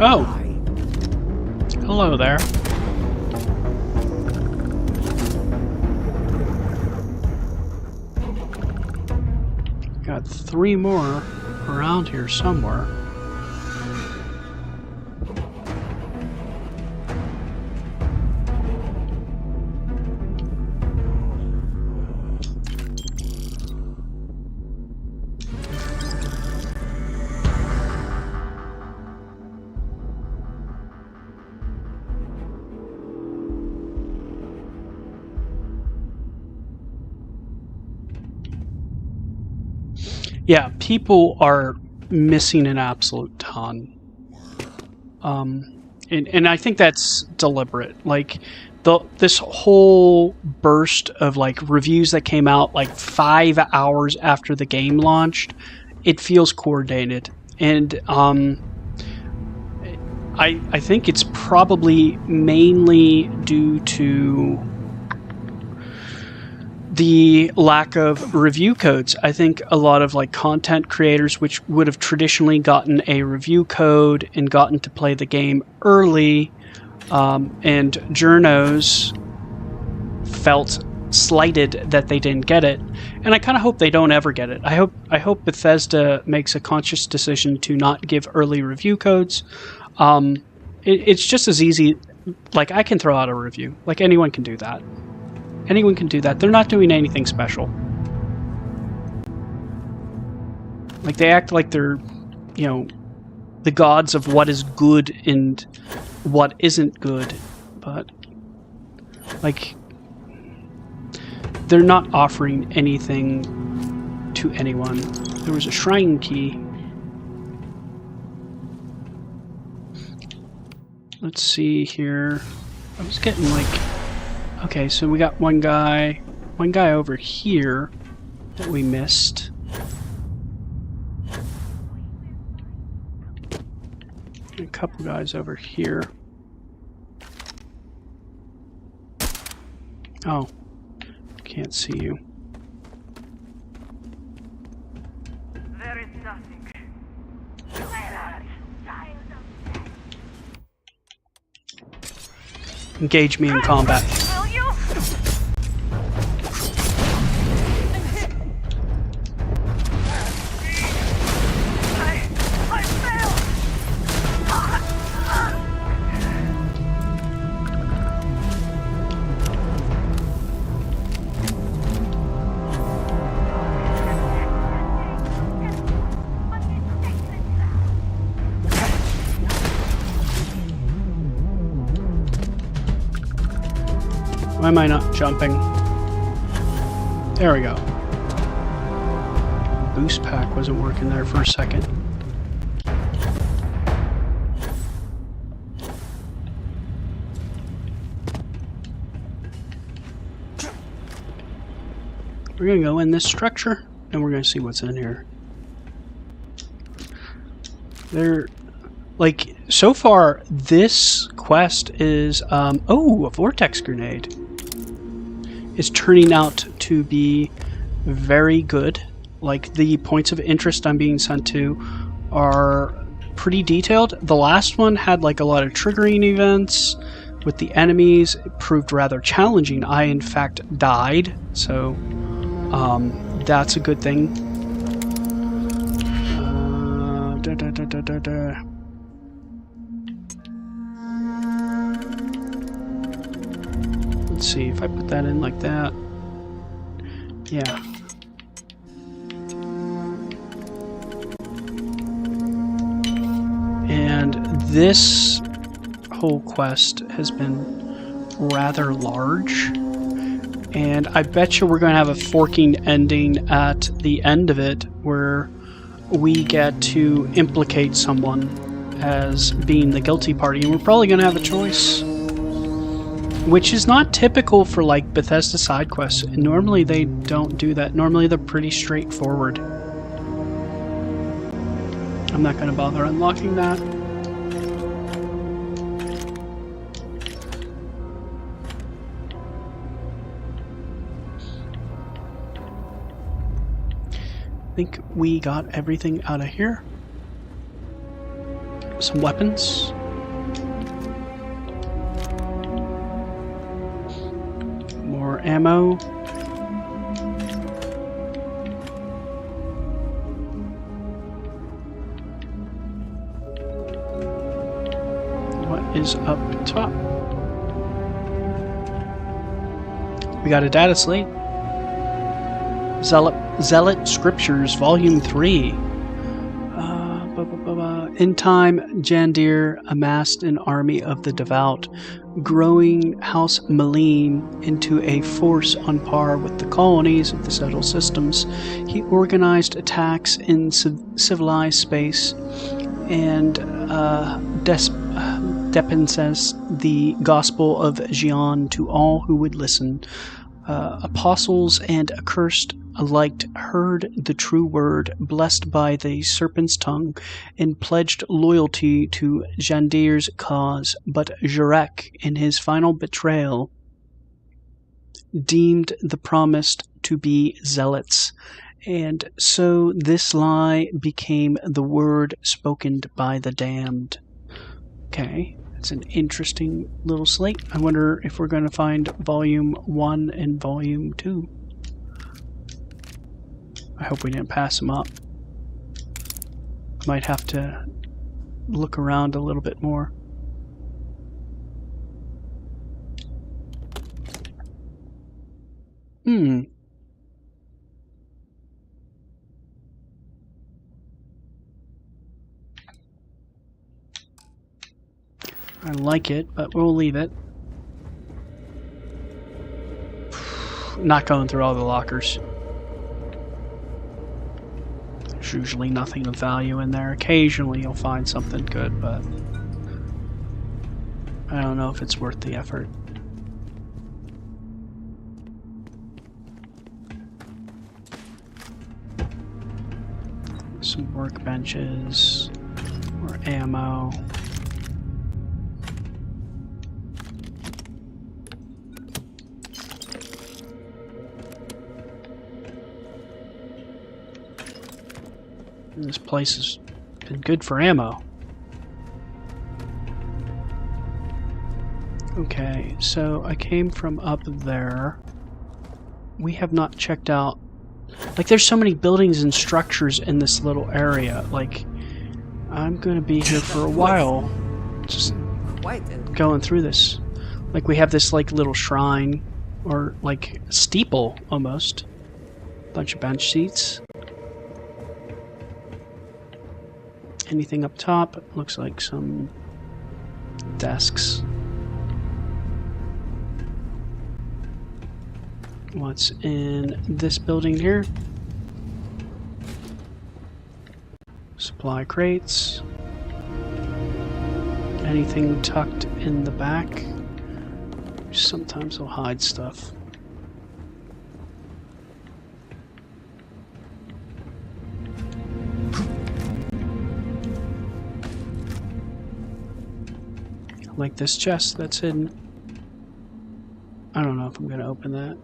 Oh! Hello there. Got 3 more around here somewhere. Yeah, people are missing an absolute ton. And I think that's deliberate. Like, this whole burst of, like, reviews that came out, like, 5 hours after the game launched, it feels coordinated. And, I think it's probably mainly due to the lack of review codes. I think a lot of like content creators which would have traditionally gotten a review code and gotten to play the game early, and journos felt slighted that they didn't get it. And I kind of hope they don't ever get it. I hope Bethesda makes a conscious decision to not give early review codes. It's just as easy. Like, I can throw out a review. Like, anyone can do that. Anyone can do that. They're not doing anything special. Like, they act like they're, you know, the gods of what is good and what isn't good. But, like, they're not offering anything to anyone. There was a shrine key. Let's see here. I was getting like... Okay, so we got one guy over here that we missed. A couple guys over here. Oh, can't see you. There is nothing. Where are you, child of death? Engage me in combat. Will you? I failed! Why am I not jumping? There we go. Boost pack wasn't working there for a second. We're gonna go in this structure and we're gonna see what's in here. Like, so far, this quest is, oh, a vortex grenade. Is turning out to be very good. Like, the points of interest I'm being sent to are pretty detailed. The last one had, like, a lot of triggering events with the enemies. It proved rather challenging. I, in fact, died, so, that's a good thing. Let's see if I put that in like that. Yeah. And this whole quest has been rather large. And I bet you we're going to have a forking ending at the end of it where we get to implicate someone as being the guilty party. And we're probably going to have a choice. Which is not typical for, like, Bethesda side quests. Normally they don't do that. Normally they're pretty straightforward. I'm not going to bother unlocking that. I think we got everything out of here. Some weapons. More ammo. What is up top? We got a data slate. Zealot Scriptures, Volume 3. In time, Jandir amassed an army of the devout, growing House Maleen into a force on par with the colonies of the settled systems. He organized attacks in civilized space and dispenses the gospel of Xian to all who would listen. Apostles and accursed alike heard the true word, blessed by the serpent's tongue, and pledged loyalty to Jandir's cause. But Jurek, in his final betrayal, deemed the promised to be zealots, and so this lie became the word spoken by the damned. Okay. It's an interesting little slate. I wonder if we're going to find Volume 1 and Volume 2. I hope we didn't pass them up. Might have to look around a little bit more. I like it, but we'll leave it. not going through all the lockers. There's usually nothing of value in there. Occasionally you'll find something good, but I don't know if it's worth the effort. Some workbenches, more ammo. This place has been good for ammo. Okay, so I came from up there. We have not checked out... Like, there's so many buildings and structures in this little area. Like, I'm gonna be here for a while. Just going through this. Like, we have this, like, little shrine. Or, like, steeple, almost. Bunch of bench seats. Anything up top? Looks like some desks. What's in this building here? Supply crates. Anything tucked in the back? Sometimes they'll hide stuff. Like this chest that's hidden. I don't know if I'm going to open that.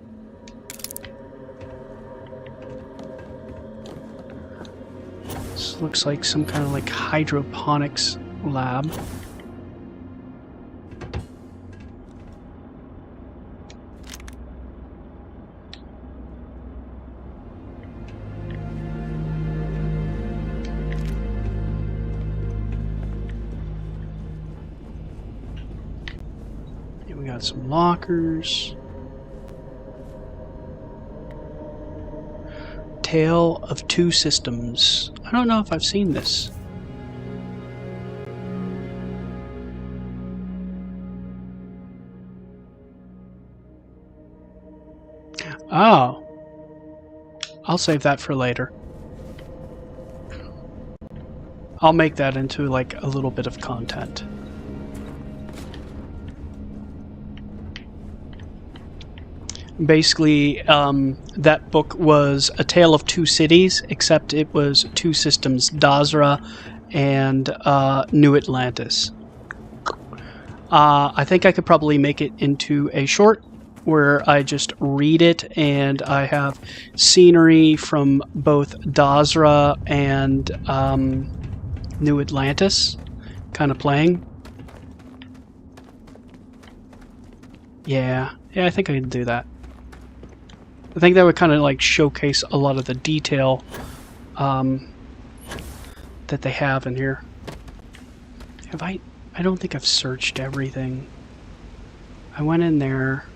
This looks like some kind of like hydroponics lab. Here we got some lockers. Tale of Two Systems. I don't know if I've seen this. Oh. I'll save that for later. I'll make that into like a little bit of content. Basically, that book was A Tale of Two Cities, except it was two systems, Dazra and New Atlantis. I think I could probably make it into a short where I just read it, and I have scenery from both Dazra and New Atlantis kind of playing. Yeah, I think I can do that. I think that would kind of like showcase a lot of the detail that they have in here. Have I don't think I've searched everything. I went in there.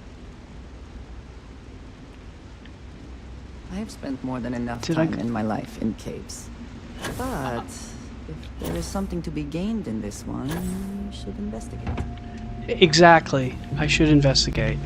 I have spent more than enough time in my life in caves. But if there is something to be gained in this one, you should investigate. Exactly. I should investigate.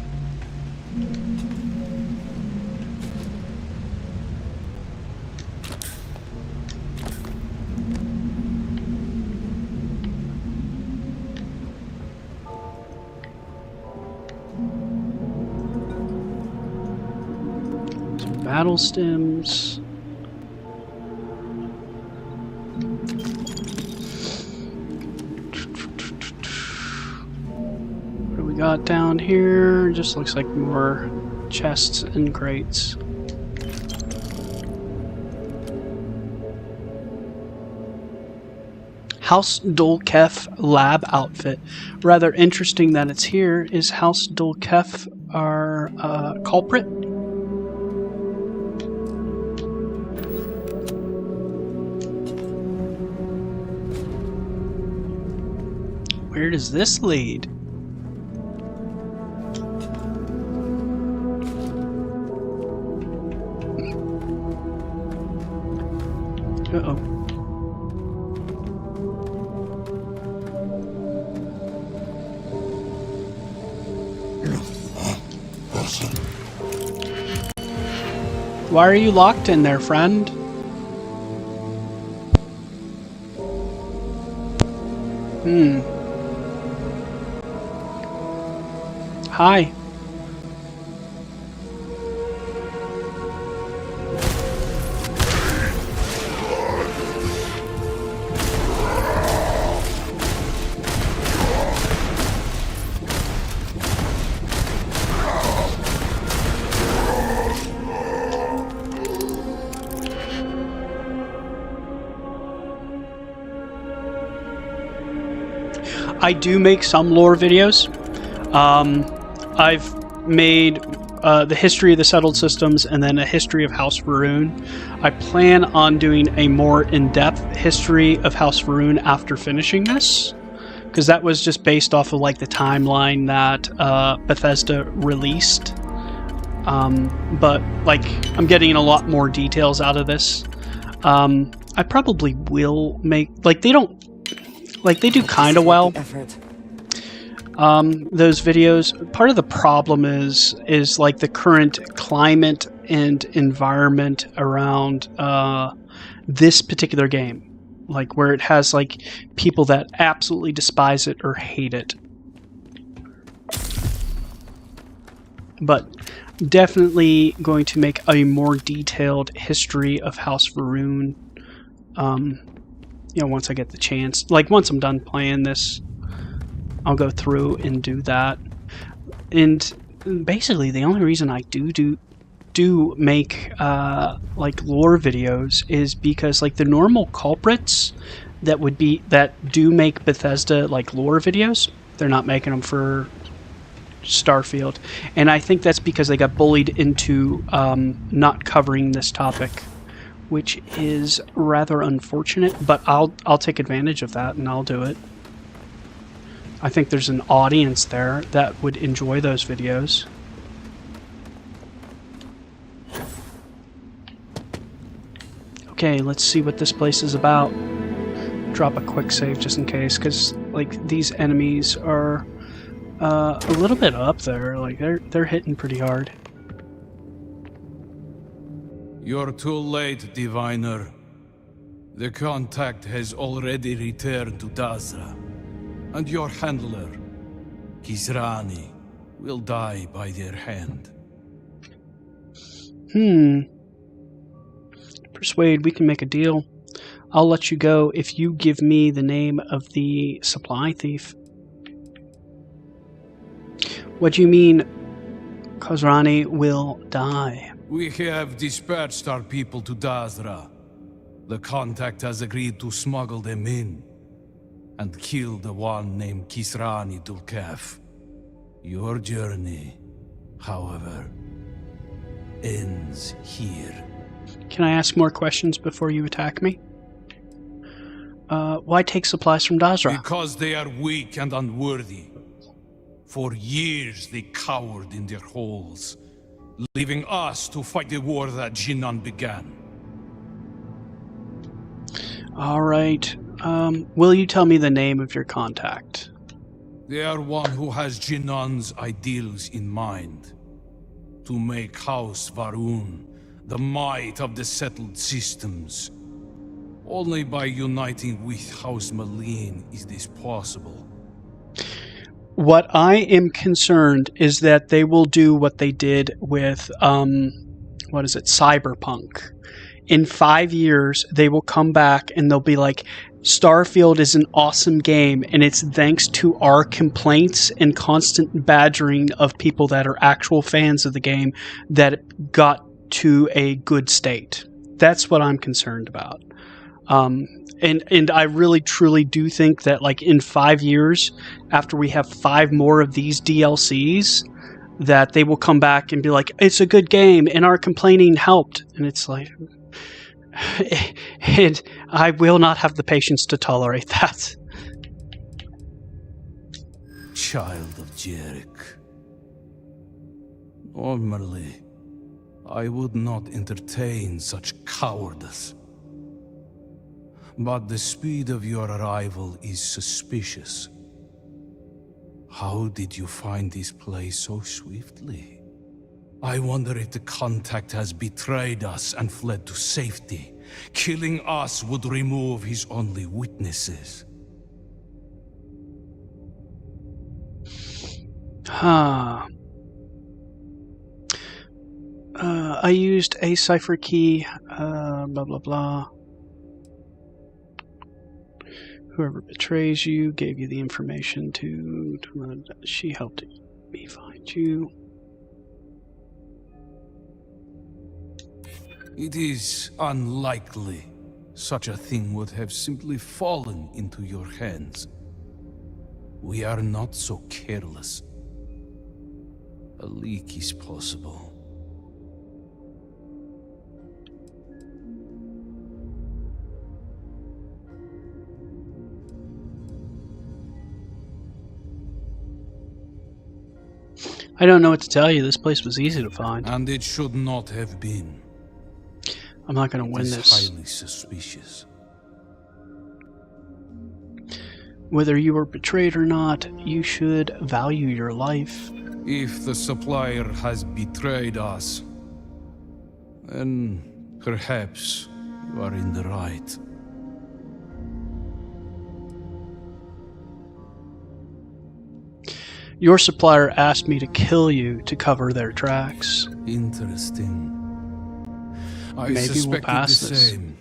Battle stems. What do we got down here? Just looks like more chests and crates. House Dulkef lab outfit. Rather interesting that it's here. Is House Dulkef our culprit? Where does this lead? Uh-oh. Why are you locked in there, friend? Hi. I do make some lore videos. I've made the history of the settled systems and then a history of House Varun. I plan on doing a more in-depth history of House Varun after finishing this, because that was just based off of like the timeline that Bethesda released. But like I'm getting a lot more details out of this. I probably will make like they do kind of well. Those videos. Part of the problem is like the current climate and environment around this particular game, like where it has like people that absolutely despise it or hate it. But definitely going to make a more detailed history of House Varun. You know, once I get the chance, like once I'm done playing this, I'll go through and do that. And basically, the only reason I do make like lore videos is because like the normal culprits that do make Bethesda like lore videos, they're not making them for Starfield, and I think that's because they got bullied into not covering this topic, which is rather unfortunate, but I'll take advantage of that and I'll do it. I think there's an audience there that would enjoy those videos. Okay, let's see what this place is about. Drop a quick save just in case, because like these enemies are a little bit up there. Like they're hitting pretty hard. You're too late, Diviner. The contact has already returned to Dazra, and your handler, Kisrani, will die by their hand. Persuade, we can make a deal. I'll let you go if you give me the name of the supply thief. What do you mean, Kisrani will die? We have dispatched our people to Dazra. The contact has agreed to smuggle them in and kill the one named Kisrani Dulkaf. Your journey, however, ends here. Can I ask more questions before you attack me? Why take supplies from Dazra? Because they are weak and unworthy. For years they cowered in their holes, leaving us to fight the war that Jinan began. Alright. Will you tell me the name of your contact? They are one who has Jinan's ideals in mind. To make House Varun the might of the settled systems. Only by uniting with House Malin is this possible. What I am concerned is that they will do what they did with, Cyberpunk. In 5 years, they will come back and they'll be like, Starfield is an awesome game, and it's thanks to our complaints and constant badgering of people that are actual fans of the game that it got to a good state. That's what I'm concerned about. And I really truly do think that like in 5 years, after we have 5 more of these DLCs, that they will come back and be like, it's a good game and our complaining helped. And it's like, and I will not have the patience to tolerate that. Child of Jerick. Normally, I would not entertain such cowardice. But the speed of your arrival is suspicious. How did you find this place so swiftly? I wonder if the contact has betrayed us and fled to safety. Killing us would remove his only witnesses. Huh. I used a cipher key, blah blah blah. Whoever betrays you gave you the information to she helped me find you. It is unlikely such a thing would have simply fallen into your hands. We are not so careless. A leak is possible. I don't know what to tell you. This place was easy to find. And it should not have been. I'm not going to win this. Highly suspicious. Whether you were betrayed or not, you should value your life. If the supplier has betrayed us, then perhaps you are in the right. Your supplier asked me to kill you to cover their tracks. Interesting. I Maybe suspected we'll pass the this. same.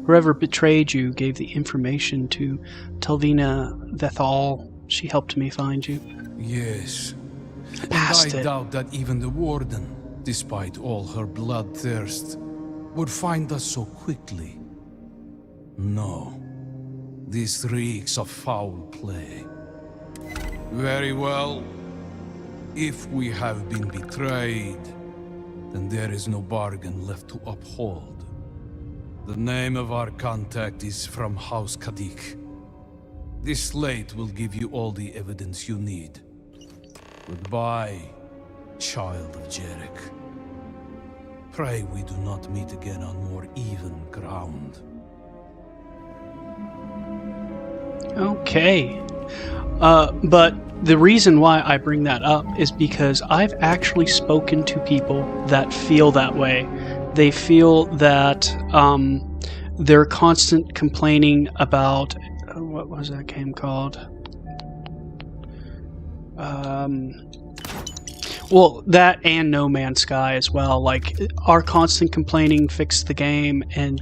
Whoever betrayed you gave the information to Telvina Vethal. She helped me find you. Yes. And Passed I it. doubt that even the Warden, despite all her bloodthirst, would find us so quickly. No. This reeks of foul play. Very well. If we have been betrayed, then there is no bargain left to uphold. The name of our contact is from House Kadik. This slate will give you all the evidence you need. Goodbye, child of Jarek. Pray we do not meet again on more even ground. Okay. But the reason why I bring that up is because I've actually spoken to people that feel that way. They feel that their constant complaining about what was that game called? Well, that and No Man's Sky as well. Like, our constant complaining fixed the game, and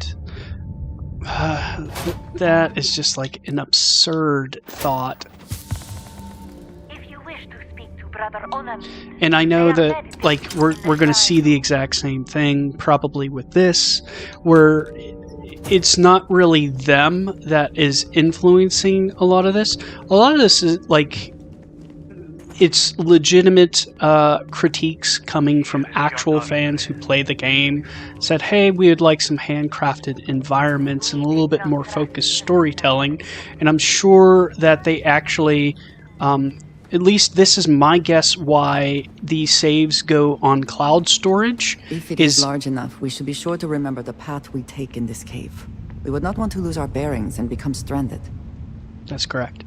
that is just like an absurd thought. If you wish to speak to Brother Onami, And I know that, like, we're going to see the exact same thing probably with this, where it's not really them that is influencing a lot of this. A lot of this is, like, it's legitimate critiques coming from actual fans who play the game. Said, hey, we would like some handcrafted environments and a little bit more focused storytelling. And I'm sure that they actually, at least this is my guess, why these saves go on cloud storage. If it is large enough, we should be sure to remember the path we take in this cave. We would not want to lose our bearings and become stranded. That's correct.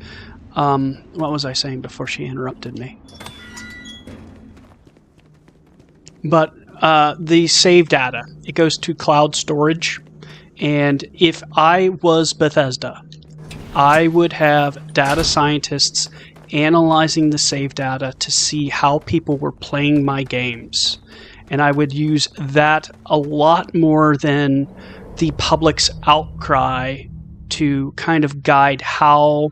What was I saying before she interrupted me? But the save data, it goes to cloud storage, and if I was Bethesda, I would have data scientists analyzing the save data to see how people were playing my games, and I would use that a lot more than the public's outcry to kind of guide how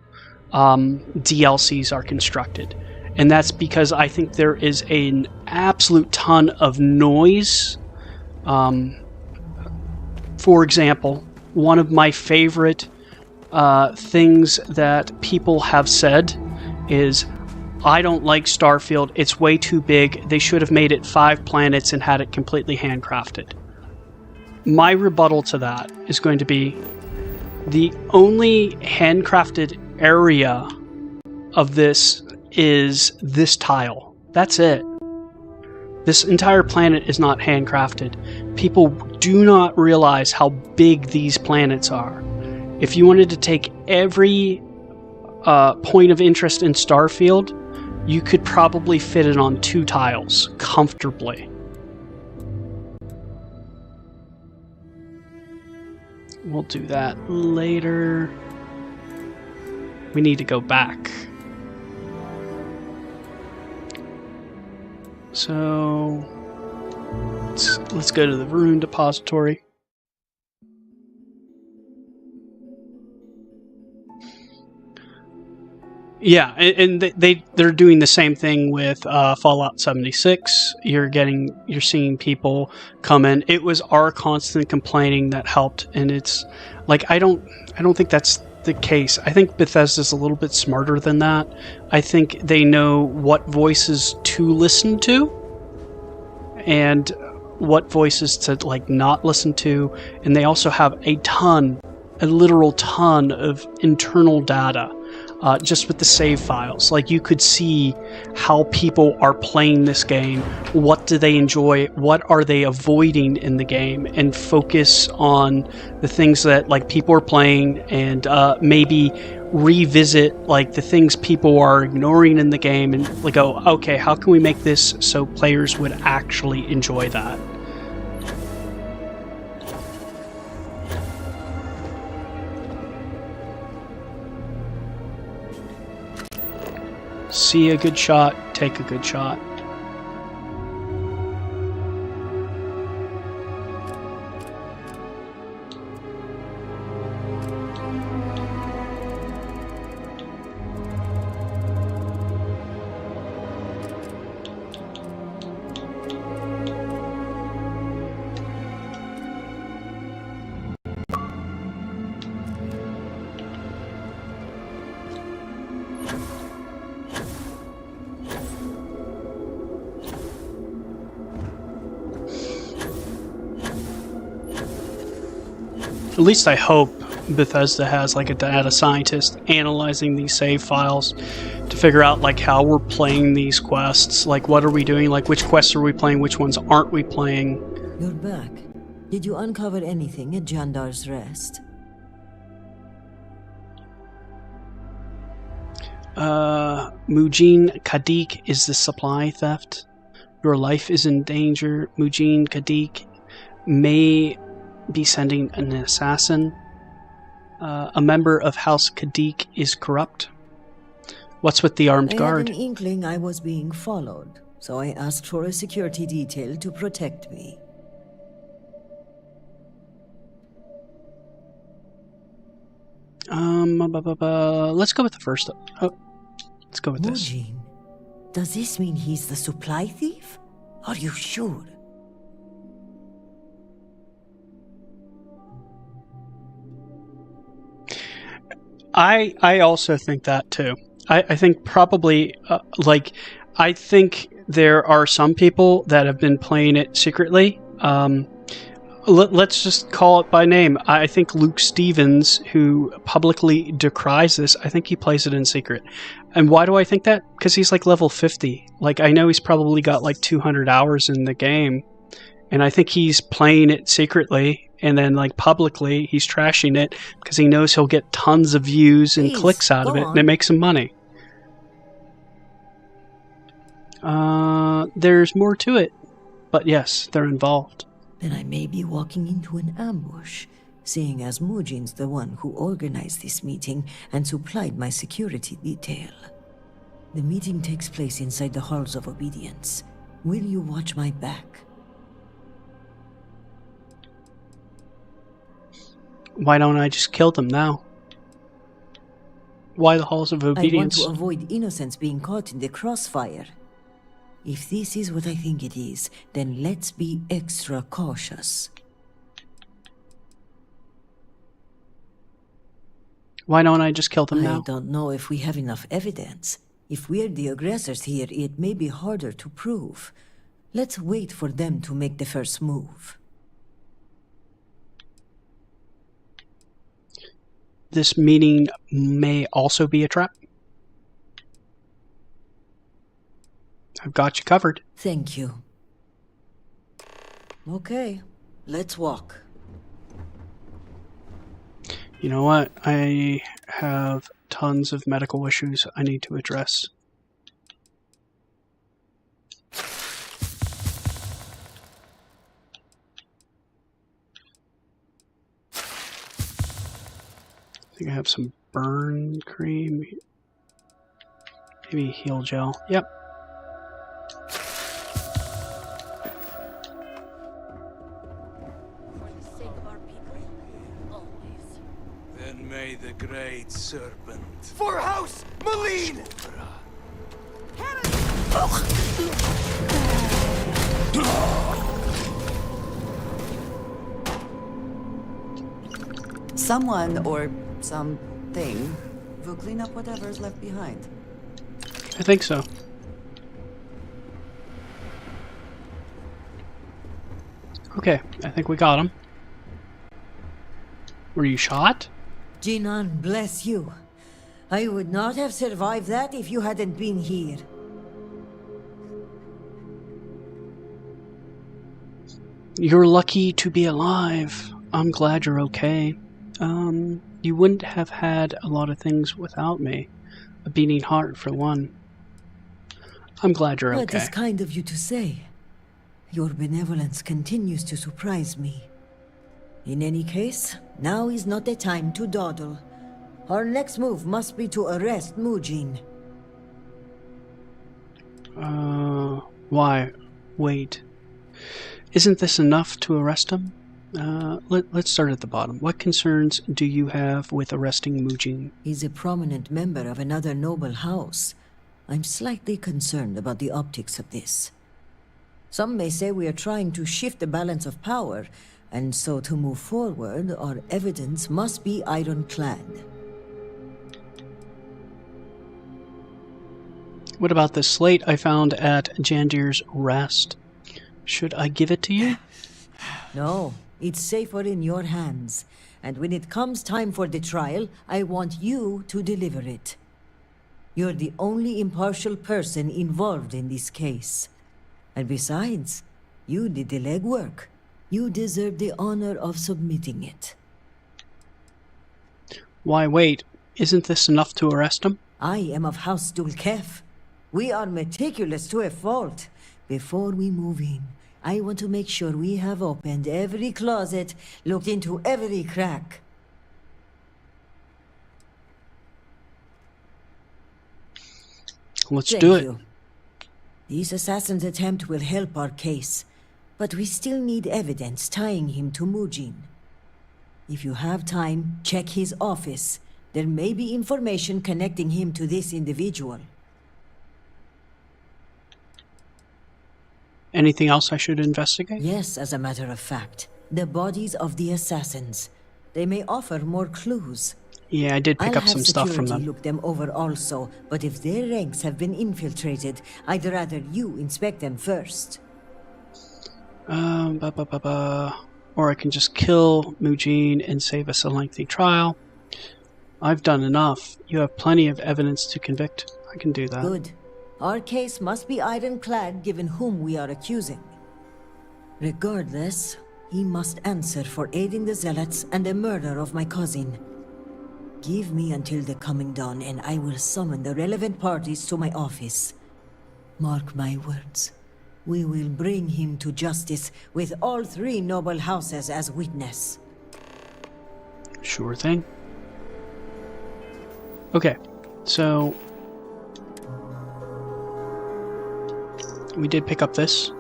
DLCs are constructed. And that's because I think there is an absolute ton of noise. For example, one of my favorite things that people have said is, I don't like Starfield, it's way too big, they should have made it 5 planets and had it completely handcrafted. My rebuttal to that is going to be, the only handcrafted area of this is this tile. That's it. This entire planet is not handcrafted. People do not realize how big these planets are. If you wanted to take every point of interest in Starfield, you could probably fit it on 2 tiles comfortably. We'll do that later. We need to go back. So let's go to the rune depository. Yeah, and they're doing the same thing with Fallout 76. You're seeing people come in. It was our constant complaining that helped, and it's like I don't think that's the case. I think Bethesda's a little bit smarter than that. I think they know what voices to listen to and what voices to like not listen to, and they also have a literal ton of internal data. Just with the save files, like you could see how people are playing this game, what do they enjoy, what are they avoiding in the game, and focus on the things that like people are playing, and maybe revisit like the things people are ignoring in the game, and like go, okay, how can we make this so players would actually enjoy that? See a good shot, take a good shot. At least I hope Bethesda has like a data scientist analyzing these save files to figure out like how we're playing these quests, like what are we doing, like which quests are we playing, which ones aren't we playing. You're back. Did you uncover anything at Jandar's Rest? Mujin Kadik is the supply theft. Your life is in danger. Mujin Kadik may be sending an assassin. A member of House Kadik is corrupt. What's with the armed guard? I had an inkling I was being followed, so I asked for a security detail to protect me. Let's go with the first. Let's go with this. Mujin, does this mean he's the supply thief? Are you sure? I also think that too. I think probably I think there are some people that have been playing it secretly. Let's just call it by name. I think Luke Stevens, who publicly decries this, I think he plays it in secret. And why do I think that? Because he's like level 50. Like I know he's probably got like 200 hours in the game, and I think he's playing it secretly. And then, like, publicly, he's trashing it because he knows he'll get tons of views and clicks out of it, and it makes him money. There's more to it. But yes, they're involved. Then I may be walking into an ambush, seeing as Mujin's the one who organized this meeting and supplied my security detail. The meeting takes place inside the Halls of Obedience. Will you watch my back? Why don't I just kill them now? Why the Halls of Obedience? I want to avoid innocents being caught in the crossfire. If this is what I think it is, then let's be extra cautious. Why don't I just kill them now? I don't know if we have enough evidence. If we're the aggressors here, it may be harder to prove. Let's wait for them to make the first move. This meeting may also be a trap. I've got you covered. Thank you. Okay, let's walk. You know what? I have tons of medical issues I need to address. think I have some burn cream. Maybe heal gel. Yep. Then may the great serpent... For House Malene! Someone or something will clean up whatever's left behind. I think so. Okay, I think we got him. Were you shot? Jinan, bless you. I would not have survived that if you hadn't been here. You're lucky to be alive. I'm glad you're okay. You wouldn't have had a lot of things without me. A beating heart, for one. I'm glad you're okay. That is kind of you to say. Your benevolence continues to surprise me. In any case, now is not the time to dawdle. Our next move must be to arrest Mujin. Why? Wait. Isn't this enough to arrest him? Let's start at the bottom. What concerns do you have with arresting Mujin? He's a prominent member of another noble house. I'm slightly concerned about the optics of this. Some may say we are trying to shift the balance of power, and so to move forward, our evidence must be ironclad. What about this slate I found at Jandir's Rest? Should I give it to you? No, it's safer in your hands. And when it comes time for the trial, I want you to deliver it. You're the only impartial person involved in this case. And besides, you did the legwork. You deserve the honor of submitting it. Why wait? Isn't this enough to arrest him? I am of House Dulkef. We are meticulous to a fault. Before we move in, I want to make sure we have opened every closet, looked into every crack. Let's do it. Thank you. This assassin's attempt will help our case, but we still need evidence tying him to Mujin. If you have time, check his office. There may be information connecting him to this individual. Anything else I should investigate? Yes, as a matter of fact. The bodies of the assassins. They may offer more clues. Yeah, I did pick up some stuff from them. I'll have security look them over also, but if their ranks have been infiltrated, I'd rather you inspect them first. Or I can just kill Mujin and save us a lengthy trial. I've done enough. You have plenty of evidence to convict. I can do that. Good. Our case must be ironclad given whom we are accusing. Regardless, he must answer for aiding the Zealots and the murder of my cousin. Give me until the coming dawn and I will summon the relevant parties to my office. Mark my words. We will bring him to justice with all three noble houses as witness. Sure thing. Okay, so we did pick up this.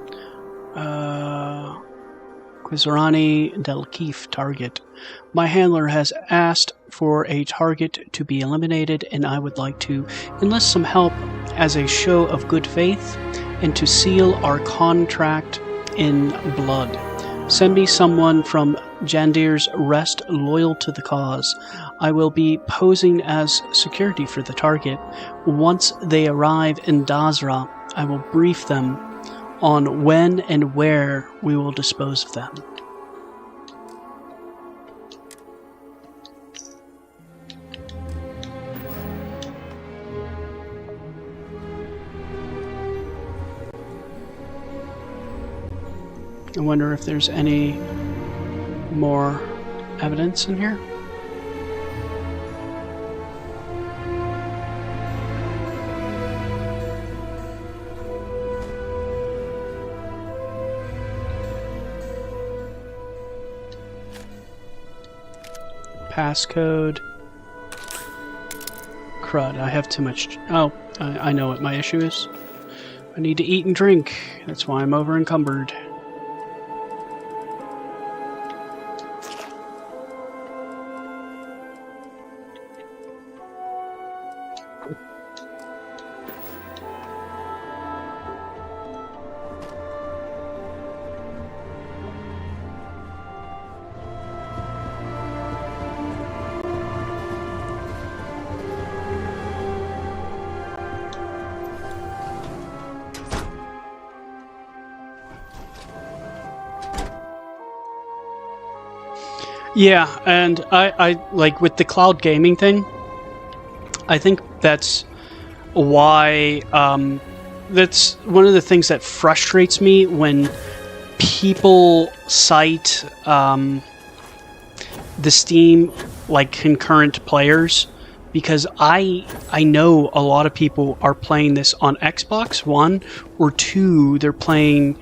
Quizarani Del Keef target. My handler has asked for a target to be eliminated, and I would like to enlist some help as a show of good faith and to seal our contract in blood. Send me someone from Jandir's Rest loyal to the cause. I will be posing as security for the target. Once they arrive in Dazra, I will brief them on when and where we will dispose of them. I wonder if there's any more evidence in here. Passcode. crud. I have too much... Oh, I know what my issue is. I need to eat and drink. That's why I'm over encumbered. Yeah, and I like with the cloud gaming thing, I think that's why that's one of the things that frustrates me when people cite the Steam like concurrent players, because I know a lot of people are playing this on Xbox One, or two, they're playing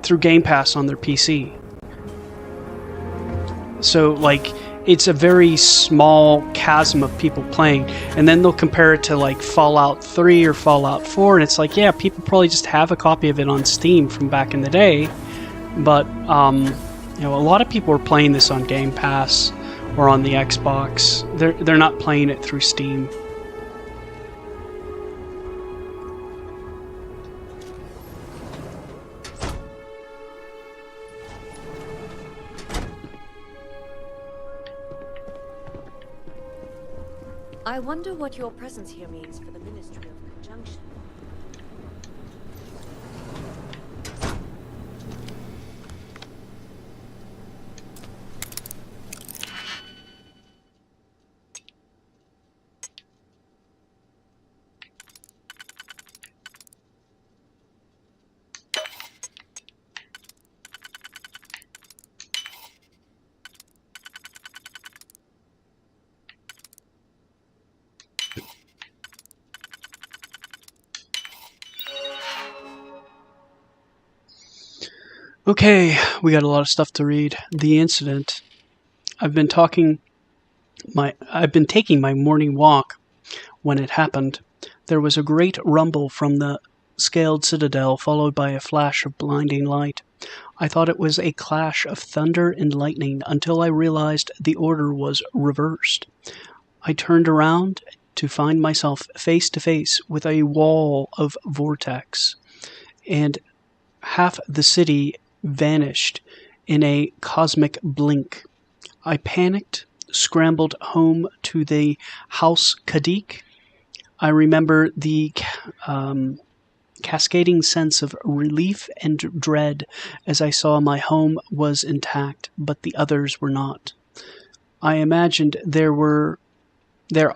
through Game Pass on their PC. So, like, it's a very small chasm of people playing, and then they'll compare it to, like, Fallout 3 or Fallout 4, and it's like, yeah, people probably just have a copy of it on Steam from back in the day, but, you know, a lot of people are playing this on Game Pass or on the Xbox. They're not playing it through Steam. I wonder what your presence here means for the Ministry of Conjunction. Okay, we got a lot of stuff to read. The incident. I've been taking my morning walk when it happened. There was a great rumble from the scaled citadel, followed by a flash of blinding light. I thought it was a clash of thunder and lightning until I realized the order was reversed. I turned around to find myself face to face with a wall of vortex, and half the city vanished in a cosmic blink. I panicked, scrambled home to the House Kadik. I remember the cascading sense of relief and dread as I saw my home was intact, but the others were not. I imagined there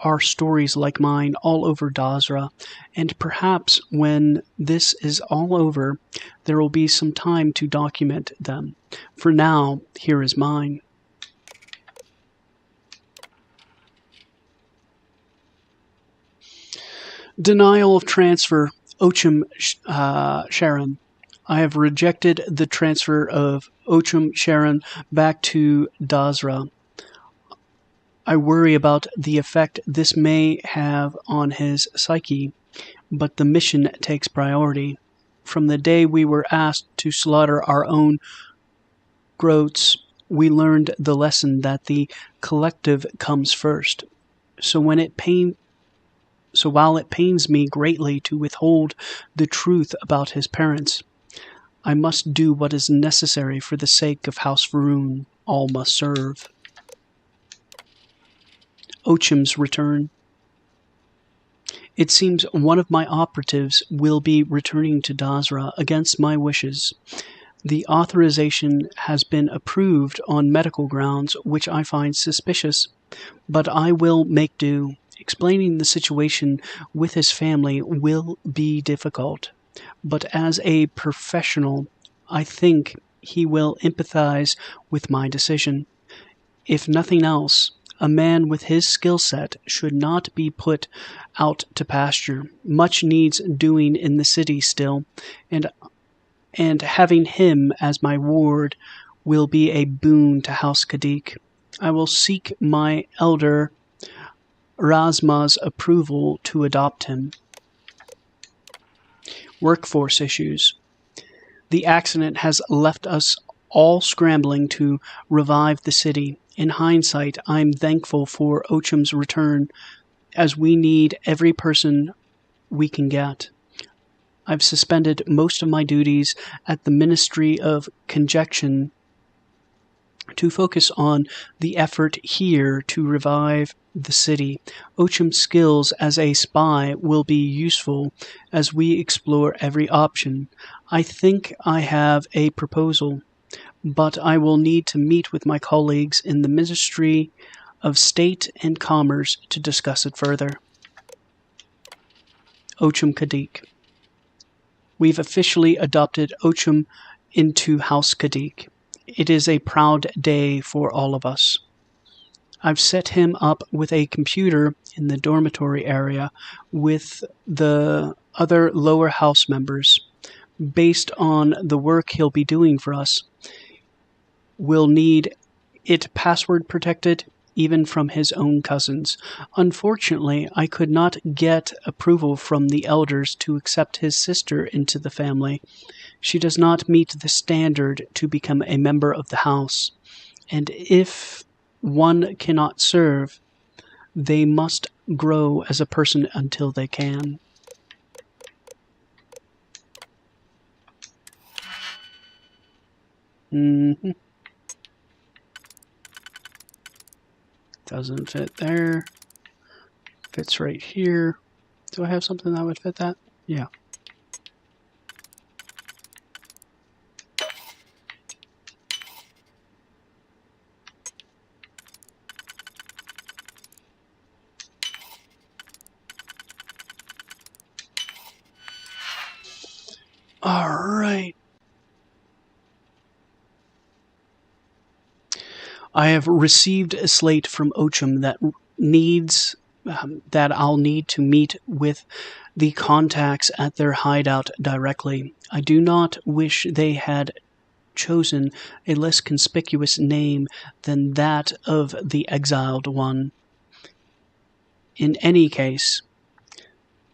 are stories like mine all over Dazra, and perhaps when this is all over, there will be some time to document them. For now, here is mine. Denial of transfer, Ochum Sharon. I have rejected the transfer of Ochum Sharon back to Dazra. I worry about the effect this may have on his psyche, but the mission takes priority. From the day we were asked to slaughter our own groats, we learned the lesson that the collective comes first. So while it pains me greatly to withhold the truth about his parents, I must do what is necessary for the sake of House Varun. All must serve. Ochum's return. It seems one of my operatives will be returning to Dazra against my wishes. The authorization has been approved on medical grounds, which I find suspicious, but I will make do. Explaining the situation with his family will be difficult, but as a professional, I think he will empathize with my decision. If nothing else, a man with his skill set should not be put out to pasture. Much needs doing in the city still, and having him as my ward will be a boon to House Kadik. I will seek my elder Razma's approval to adopt him. Workforce issues. The accident has left us all scrambling to revive the city. In hindsight, I'm thankful for Ocham's return, as we need every person we can get. I've suspended most of my duties at the Ministry of Conjunction to focus on the effort here to revive the city. Ocham's skills as a spy will be useful as we explore every option. I think I have a proposal, but I will need to meet with my colleagues in the Ministry of State and Commerce to discuss it further. Ocham Kadik. We've officially adopted Ocham into House Kadik. It is a proud day for all of us. I've set him up with a computer in the dormitory area with the other lower house members. Based on the work he'll be doing for us, we'll need it password protected even from his own cousins. Unfortunately, I could not get approval from the elders to accept his sister into the family. She does not meet the standard to become a member of the house, and if one cannot serve, they must grow as a person until they can. Doesn't fit there. Fits right here. Do I have something that would fit that? Yeah. All right. I have received a slate from Ocham that needs that I'll need to meet with the contacts at their hideout directly. I do not wish they had chosen a less conspicuous name than that of the exiled one. In any case,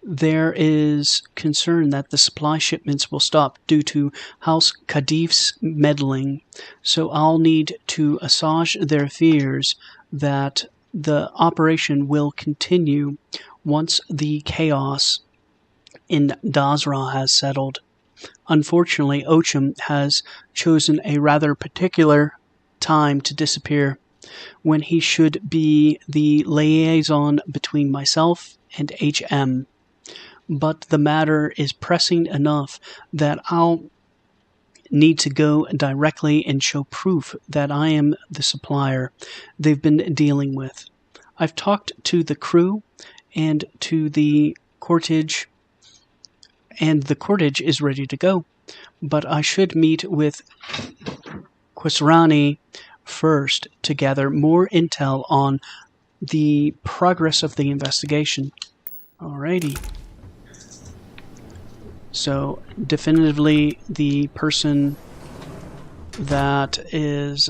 there is concern that the supply shipments will stop due to House Kadif's meddling, so I'll need to assuage their fears that the operation will continue once the chaos in Dazra has settled. Unfortunately, Ocham has chosen a rather particular time to disappear, when he should be the liaison between myself and HM. But the matter is pressing enough that I'll need to go directly and show proof that I am the supplier they've been dealing with. I've talked to the crew and to the cortege, and the cortege is ready to go. But I should meet with Quisrani first to gather more intel on the progress of the investigation. Alrighty. So, definitively the person that is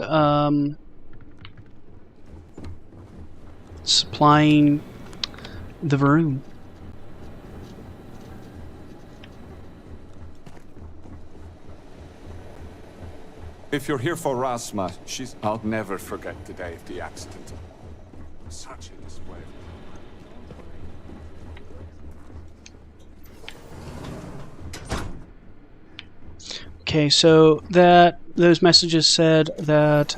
supplying the room. If you're here for Rasma, she's... I'll never forget the day of the accident. Such a display. Okay, so those messages said that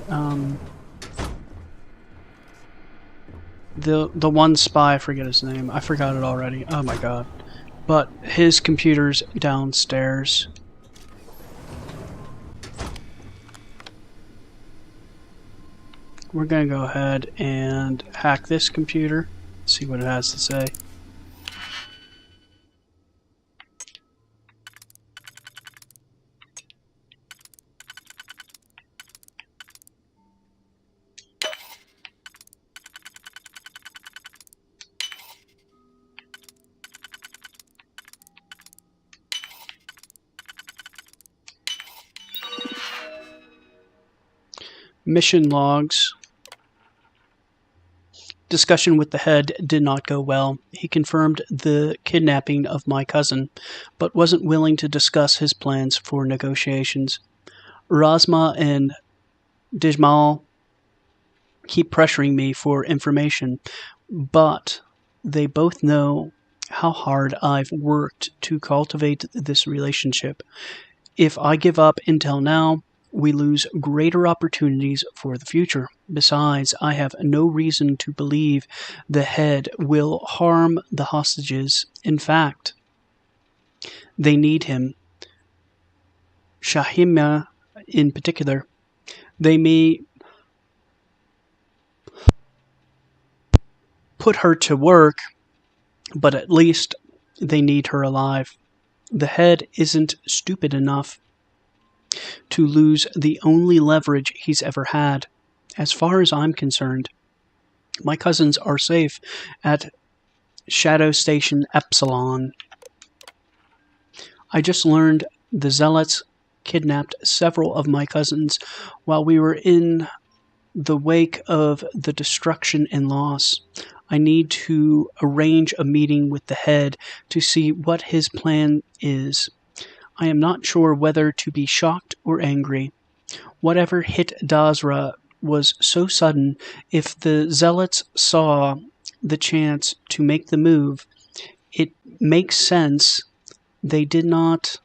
the one spy, I forget his name. I forgot it already. Oh my god. But his computer's downstairs. We're going to go ahead and hack this computer, see what it has to say. Mission logs. Discussion with the head did not go well. He confirmed the kidnapping of my cousin, but wasn't willing to discuss his plans for negotiations. Rasma and Dijmal keep pressuring me for information, but they both know how hard I've worked to cultivate this relationship. If I give up intel now, we lose greater opportunities for the future. Besides, I have no reason to believe the head will harm the hostages. In fact, they need him. Shahima in particular. They may put her to work, but at least they need her alive. The head isn't stupid enough to lose the only leverage he's ever had. As far as I'm concerned, my cousins are safe at Shadow Station Epsilon. I just learned the Zealots kidnapped several of my cousins while we were in the wake of the destruction and loss. I need to arrange a meeting with the head to see what his plan is. I am not sure whether to be shocked or angry. Whatever hit Dazra was so sudden. If the Zealots saw the chance to make the move, it makes sense they did not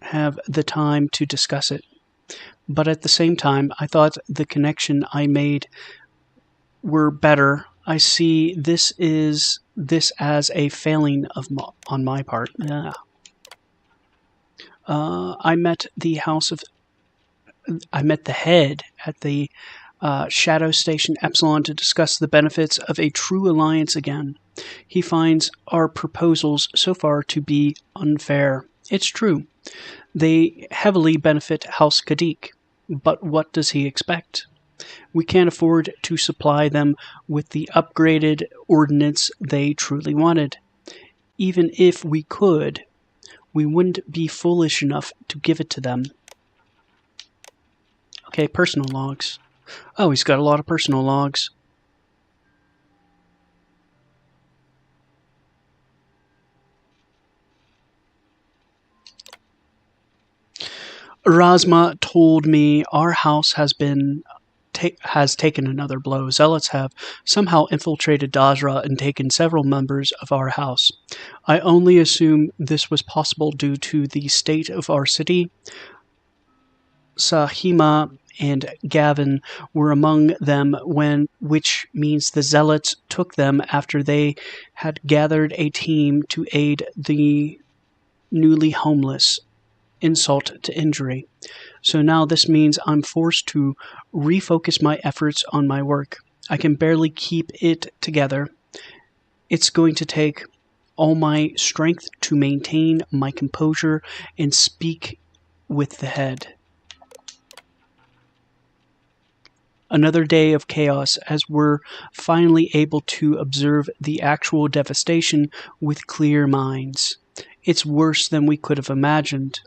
have the time to discuss it. But at the same time, I thought the connection I made were better. I see this as a failing on my part. Yeah. I met the head at the Shadow Station Epsilon to discuss the benefits of a true alliance again. He finds our proposals so far to be unfair. It's true. They heavily benefit House Kadik. But what does he expect? We can't afford to supply them with the upgraded ordnance they truly wanted. Even if we could, we wouldn't be foolish enough to give it to them. Okay, personal logs. Oh, he's got a lot of personal logs. Rasma told me our house has taken another blow. Zealots have somehow infiltrated Dazra and taken several members of our house. I only assume this was possible due to the state of our city. Sahima and Gavin were among them, which means the Zealots took them after they had gathered a team to aid the newly homeless. Insult to injury. So now this means I'm forced to refocus my efforts on my work. I can barely keep it together. It's going to take all my strength to maintain my composure and speak with the head. Another day of chaos as we're finally able to observe the actual devastation with clear minds. It's worse than we could have imagined.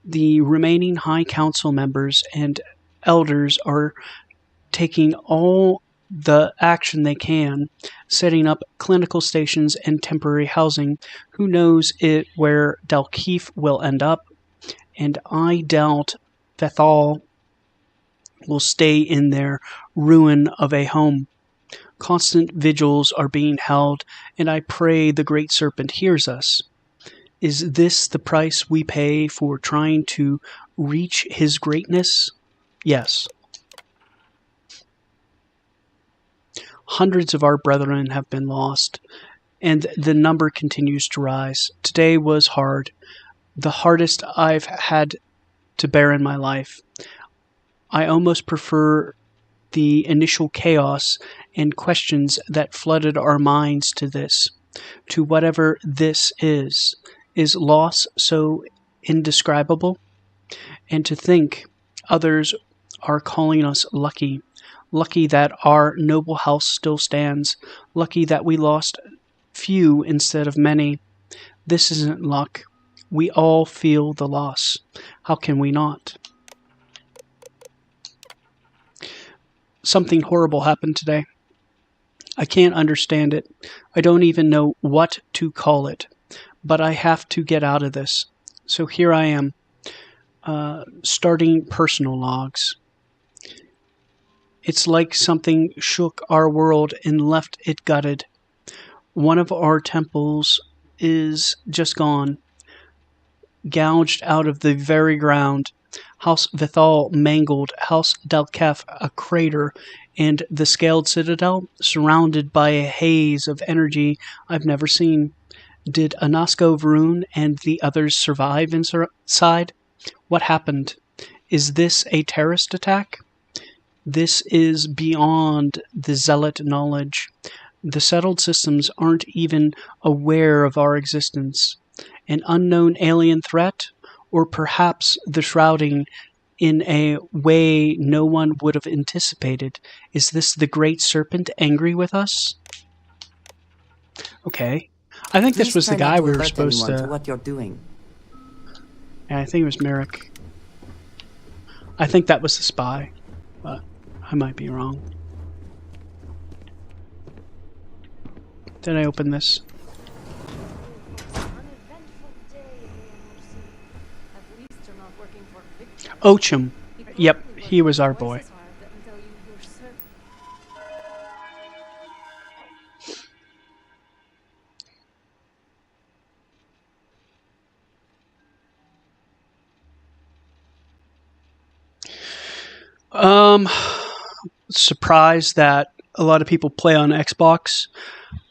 The remaining High Council members and elders are taking all the action they can, setting up clinical stations and temporary housing. Who knows where Dalkeith will end up, and I doubt Bethal will stay in their ruin of a home. Constant vigils are being held, and I pray the Great Serpent hears us. Is this the price we pay for trying to reach his greatness? Yes. Hundreds of our brethren have been lost, and the number continues to rise. Today was hard, the hardest I've had to bear in my life. I almost prefer the initial chaos and questions that flooded our minds to this, to whatever this is. Is loss so indescribable? And to think others are calling us lucky. Lucky that our noble house still stands. Lucky that we lost few instead of many. This isn't luck. We all feel the loss. How can we not? Something horrible happened today. I can't understand it. I don't even know what to call it. But I have to get out of this. So here I am, starting personal logs. It's like something shook our world and left it gutted. One of our temples is just gone, gouged out of the very ground. House Vithal mangled, House Dalkef a crater, and the Scaled Citadel surrounded by a haze of energy I've never seen. Did Anasko Varun and the others survive inside? What happened? Is this a terrorist attack? This is beyond the Zealot knowledge. The settled systems aren't even aware of our existence. An unknown alien threat? Or perhaps the shrouding in a way no one would have anticipated. Is this the Great Serpent angry with us? Okay. I think this was the guy we were supposed to... what you're doing. Yeah, I think it was Merrick. I think that was the spy, but I might be wrong. Did I open this? Ochum. Yep, he was our boy. Surprised that a lot of people play on Xbox.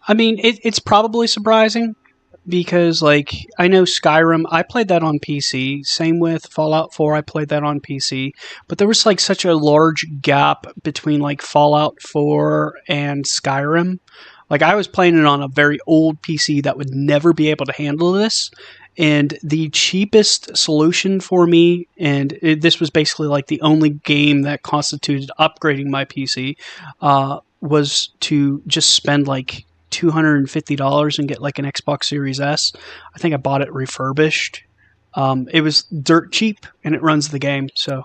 I mean, it's probably surprising because, like, I know Skyrim, I played that on PC. Same with Fallout 4, I played that on PC. But there was, like, such a large gap between, like, Fallout 4 and Skyrim. Like, I was playing it on a very old PC that would never be able to handle this. And the cheapest solution for me, and this was basically like the only game that constituted upgrading my PC, was to just spend like $250 and get like an Xbox Series S. I think I bought it refurbished. It was dirt cheap and it runs the game. So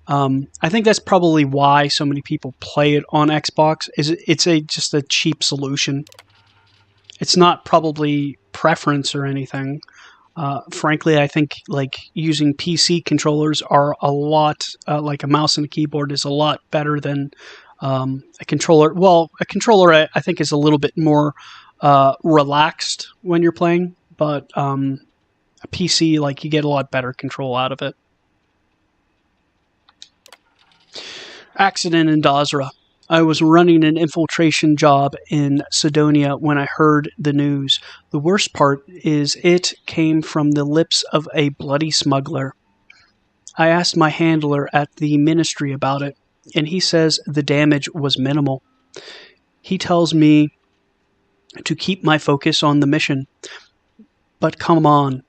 I think that's probably why so many people play it on Xbox. It's just a cheap solution. It's not probably preference or anything. Frankly, I think like using PC controllers are a lot, like a mouse and a keyboard is a lot better than a controller. Well, a controller I think is a little bit more relaxed when you're playing, but a PC, like, you get a lot better control out of it. Accident in Dazra. I was running an infiltration job in Sidonia when I heard the news. The worst part is it came from the lips of a bloody smuggler. I asked my handler at the ministry about it, and he says the damage was minimal. He tells me to keep my focus on the mission. But come on.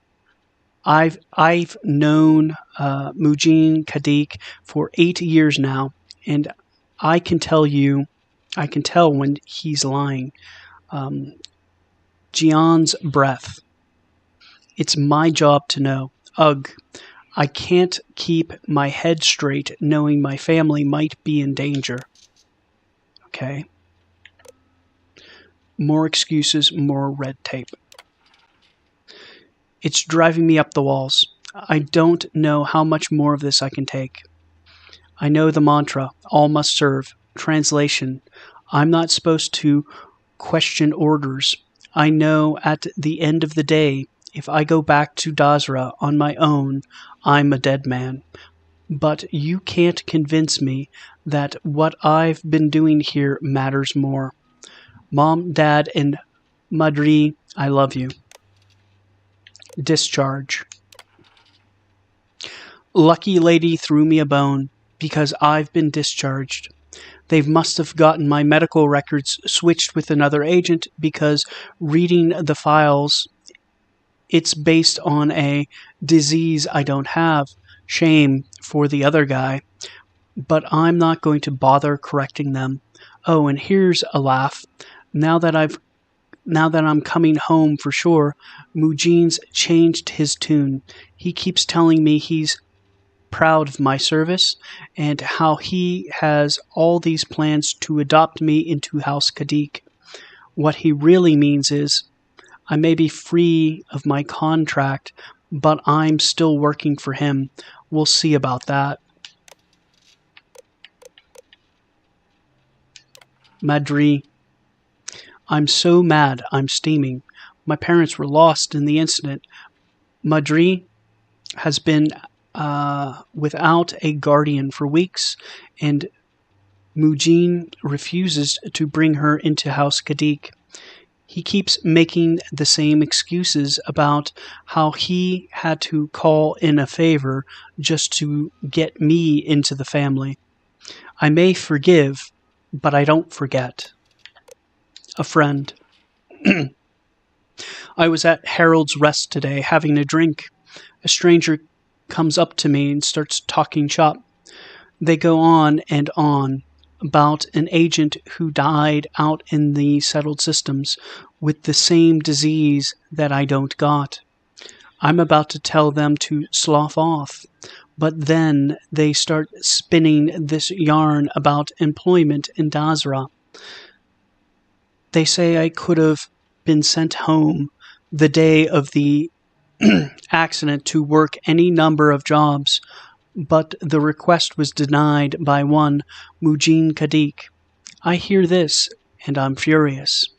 I've known Mujin Kadik for 8 years now, and I can tell when he's lying. Jian's breath. It's my job to know. Ugh. I can't keep my head straight knowing my family might be in danger. Okay. More excuses, more red tape. It's driving me up the walls. I don't know how much more of this I can take. I know the mantra, all must serve. Translation, I'm not supposed to question orders. I know at the end of the day, if I go back to Dazra on my own, I'm a dead man. But you can't convince me that what I've been doing here matters more. Mom, Dad, and Madri, I love you. Discharge. Lucky lady threw me a bone because I've been discharged. They must have gotten my medical records switched with another agent because reading the files, it's based on a disease I don't have. Shame for the other guy. But I'm not going to bother correcting them. Oh, and here's a laugh. Now that I'm coming home for sure, Mujin's changed his tune. He keeps telling me he's proud of my service and how he has all these plans to adopt me into House Kadik. What he really means is, I may be free of my contract, but I'm still working for him. We'll see about that. Madri. I'm so mad I'm steaming. My parents were lost in the incident. Madri has been without a guardian for weeks, and Mujin refuses to bring her into House Kadik. He keeps making the same excuses about how he had to call in a favor just to get me into the family. I may forgive, but I don't forget. A friend. I was at Harold's Rest today having a drink. A stranger comes up to me and starts talking shop. They go on and on about an agent who died out in the settled systems with the same disease that I don't got. I'm about to tell them to slough off, but then they start spinning this yarn about employment in Dazra. They say I could have been sent home the day of the accident to work any number of jobs, but the request was denied by one Mujin Kadik. I hear this, and I'm furious.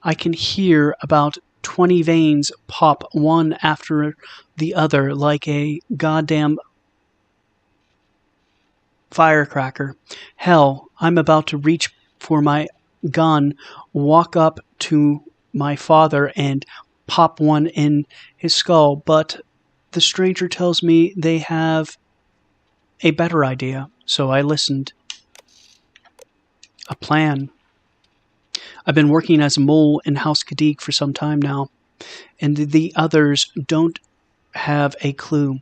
I can hear about 20 veins pop one after the other like a goddamn firecracker. Hell, I'm about to reach for my gun, walk up to my father, and pop one in his skull, but the stranger tells me they have a better idea, so I listened. A plan. I've been working as a mole in House Kadik for some time now, and the others don't have a clue.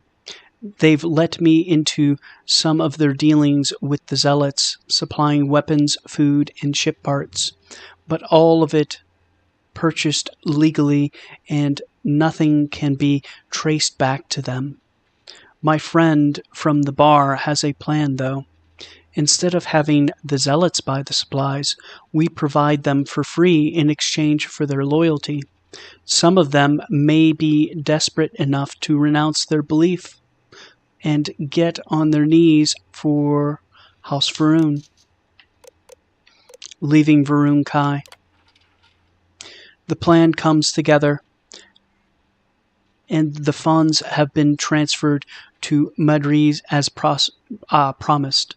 They've let me into some of their dealings with the Zealots, supplying weapons, food, and ship parts, but all of it purchased legally, and nothing can be traced back to them. My friend from the bar has a plan, though. Instead of having the Zealots buy the supplies, we provide them for free in exchange for their loyalty. Some of them may be desperate enough to renounce their belief and get on their knees for House Varun. Leaving Varun Kai. The plan comes together, and the funds have been transferred to Madriz as promised.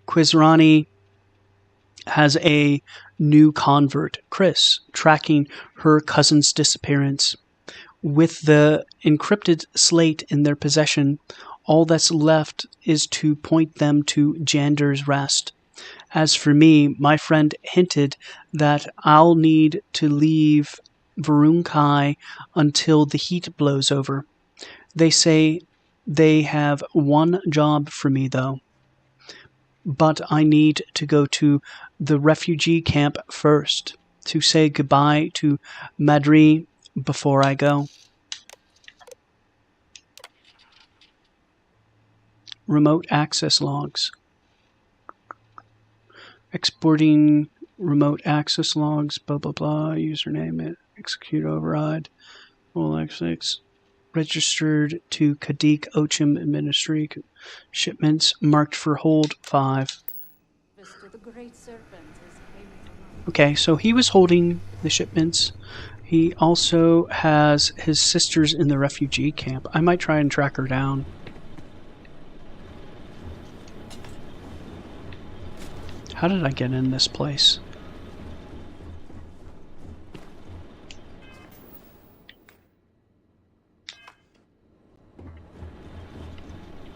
Quizrani has a new convert, Chris, tracking her cousin's disappearance. With the encrypted slate in their possession, all that's left is to point them to Jander's Rest. As for me, my friend hinted that I'll need to leave Varun Kai until the heat blows over. They say they have one job for me, though. But I need to go to the refugee camp first to say goodbye to Madri before I go. Remote access logs. Exporting remote access logs, blah blah blah, username it, execute override, Ep.6, registered to Kadik Ochim Ministry, shipments marked for hold 5. Okay, so he was holding the shipments. He also has his sisters in the refugee camp. I might try and track her down. How did I get in this place?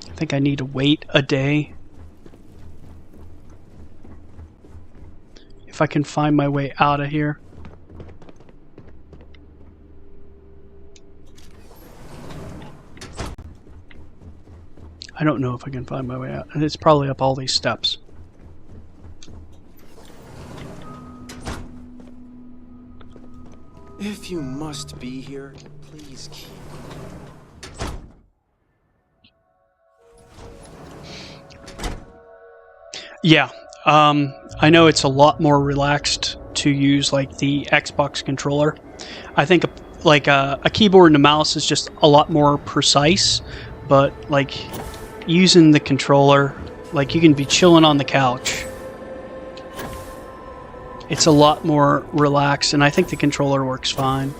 I think I need to wait a day. If I can find my way out of here. I don't know if I can find my way out. And it's probably up all these steps. If you must be here, please keep. Yeah. I know it's a lot more relaxed to use like the Xbox controller. I think like a keyboard and a mouse is just a lot more precise, but like using the controller, like you can be chilling on the couch. It's a lot more relaxed, and I think the controller works fine.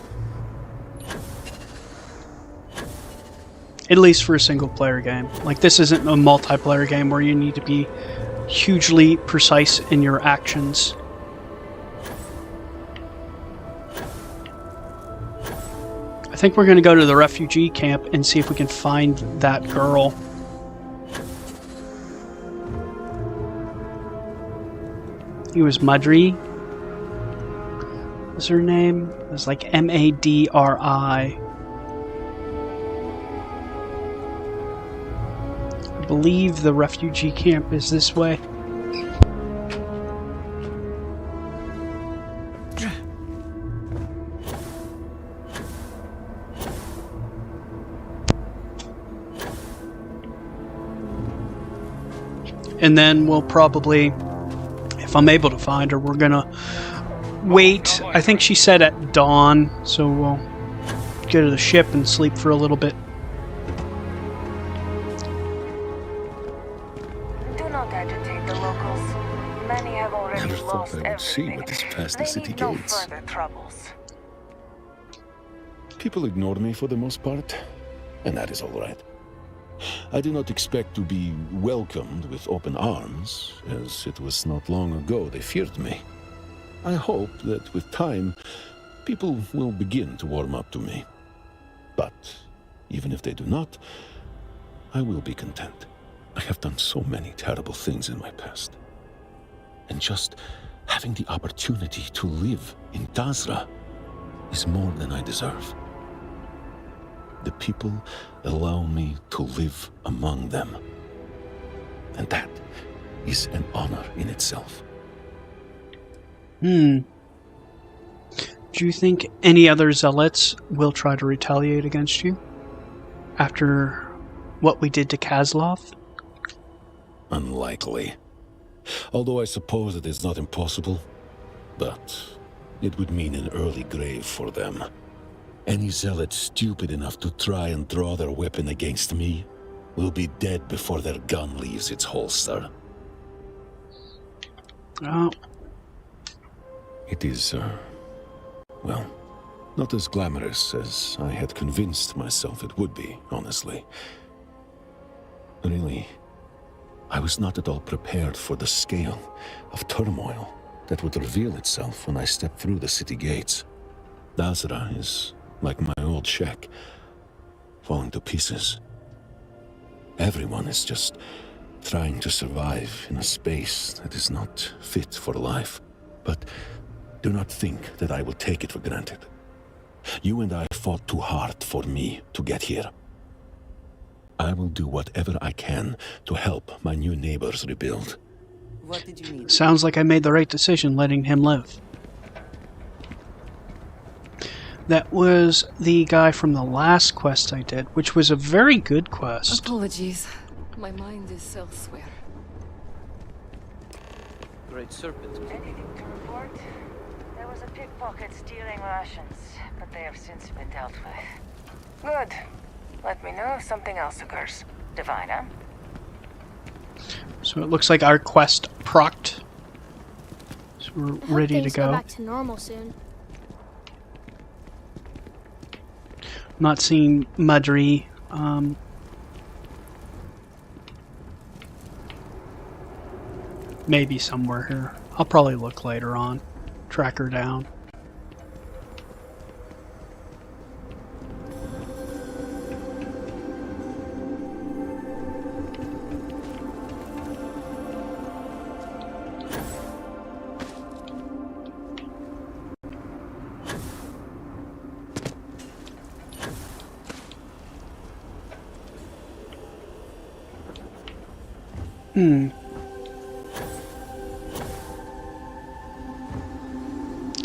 At least for a single player game. Like, this isn't a multiplayer game where you need to be hugely precise in your actions. I think we're going to go to the refugee camp and see if we can find that girl. It was Madri. What's her name? It was like Madri. I believe the refugee camp is this way. And then we'll probably, if I'm able to find her, we're gonna wait. I think she said at dawn, so we'll go to the ship and sleep for a little bit. Do not agitate the locals. Many have already Never thought lost I would see everything. what is past They the city need no gates. further troubles. People ignore me for the most part, and that is all right. I do not expect to be welcomed with open arms, as it was not long ago they feared me. I hope that with time, people will begin to warm up to me. But even if they do not, I will be content. I have done so many terrible things in my past. And just having the opportunity to live in Dazra is more than I deserve. The people allow me to live among them. And that is an honor in itself. Do you think any other zealots will try to retaliate against you after what we did to Kazlov? Unlikely. Although I suppose it is not impossible, but it would mean an early grave for them. Any zealot stupid enough to try and draw their weapon against me will be dead before their gun leaves its holster. Oh. It is, well, not as glamorous as I had convinced myself it would be, honestly. Really, I was not at all prepared for the scale of turmoil that would reveal itself when I stepped through the city gates. Dazra is like my old shack, falling to pieces. Everyone is just trying to survive in a space that is not fit for life. But do not think that I will take it for granted. You and I fought too hard for me to get here. I will do whatever I can to help my new neighbors rebuild. What did you need? Sounds like I made the right decision letting him live. That was the guy from the last quest I did, which was a very good quest. Apologies. My mind is elsewhere. Great Serpent. Anything to report? There was a pickpocket stealing rations, but they have since been dealt with. Good. Let me know if something else occurs. Divina? So it looks like our quest procced. So we're I hope ready to things go. back to normal soon. Not seeing Madri. Maybe somewhere here. I'll probably look later on. Track her down.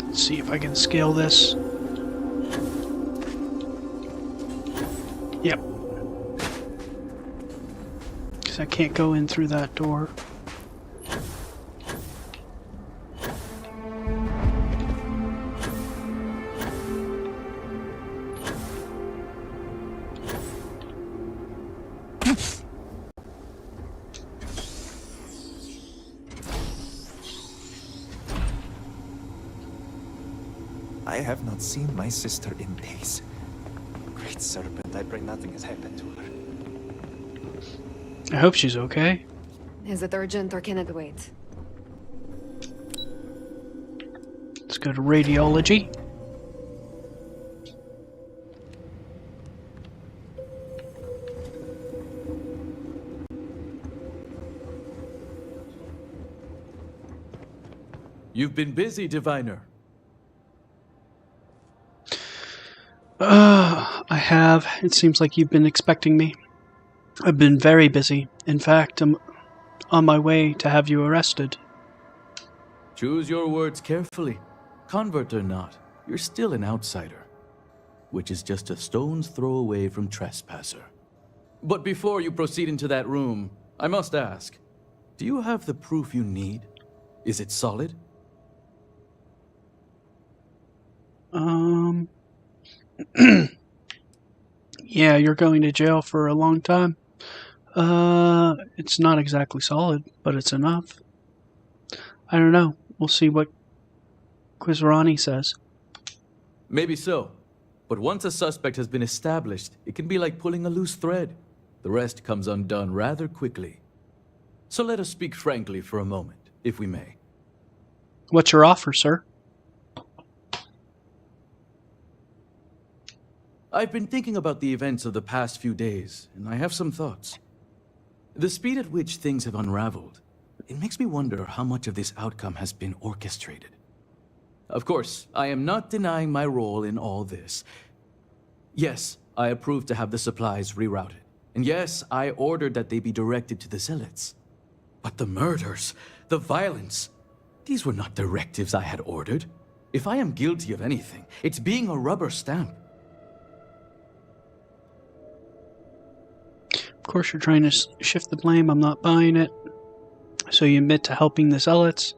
Let's see if I can scale this. Yep. Because I can't go in through that door. I have not seen my sister in days. Great serpent, I pray nothing has happened to her. I hope she's okay. Is it urgent or can it wait? Let's go to radiology. You've been busy, Diviner. I have. It seems like you've been expecting me. I've been very busy. In fact, I'm on my way to have you arrested. Choose your words carefully. Convert or not, you're still an outsider, which is just a stone's throw away from trespasser. But before you proceed into that room, I must ask, do you have the proof you need? Is it solid? Yeah, you're going to jail for a long time. It's not exactly solid, but it's enough. I don't know. We'll see what Quizrani says. Maybe so. But once a suspect has been established, it can be like pulling a loose thread. The rest comes undone rather quickly. So let us speak frankly for a moment, if we may. What's your offer, sir? I've been thinking about the events of the past few days, and I have some thoughts. The speed at which things have unraveled, it makes me wonder how much of this outcome has been orchestrated. Of course, I am not denying my role in all this. Yes, I approved to have the supplies rerouted. And yes, I ordered that they be directed to the Zealots. But the murders, the violence, these were not directives I had ordered. If I am guilty of anything, it's being a rubber stamp. Of course, you're trying to shift the blame. I'm not buying it. So you admit to helping the Zealots.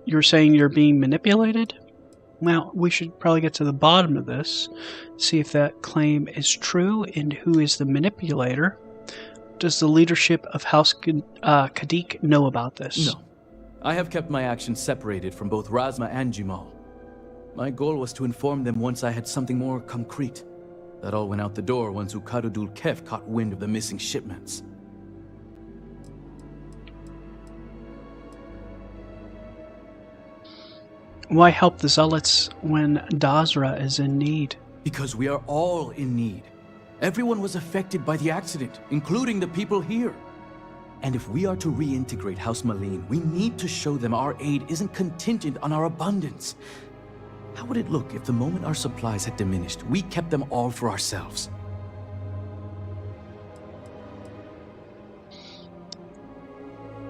You're saying you're being manipulated? Well, we should probably get to the bottom of this. See if that claim is true and who is the manipulator. Does the leadership of House Kadik know about this? No. I have kept my actions separated from both Razma and Jimal. My goal was to inform them once I had something more concrete. That all went out the door once Ukadudul Kef caught wind of the missing shipments. Why help the Zealots when Dazra is in need? Because we are all in need. Everyone was affected by the accident, including the people here. And if we are to reintegrate House Malene, we need to show them our aid isn't contingent on our abundance. How would it look if the moment our supplies had diminished, we kept them all for ourselves?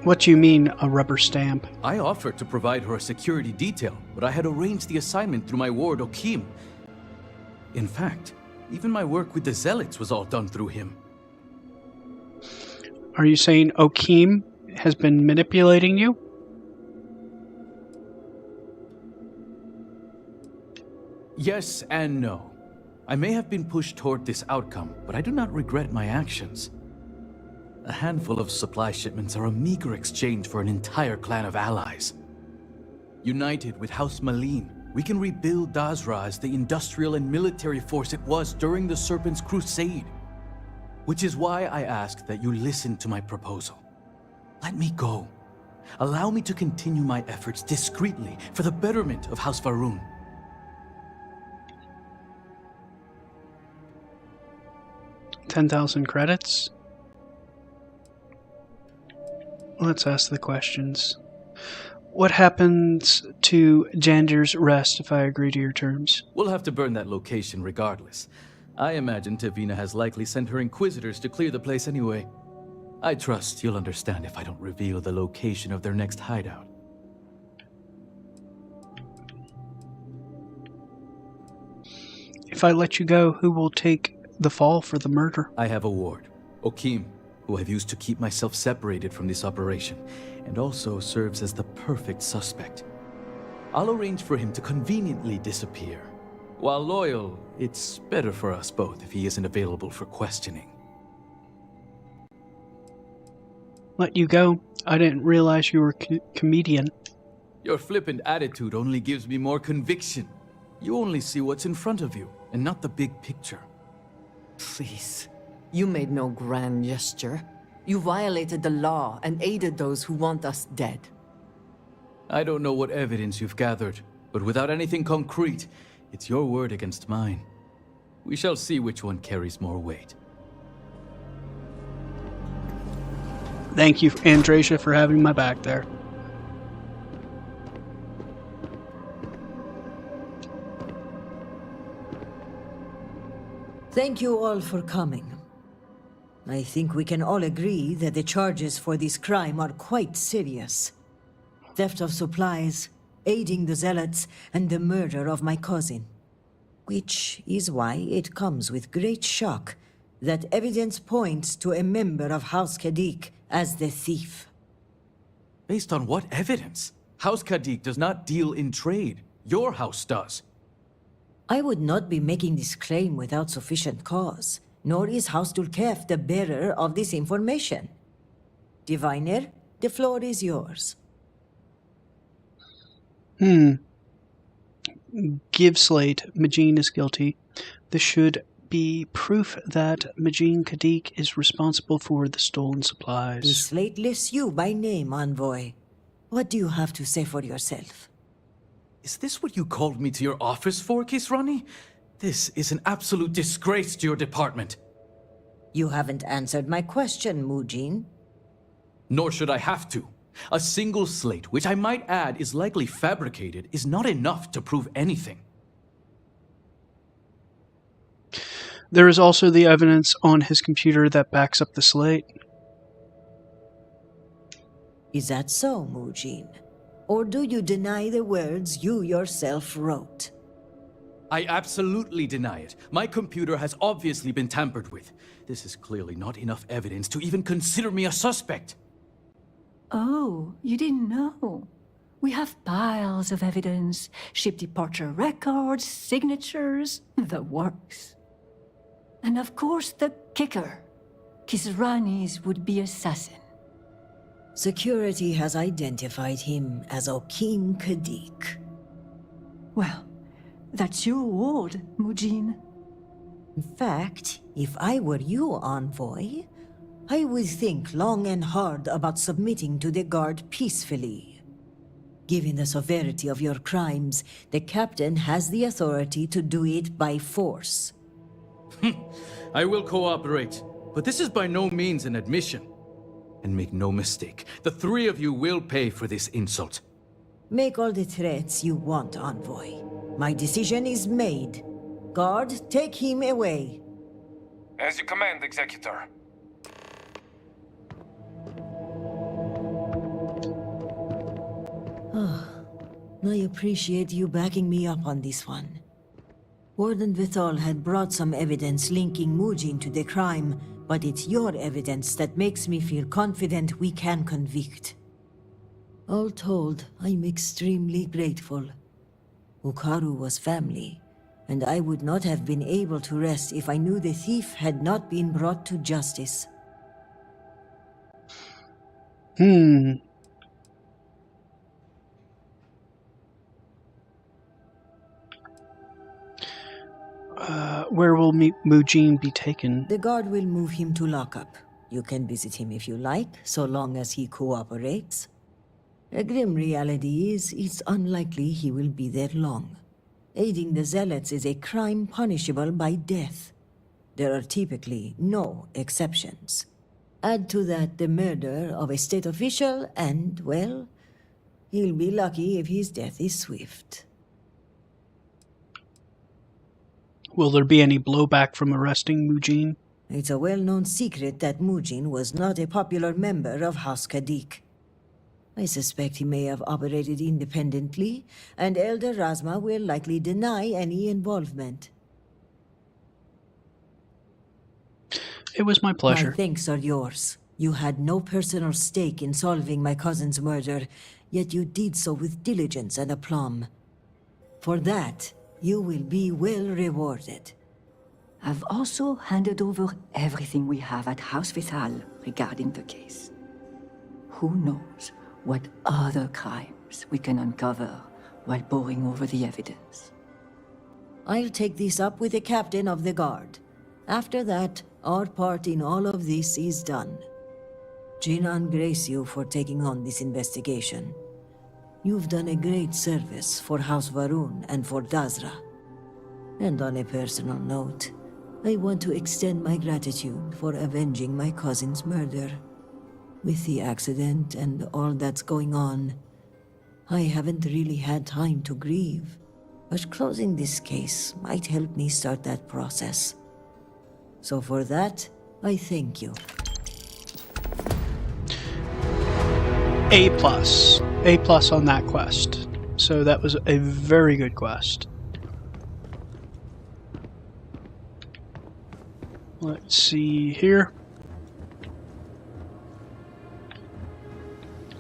What do you mean, a rubber stamp? I offered to provide her a security detail, but I had arranged the assignment through my ward, Okim. In fact, even my work with the Zealots was all done through him. Are you saying Okim has been manipulating you? Yes and no. I may have been pushed toward this outcome, but I do not regret my actions. A handful of supply shipments are a meager exchange for an entire clan of allies. United with House Malene, we can rebuild Dazra as the industrial and military force it was during the Serpent's Crusade. Which is why I ask that you listen to my proposal. Let me go. Allow me to continue my efforts discreetly for the betterment of House Va'ruun. $10,000 credits? Let's ask the questions. What happens to Jandir's rest if I agree to your terms? We'll have to burn that location regardless. I imagine Tavina has likely sent her inquisitors to clear the place anyway. I trust you'll understand if I don't reveal the location of their next hideout. If I let you go, who will take the fall for the murder? I have a ward, Okim, who I've used to keep myself separated from this operation, and also serves as the perfect suspect. I'll arrange for him to conveniently disappear. While loyal, it's better for us both if he isn't available for questioning. let you go. I didn't realize you were a comedian. Your flippant attitude only gives me more conviction. You only see what's in front of you, and not the big picture. Please. You made no grand gesture. You violated the law and aided those who want us dead. I don't know what evidence you've gathered, but without anything concrete, it's your word against mine. We shall see which one carries more weight. Thank you, Andrasia, for having my back there. Thank you all for coming. I think we can all agree that the charges for this crime are quite serious. Theft of supplies, aiding the zealots, and the murder of my cousin. Which is why it comes with great shock that evidence points to a member of House Kadik as the thief. Based on what evidence? House Kadik does not deal in trade. Your house does. I would not be making this claim without sufficient cause, nor is House Dulkef the bearer of this information. Diviner, the floor is yours. Give Slate, Majin is guilty. This should be proof that Majin Kadik is responsible for the stolen supplies. The slate lists you by name, Envoy. What do you have to say for yourself? Is this what you called me to your office for, Kisrani? This is an absolute disgrace to your department. You haven't answered my question, Mujin. Nor should I have to. A single slate, which I might add is likely fabricated, is not enough to prove anything. There is also the evidence on his computer that backs up the slate. Is that so, Mujin? Or do you deny the words you yourself wrote? I absolutely deny it. My computer has obviously been tampered with. This is clearly not enough evidence to even consider me a suspect. Oh, you didn't know. We have piles of evidence, ship departure records, signatures, the works. And of course the kicker, Kisrani's would-be assassin. Security has identified him as Okim Kadik. Well, that's your ward, Mujin. In fact, if I were you, Envoy, I would think long and hard about submitting to the guard peacefully. Given the severity of your crimes, the captain has the authority to do it by force. I will cooperate, but this is by no means an admission. And make no mistake, the three of you will pay for this insult. Make all the threats you want, Envoy. My decision is made. Guard, take him away. As you command, Executor. I appreciate you backing me up on this one. Warden Vithal had brought some evidence linking Mujin to the crime, but it's your evidence that makes me feel confident we can convict. All told, I'm extremely grateful. Ukaru was family, and I would not have been able to rest if I knew the thief had not been brought to justice. Where will Mujin be taken? The guard will move him to lockup. You can visit him if you like, so long as he cooperates. A grim reality is, it's unlikely he will be there long. Aiding the zealots is a crime punishable by death. There are typically no exceptions. Add to that the murder of a state official and, well, he'll be lucky if his death is swift. Will there be any blowback from arresting Mujin? It's a well-known secret that Mujin was not a popular member of House Kadik. I suspect he may have operated independently, and Elder Razma will likely deny any involvement. It was my pleasure. My thanks are yours. You had no personal stake in solving my cousin's murder, yet you did so with diligence and aplomb. For that, you will be well rewarded. I've also handed over everything we have at House Vithal regarding the case. who knows what other crimes we can uncover while poring over the evidence. I'll take this up with the captain of the guard. After that, our part in all of this is done. Jinan grace you for taking on this investigation. You've done a great service for House Varun and for Dazra. And on a personal note, I want to extend my gratitude for avenging my cousin's murder. With the accident and all that's going on, I haven't really had time to grieve. But closing this case might help me start that process. So for that, I thank you. A+. A+ on that quest. So that was a very good quest. Let's see here.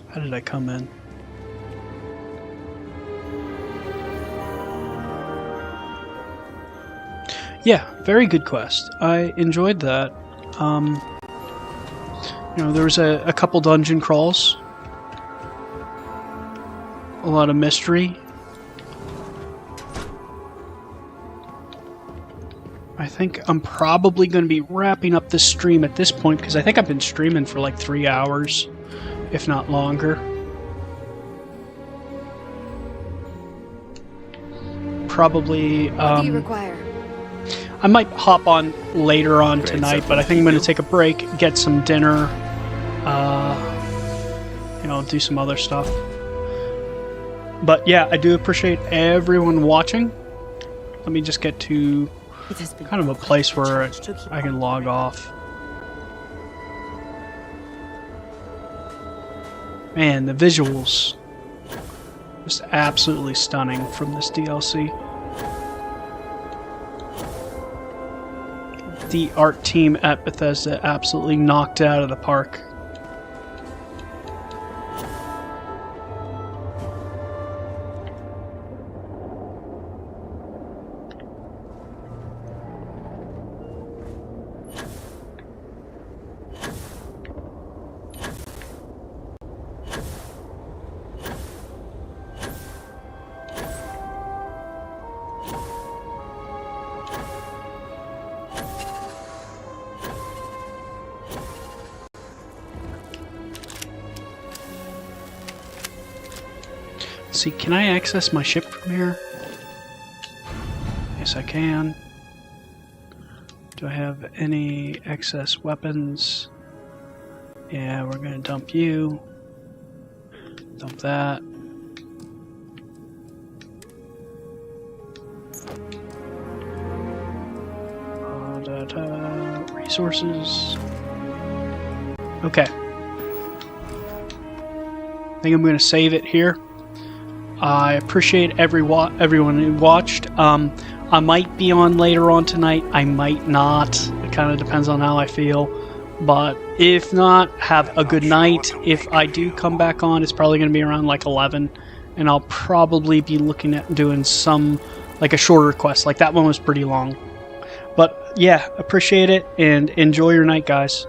How did I come in? Yeah, very good quest. I enjoyed that. You know, there was a couple dungeon crawls. A lot of mystery. I think I'm probably going to be wrapping up this stream at this point because I think I've been streaming for like 3 hours, if not longer. Probably. What do you require? I might hop on later on tonight, but I think I'm going to take a break, get some dinner, you know, do some other stuff. But yeah, I do appreciate everyone watching. Let me just get to kind of a place where I can log off. Man, the visuals just absolutely stunning from this DLC. The art team at Bethesda absolutely knocked it out of the park. See, can I access my ship from here? Yes, I can. Do I have any excess weapons? Yeah, we're gonna dump you. Dump that. Resources. Okay. I think I'm gonna save it here. I appreciate everyone who watched. I might be on later on tonight. I might not. It kind of depends on how I feel. But if not, have a good night. If I do come back on, it's probably going to be around like 11. And I'll probably be looking at doing some, like a shorter quest. Like that one was pretty long. But yeah, appreciate it and enjoy your night, guys.